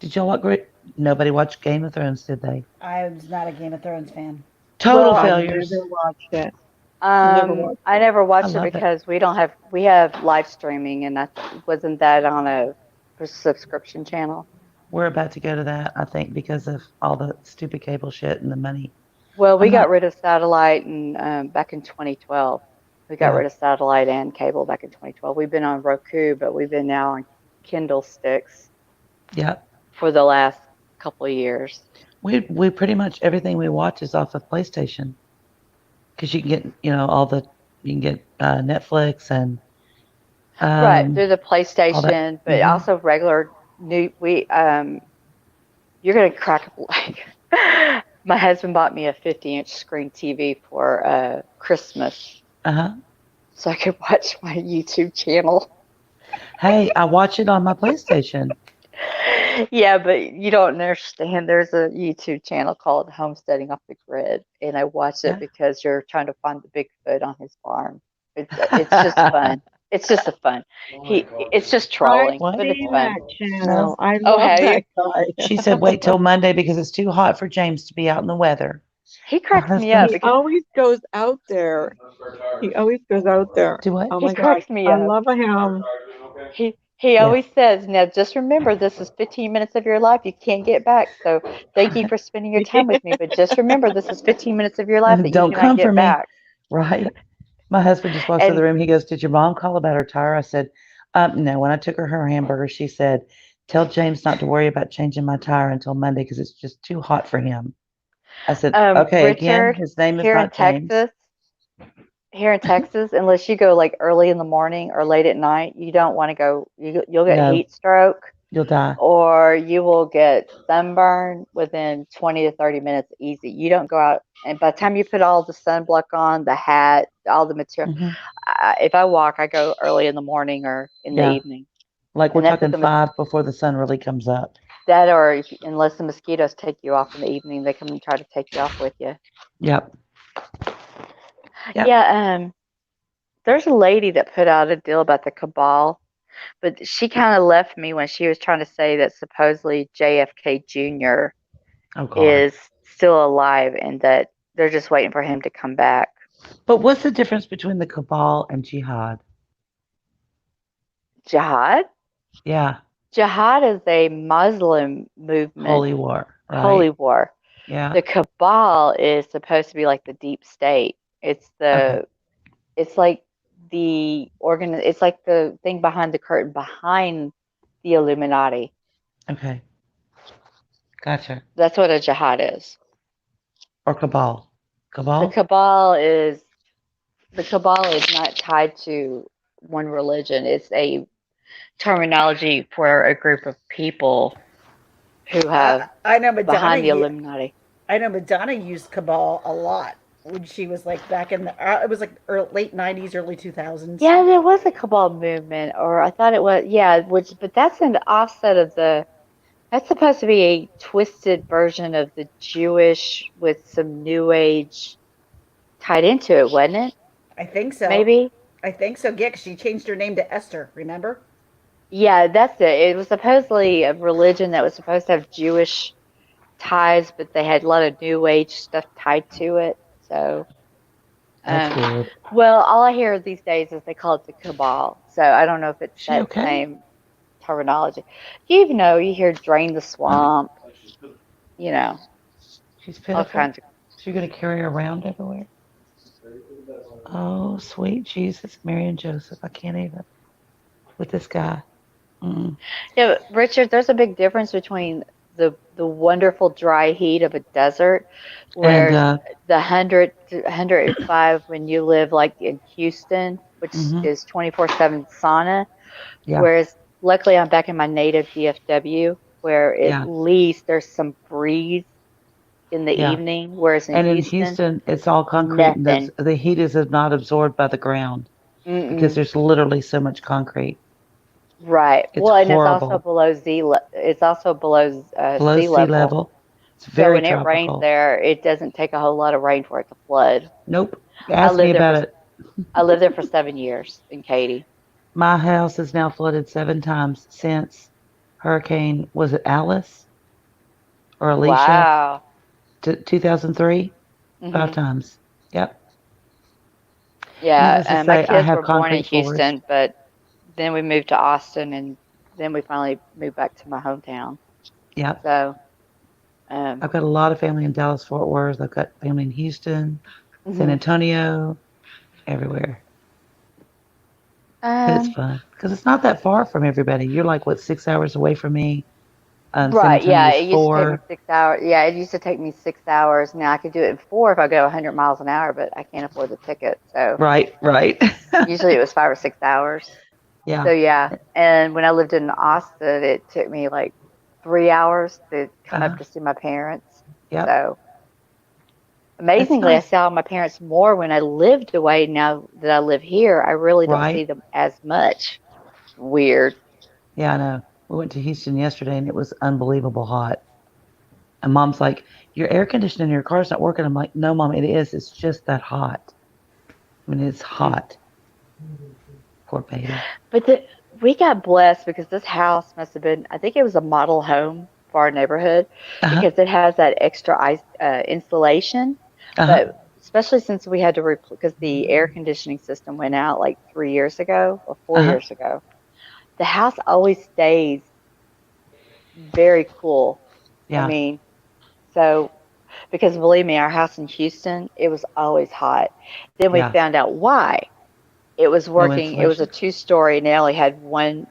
Did y'all watch Nobody watched Game of Thrones, did they? I was not a Game of Thrones fan. Total I failures. never watched it. Never watched I it. never I watched it love it. because we have live streaming, and that wasn't that on a subscription channel. We're about to go to that, I think, because of all the stupid cable shit and the money. Well, we I'm got not. rid of satellite and back in 2012. We got Yeah. rid of satellite and cable back in 2012. We've been on Roku, but we've been now on Kindle sticks Yeah. for the last couple of years. We pretty much everything we watch is off of PlayStation because you can get all the you can get Netflix and Right, through the all that. PlayStation, but Hmm. also regular new we you're gonna crack up like my husband bought me a 50-inch screen TV for Christmas Uh-huh. so I could watch my YouTube channel. Hey, I watch it on my PlayStation. Yeah, but you don't understand. There's a YouTube channel called Homesteading Off the Grid, and I watch it Yeah. because you're trying to find the Bigfoot on his farm. It's just fun. It's just a fun. It's just I've trolling, What? but it's seen fun. that channel. No. I Oh, love have you? that guy. She said wait till Monday because it's too hot for James to be out in the weather. He My cracks me up husband's He because always goes out there. He always goes out there. do what? Oh he my gosh, cracks me I up. love him. He Yeah. always says, "Now just remember, this is 15 minutes of your life you can't get back. So thank you for spending your time with me, but just remember, this is 15 minutes of your life that you Don't cannot come for get me. back." Right. My husband just walks out of the And room. He goes, "Did your mom call about her tire?" I said, no. When I took her hamburger, she said, "Tell James not to worry about changing my tire until Monday because it's just too hot for him." I said, "Okay, again, Richard, his name is here in not James." Texas, here in Texas, unless you go like early in the morning or late at night, you don't want to go. You'll get No, heat stroke, you'll die. or you will get sunburn within 20 to 30 minutes easy. You don't go out, and by the time you put all the sunblock on, the hat, all the material, Hmm. if I walk, I go early in the morning or in the Yeah. evening, Like we're and that's if talking the 5 before the sun really comes up. that or unless the mosquitoes take you off in the evening, they come and try to take you off with you. Yep. Yep. Yeah, there's a lady that put out a deal about the cabal, but she kind of left me when she was trying to say that supposedly JFK Jr. Oh God. is still alive and that they're just waiting for him to come back. But what's the difference between the cabal and jihad? Jihad? Yeah. Jihad is a Muslim movement, Holy war, holy right? war. Yeah. The cabal is supposed to be like the deep state. Okay. It's like it's like the thing behind the curtain behind the Illuminati. Okay. Gotcha. That's what a jihad is. Or cabal. The Cabal? cabal is the cabal is not tied to one religion. It's a terminology for a group of people who have I know Madonna. behind the Illuminati. I know Madonna used cabal a lot when she was like back in the. It was like late '90s, early 2000s. Yeah, there was a cabal movement, or I thought it was. Yeah, but that's an offset of the. That's supposed to be a twisted version of the Jewish with some New Age tied into it, wasn't it? I think so. Maybe. I think so. Yeah, 'cause she changed her name to Esther. Remember? Yeah, that's it. It was supposedly a religion that was supposed to have Jewish ties, but they had a lot of New Age stuff tied to it. So, That's um, weird. well, all I hear these days is they call it the cabal. So I don't know if it's She that okay? same terminology. You even know you hear drain the swamp, you know, She's all pitiful. kinds of. So you're gonna carry her around everywhere? Oh, sweet Jesus, Mary and Joseph. I can't even with this guy. Mm. Yeah, but Richard, there's a big difference between the wonderful dry heat of a desert, And where the 105 when you live like in Houston, which hmm is 24/7 sauna, yeah, whereas luckily I'm back in my native DFW, where at yeah, least there's some breeze in the yeah. evening, whereas in And in Houston, Houston, it's all concrete, and nothing. the heat is not absorbed by the ground because Mm-mm. there's literally so much concrete. Right. It's Well, and it's also horrible. below it's also below Below sea sea level. level. It's So very when it rains tropical. there, it doesn't take a whole lot of rain for it to flood. Nope. I Ask me lived there about for it. I lived there for 7 years in Katy. My house is now flooded 7 times since Hurricane, was it Alice? or Alicia. Wow. 2003, 5 hmm times. Yep. Yeah, Needless to my say, I kids have were born in concrete floors. Houston, but then we moved to Austin, and then we finally moved back to my hometown. Yep. So, I've got a lot of family in Dallas, Fort Worth. I've got family in Houston, San mhm. Antonio, everywhere. But it's fun because it's not that far from everybody. You're like, what, 6 hours away from me? San Right, yeah, Antonio's it used to take me 4. 6 hours. Yeah, it used to take me 6 hours. Now I could do it in four if I go 100 miles an hour, but I can't afford the ticket. So Right, right. usually it was 5 or 6 hours. So Yeah. yeah, and when I lived in Austin, it took me like 3 hours to come up Uh, to see my parents. yep. So It's amazingly, I nice. saw my parents more when I lived away. Now that I live here, I really don't see Right. them as much. Weird. Yeah, I know. We went to Houston yesterday and it was unbelievable hot. And mom's like, your air conditioning in your car's not working. I'm like, no, mom, it is. It's just that hot. I mean, it's Mm. hot. Poor baby. But we got blessed because this house must have been, I think it was a model home for our neighborhood Uh-huh. because it has that extra ice insulation. Uh-huh. But especially since we had to replace, because the air conditioning system went out like 3 years ago or four Uh-huh. years ago, the house always stays very cool. I Yeah. mean, so because believe me, our house in Houston, it was always hot. Then we Yeah. found out why. It was No working, it was a insulation? 2-story and they only had one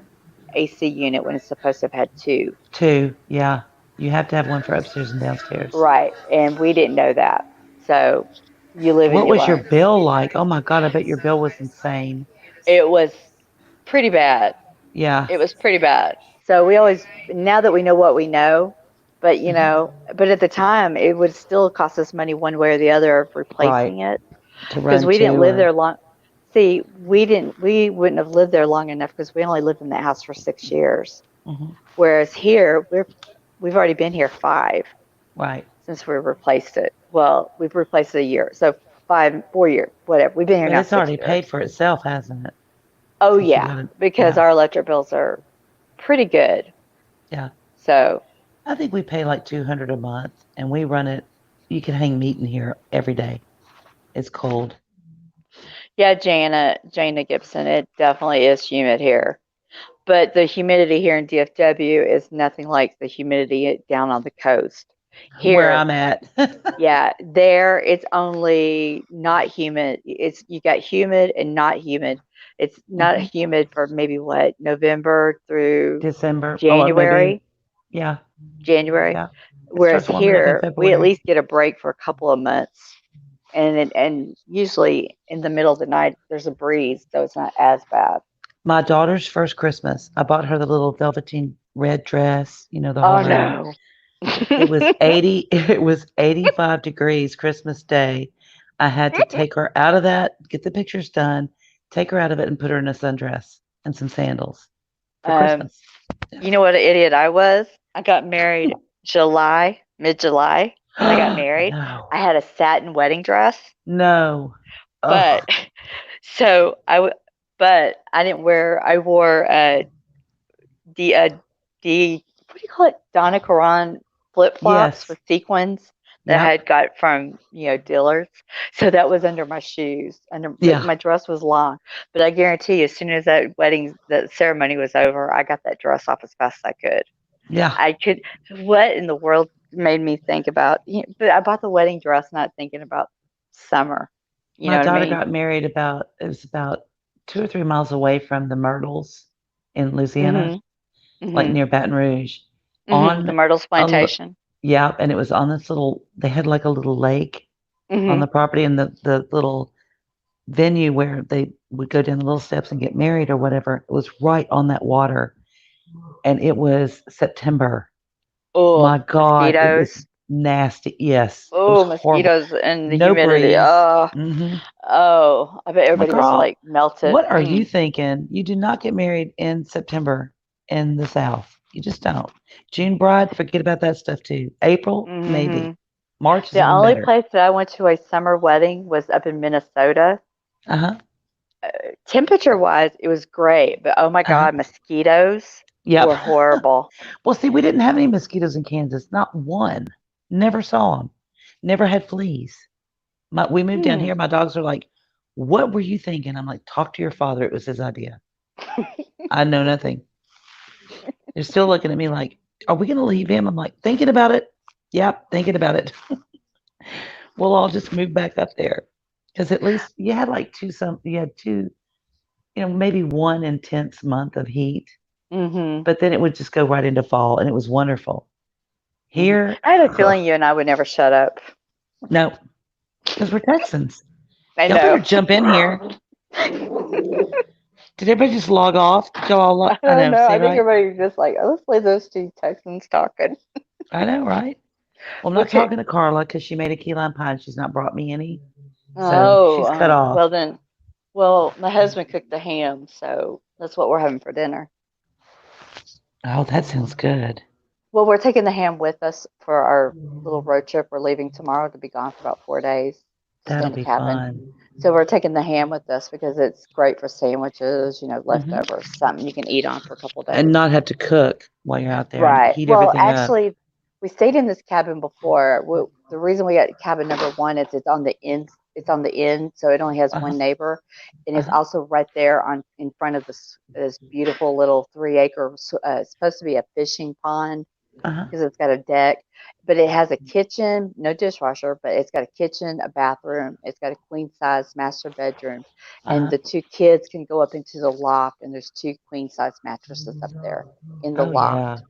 AC unit when it's supposed to have had two. 2. Yeah. You have to have one for upstairs and downstairs. Right. And we didn't know that. So you live and What you was your learn. bill like? Oh my God, I bet your bill was insane. It was pretty bad. Yeah. It was pretty bad. So we always, now that we know what we know, but Mhm. but at the time it would still cost us money one way or the other of Right. replacing it To because run we didn't 2 live or there long. See, we wouldn't have lived there long enough because we only lived in that house for 6 years. Mhm. Whereas here, we've already been here 5 Right. since we replaced it. Well, we've replaced it a year, so 5, 4 years, whatever. We've been here But now it's six already paid years. for itself, hasn't it? Oh Since you yeah, got it. because Yeah. our electric bills are pretty good. Yeah. So I think we pay like 200 a month and we run it. You can hang meat in here every day. It's cold. yeah, Jana Gibson, it definitely is humid here. But the humidity here in DFW is nothing like the humidity down on the coast. Where Here, I'm at. yeah, there it's only not humid. It's you got humid and not humid. It's not Mhm. humid for maybe what, November through December. Oh, maybe. January, Yeah. January. Yeah. It Whereas starts warming up in here we at February. least get a break for a couple of months. And usually in the middle of the night there's a breeze, so it's not as bad. My daughter's first Christmas, I bought her the little velveteen red dress, the Oh whole nine. no. It was 80, it was 85 degrees Christmas Day. I had to take her out of that, get the pictures done, take her out of it and put her in a sundress and some sandals for um, Christmas. Yeah. you know what an idiot I was? I got married mid July when I got married. No. I had a satin wedding dress, No. but Oh, so but I didn't wear. I wore the what do you call it? Donna Karan flip flops yes. with sequins that I Yep. had got from Dillard's. So that was under my shoes. But Yeah. my dress was long. But I guarantee you, as soon as that ceremony was over, I got that dress off as fast as I could. Yeah. I could. What in the world made me think about? But I bought the wedding dress not thinking about summer. You My know what I daughter mean? got married it was about 2 or 3 miles away from the Myrtles in Louisiana, Mhm. like Mhm. near Baton Rouge, Mhm. The on Myrtles a, plantation. yeah, and it was on this they had like a little lake on Mhm. the property and the little venue where they would go down the little steps and get married or whatever. It was right on that water and it was September. Oh, My God, it was mosquitoes. nasty. Yes, it was Oh, horrible. mosquitoes and the No humidity. breeze. Oh, Hmm. oh, I bet My everybody was girl, like melted. what are you thinking? You do not get married in September in the South. You just don't. June bride, forget about that stuff too. April, maybe. Mm-hmm. March is The even only better. place that I went to a summer wedding was up in Minnesota. Uh huh. Temperature wise, it was great, but oh my Uh huh. God, mosquitoes. Yep. were horrible. Well, see, we didn't have any mosquitoes in Kansas. Not one. Never saw them. Never had fleas. We moved down here. My dogs are like, "What were you thinking?" I'm like, "Talk to your father. It was his idea. I know nothing." They're still looking at me like, "Are we going to leave him?" I'm like, "Thinking about it. Yep, thinking about it." We'll all just move back up there because at least you had like you had two, maybe one intense month of heat, but then it would just go right into fall, and it was wonderful. Here, I had a feeling you and I would never shut up. no, because we're Texans. I Y'all know. better jump in here. Did everybody just log off? Did y'all all I don't know. I think right? everybody's just like, oh, let's play those two Texans talking. I know, right? Well, I'm not Okay. talking to Carla because she made a key lime pie and she's not brought me any. So Oh, she's cut off. Well, my husband cooked the ham, so that's what we're having for dinner. Oh, that sounds good. Well, we're taking the ham with us for our little road trip. We're leaving tomorrow to be gone for about 4 days. That'll be fun. So we're taking the ham with us because it's great for sandwiches, leftovers, something you can eat on for a couple of days. And not have to cook while you're out there and Right. heat Well, everything up. actually, we stayed in this cabin before. The reason we got cabin number one is it's on the end. It's on the end, so it only has one neighbor, and it's also right there in front of this beautiful little 3-acre. It's supposed to be a fishing pond because it's got a deck, but it has a kitchen, no dishwasher, but it's got a kitchen, a bathroom. It's got a queen size master bedroom, and the 2 kids can go up into the loft, and there's 2 queen size mattresses up there in the loft.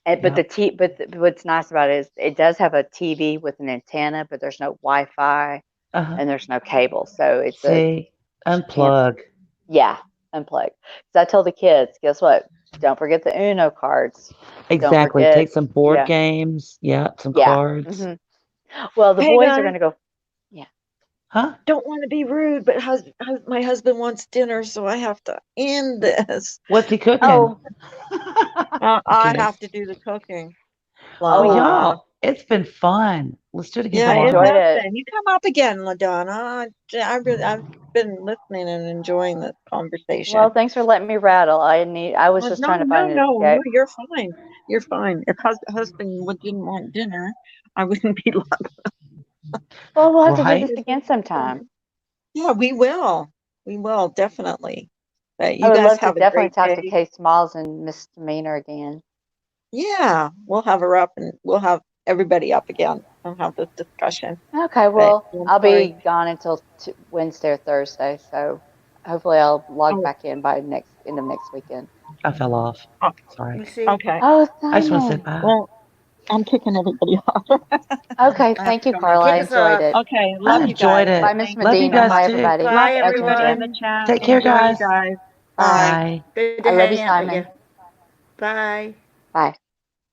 And but what's nice about it is it does have a TV with an antenna, but there's no Wi-Fi and there's no cable, so it's unplug. Yeah, unplug. So I tell the kids, guess what? Don't forget the Uno cards. Exactly. Take some board games. Yeah, some cards. Well, the boys are going to go. Yeah. Huh? Don't want to be rude, but my husband wants dinner, so I have to end this. What's he cooking? Oh, I have to do the cooking. Oh, y'all, it's been fun. Let's do it again Yeah, tomorrow. it has been. You come up again, LaDonna. I've been listening and enjoying this conversation. Well, thanks for letting me rattle. I was just trying to find No, you're fine. You're fine. If husband didn't want dinner, I wouldn't be like. Well, we'll have to do this again sometime. Yeah, we will. We will definitely. But you I would guys love have to a definitely great talk day. to Kay Smalls and Misdemeanor again. Yeah, we'll have her up and we'll have everybody up again and have this discussion. Okay, well, I'll be gone until Wednesday or Thursday, so hopefully I'll log back in by end of next weekend. I fell off. Sorry. Okay. Oh, I just want to say bye. Well, I'm kicking everybody off. Okay, thank you, Carla. I enjoyed it. Okay, love you Enjoyed guys. it. Bye, Miss Love you Medina. guys Bye, too. everybody. Bye, everybody in the chat. Take care, Enjoy, guys. you guys. Bye. Good to I love hang you, out with Simon. you. Bye. Bye.